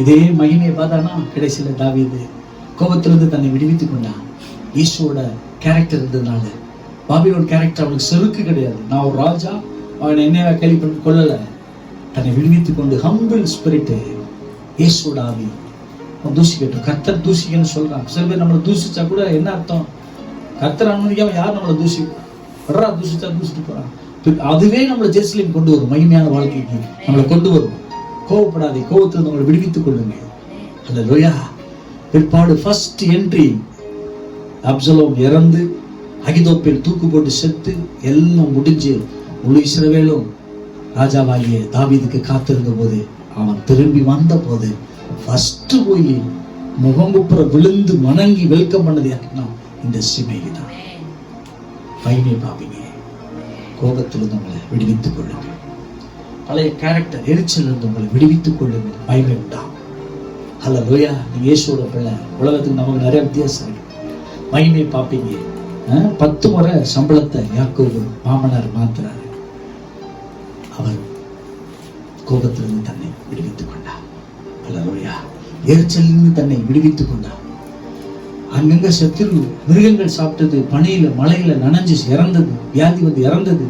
இதே மகிமையை பார்த்தானா கடைசியில தாவீது கோபத்திலிருந்து தன்னை விடுவித்துக் கொண்டான். இயேசுவோட கேரக்டர் இருந்ததுனால. பாபிலோன் கேரக்டர் அவனுக்கு செருக்கு கிடையாது. நான் ஒரு ராஜா, அவனை என்ன கேள்வி பண்ணி கொள்ளல. தன்னை விடுவித்துக் கொண்டு ஹம்பிள் ஸ்பிரிட், இயேசுவோட ஆவி தூசிக்கட்டும். கர்த்தர் தூசிக்கன்னு சொல்றான். சில பேர் நம்மளை தூசிச்சா கூட என்ன அர்த்தம்? கர்த்தர் அனுமதிக்காம யார் நம்மளை தூசிச்சா தூசிட்டு போறான். அதுவே நம்மளை ஜெருசலேம் கொண்டு வரும், மகிமையான வாழ்க்கைக்கு நம்மளை கொண்டு வரும். கோவப்படாதே, கோவத்தில் நம்மளை விடுவித்துக் கொள்ளுங்க. அல்லேலூயா. பிற்பாடு ஃபர்ஸ்ட் என்ட்ரி, அப்சலோம் இறந்து அகிதோப்பேல் தூக்கு போட்டு செத்து எல்லாம் முடிஞ்சு முழு இஸ்ரவேலும் ராஜாவாகிய தாவீதுக்கு காத்திருந்த போது, அவன் திரும்பி வந்த போது ஃபர்ஸ்ட் போய் முகங்குப்புற விழுந்து வணங்கி வெல்கம் பண்ணது யாருன்னா இந்த சிமேயி தான். மகிமையை பார்ப்பீங்க. கோபத்திலிருந்து உங்களை விடுவித்துக் கொள்ளுங்க. பழைய கேரக்டர் எரிச்சல் இருந்து உங்களை விடுவித்துக் கொள்ளுங்க. மகிமை உண்டாகும். அல்லேலூயா. நீங்க இயேசுவோட பிள்ளை. உலகத்துக்கு நமக்கு நிறைய வித்தியாசம் இருக்கு. மகிமையை பார்ப்பீங்க. 10 முறை சம்பளத்தை யாக்கோபு மாமனார் மாத்துறாரு. அவர் கோபத்திலிருந்து தன்னை விடுவித்துக் கொண்டார். அல்லேலூயா. எரிச்சலிருந்து தன்னை விடுவித்துக் கொண்டார். அங்கங்க சத்துரு மிருகங்கள் சாப்பிட்டது, பனியில மழையில நனைஞ்சு இறந்தது, வியாதி வந்து இறந்தது,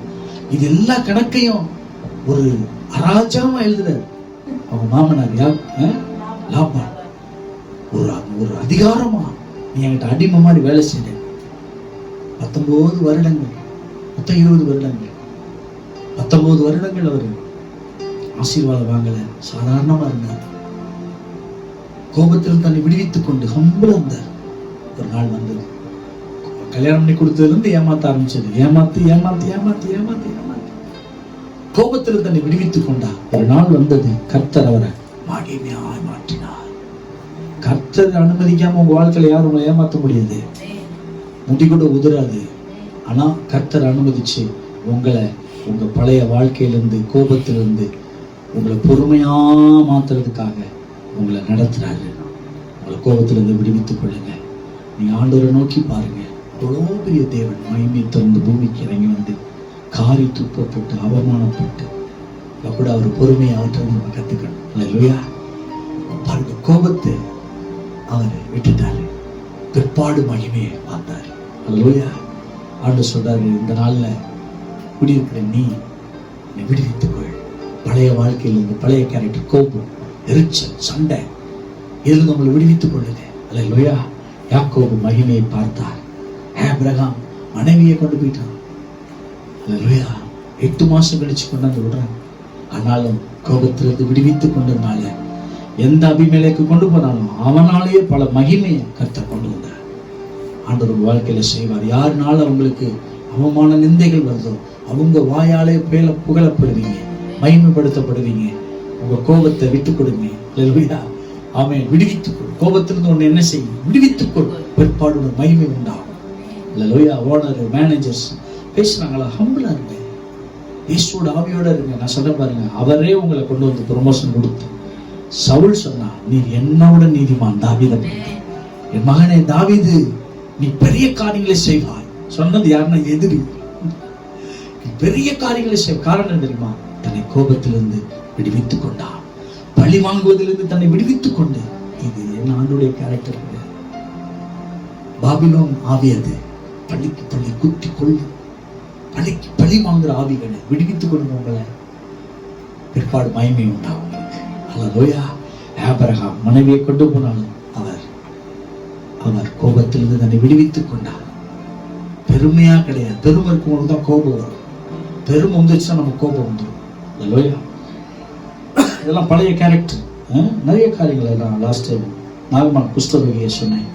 இது எல்லா கணக்கையும் ஒரு அராஜகமா எழுதுறாரு அவங்க மாமனார் லாபான். ஒரு அதிகாரமா நீ என்கிட்ட அடிமை மாதிரி வேலை செய்ய 19 வருடங்கள், மொத்தம் 20 வருடங்கள், 19 வருடங்கள் அவரு ஆசீர்வாதம் வாங்கல, சாதாரணமா இருந்தார். கோபத்தில் தன்னை விடுவித்துக் கொண்டு ஹம்பிளா இருந்தார். ஒரு நாள் வந்தது, கல்யாணம் பண்ணி கொடுத்ததுல இருந்து ஏமாத்த ஆரம்பிச்சது. ஏமாத்தி கோபத்தில் தன்னை விடுவித்துக் கொண்டார். ஒரு நாள் வந்தது, கர்த்தர் அவரை மகிமையாய் மாற்றினார். கர்த்தர் அனுமதிக்காம உங்க வாழ்க்கையில யாரும் உங்களை ஏமாத்த முடியாது, முடி கூட உதிராது. ஆனா கர்த்தர் அனுமதிச்சு உங்களை உங்க பழைய வாழ்க்கையிலிருந்து, கோபத்திலிருந்து உங்களை பொறுமையா மாத்துறதுக்காக உங்களை நடத்துறாரு. உங்களை கோபத்திலிருந்து விடுவித்துக் கொள்ளுங்க. நீங்க ஆண்டவரை நோக்கி பாருங்க. அவ்வளோ பெரிய தேவன் மகிமை திறந்து பூமிக்கு இறங்கி வந்து காரி துப்பப்பட்டு அவமானப்பட்டு கூட அவர் பொறுமையை அவற்றை நம்ம கத்துக்கணும். அல்லேலூயா. பாருங்க, கோபத்தை அவர் விட்டுட்டாரு, பிற்பாடு மகிமையை பார்த்தாரு. அல்லேலூயா. ஆண்டவர் சொல்றாரு, இந்த நாள்ல குடியிருக்கிற நீ விடுவித்துக்கொள். பழைய வாழ்க்கையிலிருந்து, பழைய கேரக்டர், கோபம், எரிச்சல், சண்டை, இதிலிருந்து நம்மளை விடுவித்துக் கொள்ளுங்க. அல்லேலூயா. யாக்கோபு மகிமையை பார்த்தார். ஆபிரகாம் மனைவியை கொண்டு போயிட்டான். அல்லேலூயா. 8 மாசம் கழிச்சு கொண்டாந்து விடுறான். ஆனாலும் கோபத்திலிருந்து விடுவித்துக் கொண்டதுனால எந்த அபிமெலேக்கு கொண்டு போனாலும் அவனாலேயே பல மகிமையை கர்த்தர் கொண்டு வந்தார். ஆண்டவர் வாழ்க்கையில செய்வார். யாருனால அவங்களுக்கு அவமான நிந்தைகள் வருதோ அவங்க வாயாலே புகழப்படுவீங்க, மகிமைப்படுத்தப்படுவீங்க. உங்க கோபத்தை விட்டுக் கொடுங்க. அல்லேலூயா. ஆமென். விடுவித்துக்கொள். கோபத்திலிருந்து ஒண்ணு என்ன செய்யும்? விடுவித்துக்கொள். பிற்பாடு ஒரு மகிமை உண்டாகும். அல்லேலூயா. ஓனர், மேனேஜர்ஸ் பேசுறாங்களா? ஹம்பிளா இருங்க. இயேசுவோட ஆவியோட இருங்க. நான் சொல்ல பாருங்க, அவரே உங்களை கொண்டு வந்து ப்ரொமோஷன் கொடுத்து சவுல் சொன்னா, நீ என்னோட நீதிமான் தாவீதை, என் மகனே தாவீது, நீ பெரிய காரியங்களை செய்வாய். சொன்னது யாருன்னா எதிரி. பெரிய காரியங்களை செய்ய காரணம் தெரியுமா? தன்னை கோபத்திலிருந்து விடுவித்துக் கொண்டான். பழி வாங்குவதிலிருந்து தன்னை விடுவித்துக் கொண்டு இது என்ன ஆண்டுடைய கேரக்டர் கிடையாது. பாபிலோன் ஆவி அது. பள்ளிக்கு பள்ளி குத்தி கொள்ளும், பள்ளிக்கு பழி வாங்குற ஆவிகளை விடுவித்துக் கொள்ளும். உங்களை பிற்பாடு மகிமை உண்டாகும். அல்லேலூயா. ஆபிரகாம் மனைவியை கொண்டு போனாலும் அவர் கோபத்திலிருந்து தன்னை விடுவித்துக் கொண்டார். பெருமையா கிடையாது. பெருமை இருக்கும் தான் கோபம் வரும். பெருமை வந்துச்சுன்னா நம்ம கோபம் வந்துடும். அல்லேலூயா. இதெல்லாம் பழைய கேரக்டர். நிறைய காரியங்கள் நான் லாஸ்ட் டைம் நாகமான் குஷ்டரோகியை சொன்னேன்.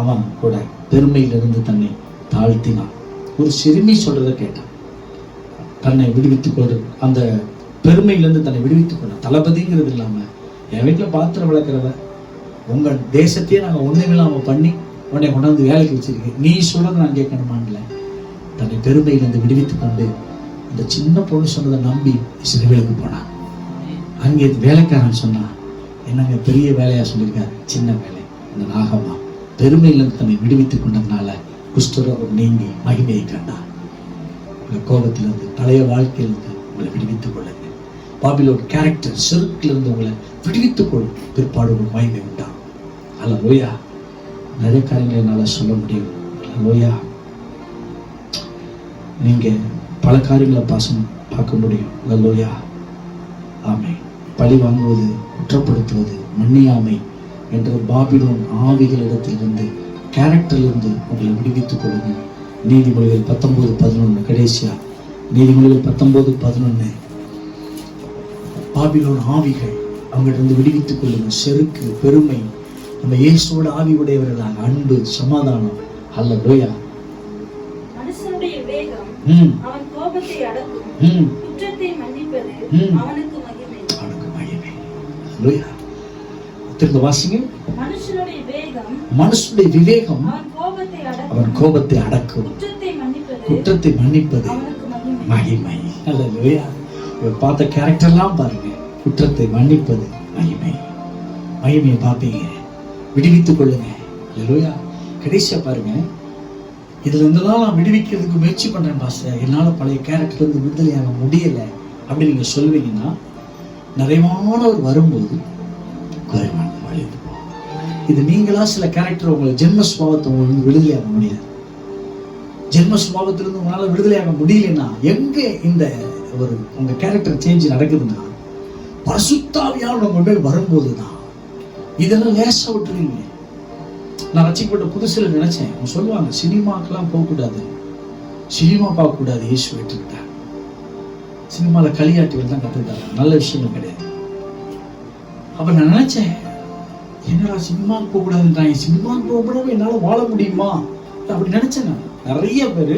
அவன் கூட பெருமையிலிருந்து தன்னை தாழ்த்தினான். ஒரு சிறுமி சொல்றதை கேட்டான். தன்னை விடுவித்துக் கொண்டு அந்த பெருமையிலிருந்து தன்னை விடுவித்துக் கொண்டான். தளபதிங்கிறது இல்லாம என் வீட்டில் பாத்திரம் விளக்குறவ, உங்க தேசத்தையே நாங்கள் ஒண்ணுமில்லாம பண்ணி உடனே கொண்டாந்து வேலைக்கு வச்சிருக்கேன், நீ சொல்றதை நான் கேட்கணுமான்ல தன்னை பெருமையிலிருந்து விடுவித்துக் கொண்டு அந்த சின்ன பொண்ணு சொன்னதை நம்பி சிறுவேலுக்கு போனான். அங்கே வேலைக்காரன் சொன்னான், என்னங்க பெரிய வேலையா சொல்லியிருக்காரு, சின்ன வேலை. இந்த நாகமா பெருமையிலிருந்து தன்னை விடுவித்துக் கொண்டதுனால குஷ்டரோகம் நீங்கி மகிமையை கண்டார். உங்கள் கோபத்திலிருந்து பழைய வாழ்க்கையிலிருந்து உங்களை விடுவித்துக் கொள்ளுங்க. பாபிலோன் கேரக்டர் செருக்கிலிருந்து உங்களை விடுவித்துக் கொள்ளும். பிற்பாடு ஒரு மகிமை உண்டாகும். அல்லேலூயா. நிறைய காரியங்களை என்னால் சொல்ல முடியும். அல்லேலூயா. நீங்க பல காரியங்களை பார்க்க முடியும். அல்லேலூயா. ஆமென். பழி வாங்குவது, குற்றப்படுத்துவது, மன்னியாமை என்ற பாபிலோன் ஆவிகளிடத்திலிருந்து கேரக்டரிலிருந்து உங்களை விடுவித்துக் கொள்ளுங்க. நீதிமொழிகள் 19:11 கடைசியா நீதிமொழிகள் 19:11 பாபிலோன் ஆவிகள் அவங்களிடம் விடுவித்துக் கொள்ளுங்க. செருக்கு, பெருமை, நம்ம இயேசுவோட ஆவி உடையவர்களாக அன்பு, சமாதானம். அல்லேலூயா. மனுஷனுடைய வேகம் அவன் கோபத்தை அடக்கும், குற்றத்தை மன்னிப்பது அவனுக்கு மகிமை. அவனுக்கு மகிமை. அல்லேலூயா. திரும்ப வாசிங்க. மனுஷனுடைய விவேகம் அவன் கோபத்தை அடக்கும், குற்றத்தை மன்னிப்பது அவனுக்கு அவனுக்கு மகிமை. அல்லேலூயா. பார்த்த கேரக்டர்லாம் பாருங்க. குற்றத்தை மன்னிப்பது மகிமை. மகிமையை பார்ப்பீங்க. விடுவித்துக் கொள்ளுங்க. அல்லேலூயா. கடைசியா பாருங்க, இதுல இருந்தெல்லாம் நான் விடுவிக்கிறதுக்கு முயற்சி பண்றேன் பாஸ்டர், என்னால பழைய கேரக்டர்ல இருந்து விடுதலையாக முடியல அப்படி நீங்க சொல்லுவீங்கன்னா, நிறைவானவர் வரும்போது குறைவான வழிந்து போகும். இது நீங்களா சில கேரக்டர் உங்களை ஜென்ம சுபாவத்தை உங்களுக்கு விடுதலையாக முடியாது. ஜென்ம சுபாவத்திலிருந்து உங்களால விடுதலையாக முடியலன்னா, எங்க இந்த ஒரு உங்க கேரக்டர் சேஞ்ச் நடக்குதுன்னா, பரிசுத்த ஆவியானவர் உங்க மேல் வரும்போதுதான். இதெல்லாம் லேசா விட்டுருவீங்க. நான் ரட்சிக்கப்பட்ட புதுசுல நினைச்சேன், அவங்க சொல்லுவாங்க சினிமாக்கெல்லாம் போகக்கூடாது, சினிமா பார்க்கக்கூடாது, இயேசு விட்டுக்கிட்டார். சினிமால களியாட்டுகள் தான் கத்துக்கிட்டாங்க, நல்ல விஷயங்கள் கிடையாது. அப்ப நான் நினைச்சேன், என்னடா சினிமாவுக்கு போகக்கூடாதுன்றாங்க, சினிமாவுக்கு போகக்கூடாது என்னால வாழ முடியுமா அப்படி நினைச்சேன். நான் நிறைய பேரு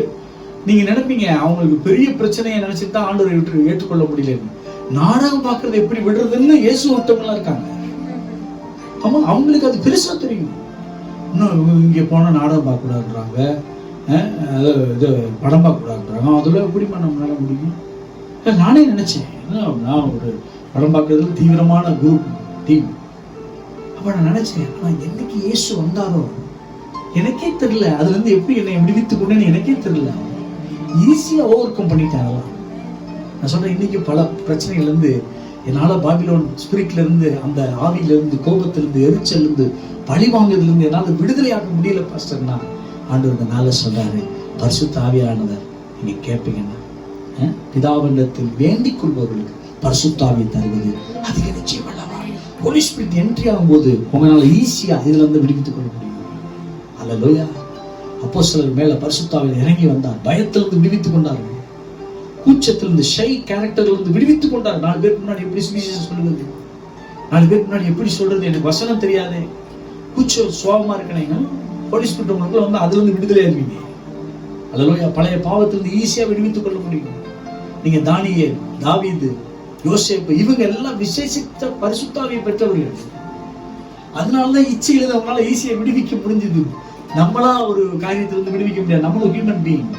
நீங்க நினைப்பீங்க அவங்களுக்கு பெரிய பிரச்சனையை நினைச்சுட்டு தான் ஆண்டவரை விட்டு ஏற்றுக்கொள்ள முடியல. நாடகம் பார்க்கறது எப்படி விடுறதுன்னு இயேசு ஒருத்தவங்களா இருக்காங்க. ஆமா, அவங்களுக்கு அது பெருசா தெரியும். இன்னும் இங்க போனா நாடகம் பார்க்க கூடாதுன்றாங்க, இது படம் பார்க்க கூடாதுன்றாங்க. அதுல எப்படிமா நம்மளால முடியும்? நானே நினைச்சேன், நான் ஒரு படம் பார்க்கறதுல தீவிரமான குரூப் டீம். அப்ப நான் நினைச்சேன், ஆனா என்னைக்கு இயேசு வந்தாரோ எனக்கே தெரியல, அதுல இருந்து எப்படி என்னை விடுவித்துக் கொண்டேன்னு எனக்கே தெரியல. ஈஸியா ஓவர் கம் பண்ணிட்டாங்க. நான் சொல்றேன், இன்னைக்கு பல பிரச்சனைகள் இருந்து என்னால பாபிலோன் ஸ்பிரிட்ல இருந்து, அந்த ஆவியில இருந்து, கோபத்திலிருந்து, எரிச்சல் இருந்து, பழி வாங்குறதுல இருந்து என்னால விடுதலையாக முடியல பாஸ்டர்னா, ஆண்டவர் இந்த நாள சொல்றாரு, பரிசுத்த ஆவியானவர் நீங்க கேட்பீங்கன்னா, பிதாவிடத்தில் வேண்டிக் கொள்பவர்களுக்கு பரிசுத்த ஆவியை தருவது அதிக நிச்சயம் அல்லவா. ஹோலி ஸ்பிரிட் என்ட்ரி ஆகும்போது உங்களால ஈஸியா இதுல இருந்து விடுவித்துக் கொள்ள முடியும். அல்லேலூயா. அப்போஸ்தலர் மேல பரிசுத்த ஆவியில் இறங்கி வந்தார், பயத்திலிருந்து விடுவித்துக் கொண்டார்கள், கூச்சத்திலிருந்து, ஷை கேரக்டர்லிருந்து விடுவித்துக் கொண்டார். 4 பேருக்கு முன்னாடி எப்படி சுவிசேஷம் சொல்லுவது, 4 பேருக்கு முன்னாடி எப்படி சொல்றது, எனக்கு வசனம் தெரியாதே, கூச்ச சுவாபமா இருக்கீங்க. ஹோலி ஸ்பிரிட் உங்களுக்குள்ள வந்து அதுல இருந்து விடுதலை ஆவீங்க. அல்லேலூயா. பழைய பாவத்திலிருந்து ஈஸியா விடுவித்துக் கொள்ள முடியும். நீங்க தானியேல், தாவீது, யோசேப்பு, இவங்க எல்லாம் விசேஷித்த பரிசுத்த ஆவியை பெற்றவர்கள். அதனாலதான் இச்சையில அவங்களால ஈஸியா விடுவிக்க முடிஞ்சது. நம்மளா ஒரு காரியத்திலிருந்து விடுவிக்க முடியாது. நம்மளும் ஹியூமன் பீயிங்,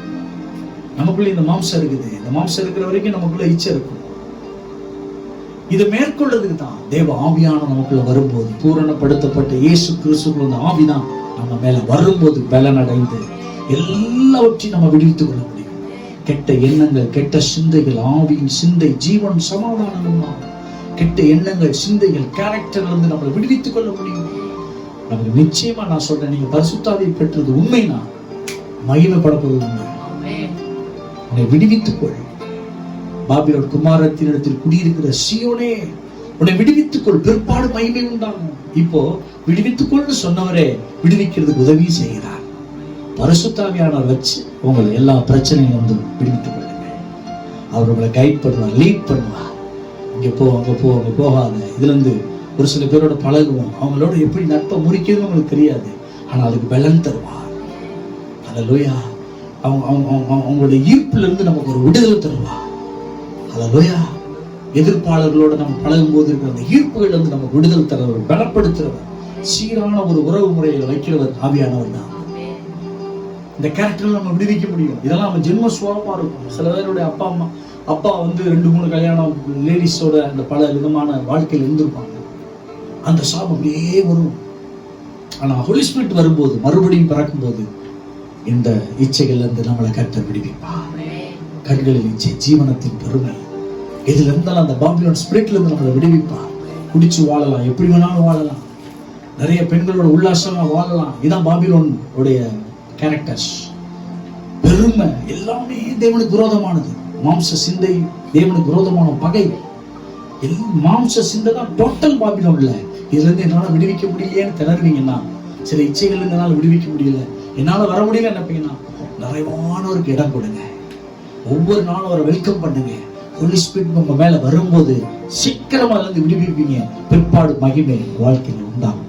நமக்குள்ள இந்த மாம்சம் இருக்குது. இந்த மாம்சம் இருக்கிற வரைக்கும் நமக்குள்ள இச்சை இருக்கும். இதை மேற்கொள்றதுக்கு தான் தேவ ஆவியான நமக்குள்ள வரும்போது, பூரணப்படுத்தப்பட்ட இயேசு கிறிஸ்துக்குள்ள அந்த ஆவிதான் நம்ம மேல வரும்போது பலனடைந்து எல்லாவற்றையும் நம்ம விடுவித்துக் கொள்ள முடியும். கெட்ட எண்ணங்கள், கெட்ட சிந்தைகள், ஆவியின் சிந்தை ஜீவன் சமாதானம். கெட்ட எண்ணங்கள், சிந்தைகள், கேரக்டர்ல இருந்து நம்மளை விடுவித்துக் கொள்ள முடியும். நமக்கு நிச்சயமா நான் சொல்றேன், நீங்க பரிசுத்தாவியை பெற்றது உண்மைனா மகிமைப்படப்போது உண்மை. உன்னை விடுவித்துக் கொள். பாபிலோன் குமாரத்தின் இடத்தில் குடியிருக்கிற சீயோனே, உன்னை விடுவித்துக் கொள், பிற்பாடு மகிமை உண்டாகும். இப்போ விடுவித்துக் கொள்னு சொன்னவரே விடுவிக்கிறதுக்கு உதவி செய்கிறார். பரிசுத்தாவியானவர் வச்சு உங்களை எல்லா பிரச்சனையும் வந்து விடுவித்துக் கொள்ளுங்க. அவர் உங்களை கைட் பண்ணுவார், லீட் பண்ணுவார். இங்க போ, அங்க போ, அங்க போகாத. இதுல இருந்து ஒரு சில பேரோட பழகுவோம், அவங்களோட எப்படி நட்பை முறிக்கிறதுன்னு உங்களுக்கு தெரியாது, ஆனா அதுக்கு பலன் தருவார். அல்லேலூயா. அவங்களுடைய ஈர்ப்புல இருந்து நமக்கு ஒரு விடுதலை தருவார். அல்லேலூயா. எதிர்ப்பாளர்களோட நம்ம பழகும் போது இருக்கிற அந்த ஈர்ப்புகள் இருந்து நமக்கு விடுதலை தருவர், பலப்படுத்துறவர், சீரான ஒரு உறவு முறைகளை வைக்கிறவர் ஆவியானவர் தான். இந்த கேரக்டர் நம்ம விடுவிக்க முடியும். இதெல்லாம் நம்ம ஜென்ம சுவாபமா இருக்கும். சில பேருடைய அப்பா வந்து 2-3 கல்யாணம் லேடிஸோட அந்த பல விதமான வாழ்க்கையில் இருந்திருப்பாங்க. அந்த சாபம் அப்படியே வரும். ஆனா ஹோலி ஸ்பிரிட் வரும்போது, மறுபடியும் பிறக்கும் போது, இந்த இச்சைகள்ல இருந்து நம்மளை கர்த்தர் விடுவிப்பார். கண்களில் இச்சை, ஜீவனத்தின் பெருமை, எதுல இருந்தாலும் அந்த பாபிலோன் ஸ்பிரிட்ல இருந்து நம்மளை விடுவிப்பார். குடிச்சு வாழலாம், எப்படி வேணாலும் வாழலாம், நிறைய பெண்களோட உல்லாசமா வாழலாம். இதான் பாபிலோன் உடைய கேரக்டர்ஸ். பெருமை எல்லாமே தேவனுக்கு விரோதமானது. மாம்ச சிந்தை தேவனுக்கு விரோதமான பகை. மாம்ச சிந்தை தான் டோட்டல் பாபிலோன்ல. இதுல இருந்து என்னால விடுவிக்க முடியலையேன்னு திணறுவீங்கன்னா, சில இச்சைகள் இருந்து என்னால விடுவிக்க முடியல, என்னால வர முடியல நினைப்பீங்கன்னா, நிறைவானவருக்கு இடம் கொடுங்க. ஒவ்வொரு நாளும் அவரை வெல்கம் பண்ணுங்க. ஹோலி ஸ்பிரிட் உங்க மேல வரும்போது சீக்கிரமா இருந்து விடுவிப்பீங்க. பிற்பாடு மகிமை வாழ்க்கையில் உண்டாகும்.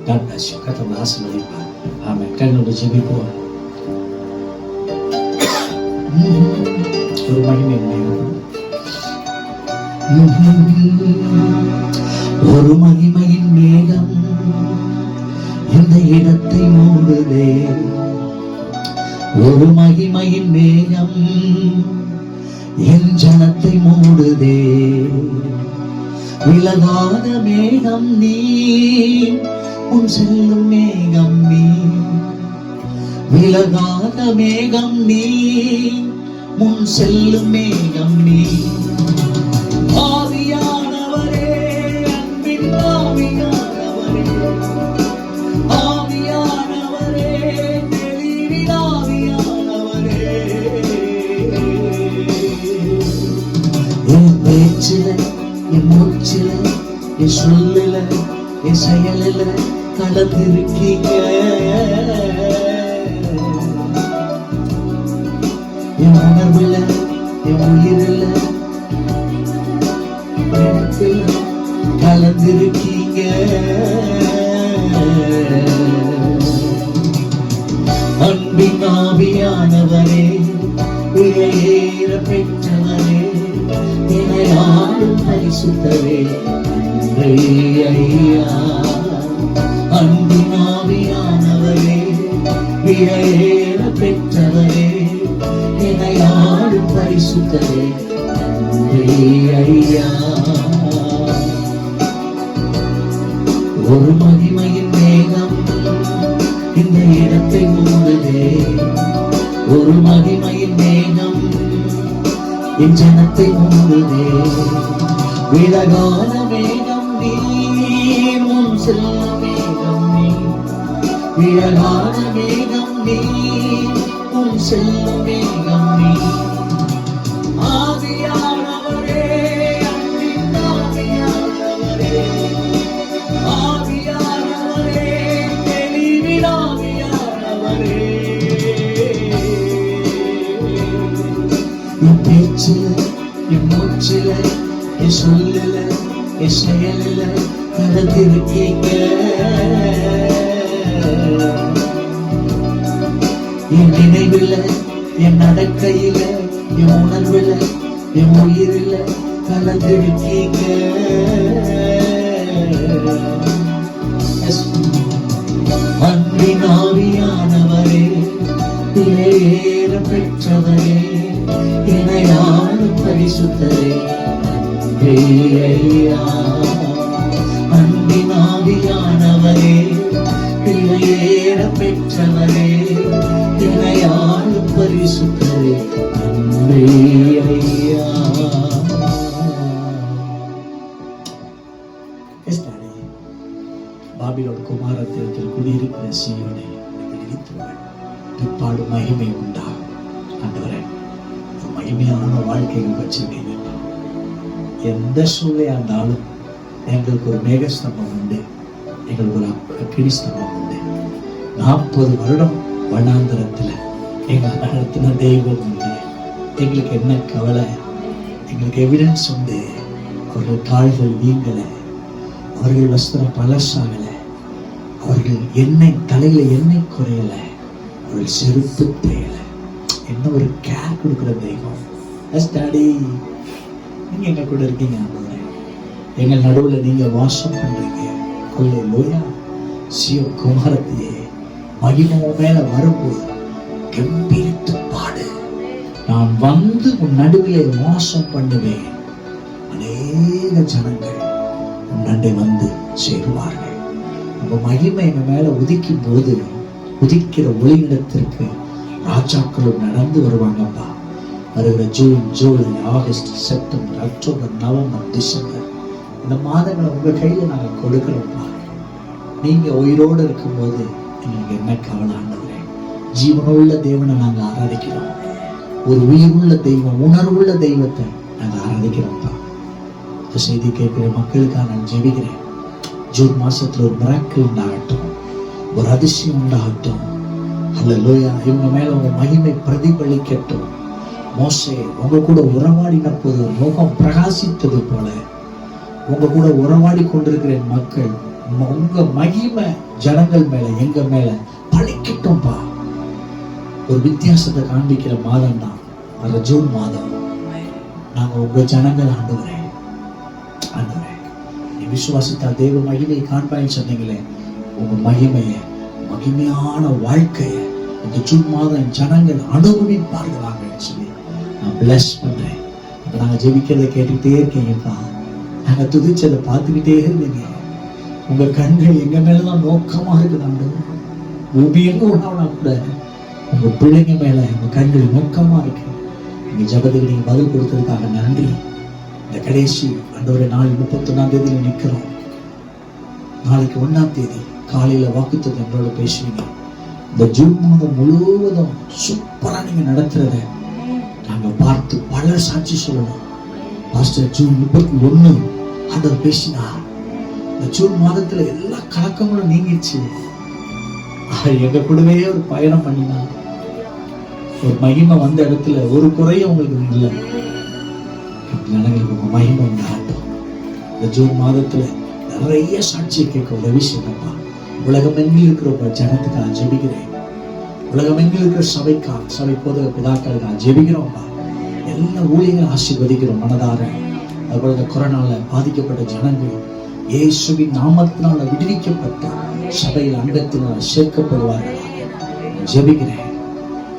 God bless you. கர்த்தர் ஆசீர்வதிப்பார். ஆமென். கண்ணோடு ஜெபிப்போம். ஒரு மகிமை ஒரு மகிமையின் மேகம் இந்த இடத்தை மூடுதே. ஒரு மகிமையின் மேகம் என் ஜனத்தை மூடுதே. விலகாத மேகம் நீ, உன் செல்லும் மேகம் நீ. விலகாத மேகம் நீ, முன் செல்லும் மேகம் நீ. ஆவியானவரே, அன்பின் ஆவியானவரே, ஆவியானவரே, தெளிவின் ஆவியானவரே. என் பேச்சில, என் மூச்சில, என் சொல்லில, என் செயலில கலந்திருக்கீங்க. என் உணர்வுல, என் உயிரில கலந்திருக்கீங்க. அன்பின் ஆவியானவரே, விலையேற பெற்றவரே, என்னை ஆளும் பரிசுத்தரே, நன்றி ஐயா. அன்பின் ஆவியானவரே, விலையேற பெற்றவரே, என்னை ஆளும் பரிசுத்தரே, நன்றி ஐயா. ஒரு மகிமையின் மேகம் இந்த இடத்தை மூடுதே. ஒரு மகிமையின் மேகம் என் ஜனத்தை மூடுதே. விலகாத மேகம் நீ, முன் செல்லும் மேகம் நீ. விலகாத மேகம் நீ, முன் செல்லும் மேகம் நீ. ஆவியானவரே, அன்பின் ஆவியானவரே, ஆவியானவரே, தெளிவின் ஆவியானவரே. என் பேச்சில, என் மூச்சில, என் சொல்லில, என் செயலில கலந்திருக்கீங்க. என் நினைவில, என் நடக்கையில, என் உணர்வுல, என் உயிரில கலந்திருக்கீங்க. அன்பின் ஆவியானவரே, விலையேற பெற்றவரே, என்னை ஆளும் பரிசுத்தரே, நன்றி ஐயா. அன்பின் ஆவியானவரே, விலையேற பெற்றவரே, என்னை ஆளும் பரிசுத்தரே, நன்றி ஐயா. பாபிலோன் குமாரத்திற்கு குடியிருக்கிற சீயோனை பிற்பாடு மகிமை உண்டாகும். ஆண்டவரே, ஒரு மகிமையான வாழ்க்கைகள் வச்சிருக்கீங்க. எந்த சூழ்நிலையா இருந்தாலும் எங்களுக்கு ஒரு மேகஸ்தம்பம் உண்டு, எங்களுக்கு ஒரு அக்கினி ஸ்தம்பம் உண்டு. 40 வருடம் வனாந்தரத்துல எங்களை நடத்தின தெய்வம் உண்டு. எங்களுக்கு என்ன கவலை? எங்களுக்கு எவிடன்ஸ் உண்டு. அவர்கள் கால்கள் வீங்கலை, அவர்கள் வஸ்திரம் பழசாகலை, அவர்கள் எண்ணெய் தலையில எண்ணெய் குறையலை, அவர்கள் செருப்பு தேயலை. என்ன ஒரு கேர் கொடுக்குற தெய்வம். டாடி, நீங்க எங்க கூட இருக்கீங்க. எங்கள் நடுவுல நீங்க வாசம் பண்றீங்க. அல்லேலூயா. சியோ குமாரத்தியே, மகிமை மேல வரும்போது கம்பீரித்து பாடு. நான் வந்து உன் நடுவிலே வாசம் பண்ணுவேன். அநேக ஜனங்கள் உன் நண்டை வந்து சேருவார்கள். நம்ம மகிமை எங்க மேல உதிக்கும் போது உதிக்கிற ஒளியிடத்திற்கு ராஜாக்களும் நடந்து வருவாங்கப்பா. வருகிற June, July, August, September, October, November, December, இந்த மாதங்களை உங்க கையில நாங்க கொடுக்கிறோம்ப்பா. நீங்க உயிரோடு இருக்கும்போது எங்களுக்கு என்ன கவலை? ஆண்டவரே, ஜீவனுள்ள தேவனை நாங்க ஆராதிக்கிறோம். ஒரு உயிருள்ள தெய்வம், உணர்வுள்ள தெய்வத்தை நாங்க ஆராதிக்கிறோம்ப்பா. இந்த செய்தி கேட்கிற மக்களுக்காக நான் ஜெபிக்கிறேன். ஜூன் மாசத்துல ஒரு மிராக்கிள் உண்டாகட்டும், ஒரு அதிசயம் உண்டாகட்டும். அல்லேலூயா. இவங்க மேல உங்க மகிமை பிரதிபலிக்கட்டும். மோசே உங்க கூட உறவாடின போது முகம் பிரகாசித்தது போல உங்க கூட உறவாடி கொண்டிருக்கிற மக்கள் உங்க மகிமை ஜனங்கள் மேல, எங்க மேல பழிக்கட்டும்பா. ஒரு வித்தியாசத்தை காண்பிக்கிற மாதம் தான் வர ஜூன் மாதம். நாங்க உங்க ஜனங்கள். ஆண்டவரே, ஆண்டவரே, நீ விசுவாசித்தால் தேவ மகிமையை காண்பாயின்னு சொன்னீங்களே, உங்க மகிமையை, மகிமையான வாழ்க்கையை இந்த ஜூன் மாதம் ஜனங்கள் அனுபவிப்பார்களாங்கன்னு சொல்லி நான் பிளஸ் பண்றேன். இப்ப நாங்க ஜெபிக்கிறதை கேட்டுக்கிட்டே இருக்கீங்கப்பா. நாங்க துதிச்சதை பார்த்துக்கிட்டே இருந்தீங்க. உங்க கண்கள் எங்க மேலதான் நோக்கமா இருக்குது. பூமி எங்க உணவுனா கூட உங்க பிள்ளைங்க மேல உங்க கண்கள் நோக்கமா இருக்கு. நீங்க ஜபத்துக்கு நீங்க பதில் கொடுத்ததுக்காக நன்றி. இந்த கடைசி ஆண்டவரே, நாள் 31ஆம் தேதியில நிக்கிறோம். நாளைக்கு 1ஆம் தேதி காலையில வாக்குத்தத்தம் எங்களோட பேசுவீங்க. இந்த ஜூன் மாதம் முழுவதும் சூப்பரா நீங்க நடத்துறத நாங்க பார்த்து பல சாட்சி சொல்லணும். பாஸ்டர், ஜூன் 31 ஆண்டவர் பேசினார். இந்த ஜூன் மாதத்துல எல்லா கலக்கங்களும் நீங்கிச்சு. எங்க கூடவே ஒரு பயணம் பண்ணினா ஒரு மகிமை வந்த இடத்துல ஒரு குறையும் உங்களுக்கு இல்லை. ஜனங்களுக்கு உங்க மகிமை உண்டாகட்டும். இந்த ஜூன் மாதத்துல நிறைய சாட்சியை கேட்க உதவி செய்யப்பா. உலகமெங்கில் இருக்கிற ஜனத்துக்காக ஜெபிக்கிறேன். உலகமெங்கில் இருக்கிற சபைக்காக, சபை போத பிதாக்களுக்காக ஜெபிக்கிறோம்ப்பா. எல்லா ஊழியர்களும் ஆசீர்வதிக்கிறோம் மனதார. அதுபோல இந்த கொரோனால பாதிக்கப்பட்ட ஜனங்கள் இயேசுவின் நாமத்தினால விடுவிக்கப்பட்ட சபையில் அங்கத்தினால் சேர்க்கப்படுவார்கள் ஜெபிக்கிறேன்.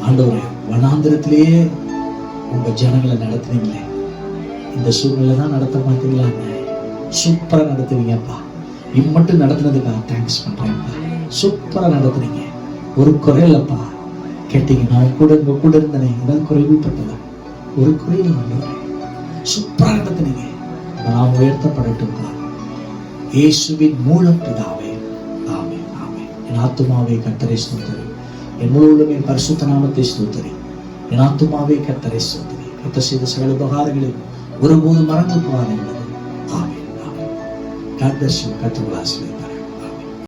ஆண்டவரே, வனாந்திரத்திலேயே உங்க ஜனங்களை நடத்துனீங்களே, இந்த சூழ்நிலை தான் நடத்த மாட்டீங்களாங்க. சூப்பரா நடத்துவீங்கப்பா. இம்மட்டும் நடத்துனதுக்காக தேங்க்ஸ் பண்றேன்ப்பா. சூப்பரா நடத்துனீங்க. ஒரு குறையிலப்பா. கேட்டீங்க, நான் கூட உங்க கூட இருந்தனே, ஏதாவது குறைவுபட்டதா? ஒரு குறையில் ஆண்டவரே சூப்பரா நடத்துனீங்க. நான் உயர்த்தப்படட்டும்ப்பா. இயேசுவின் மூலம் பிதாவே, ஆமென், ஆமென். என் ஆத்துமாவே கர்த்தரை ஸ்தோத்திரி, என் முழு உள்ளமே பரிசுத்த நாமத்தை ஸ்தோத்திரி. என் ஆத்துமாவே கர்த்தரை ஸ்தோத்திரி. கர்த்தர் செய்த சகல உபகாரங்களில் ஒருபோது மறந்து போவார் என்பது. ஆமென், ஆமென். God bless you. கர்த்தர் உங்களை ஆசீர்வதிப்பார்.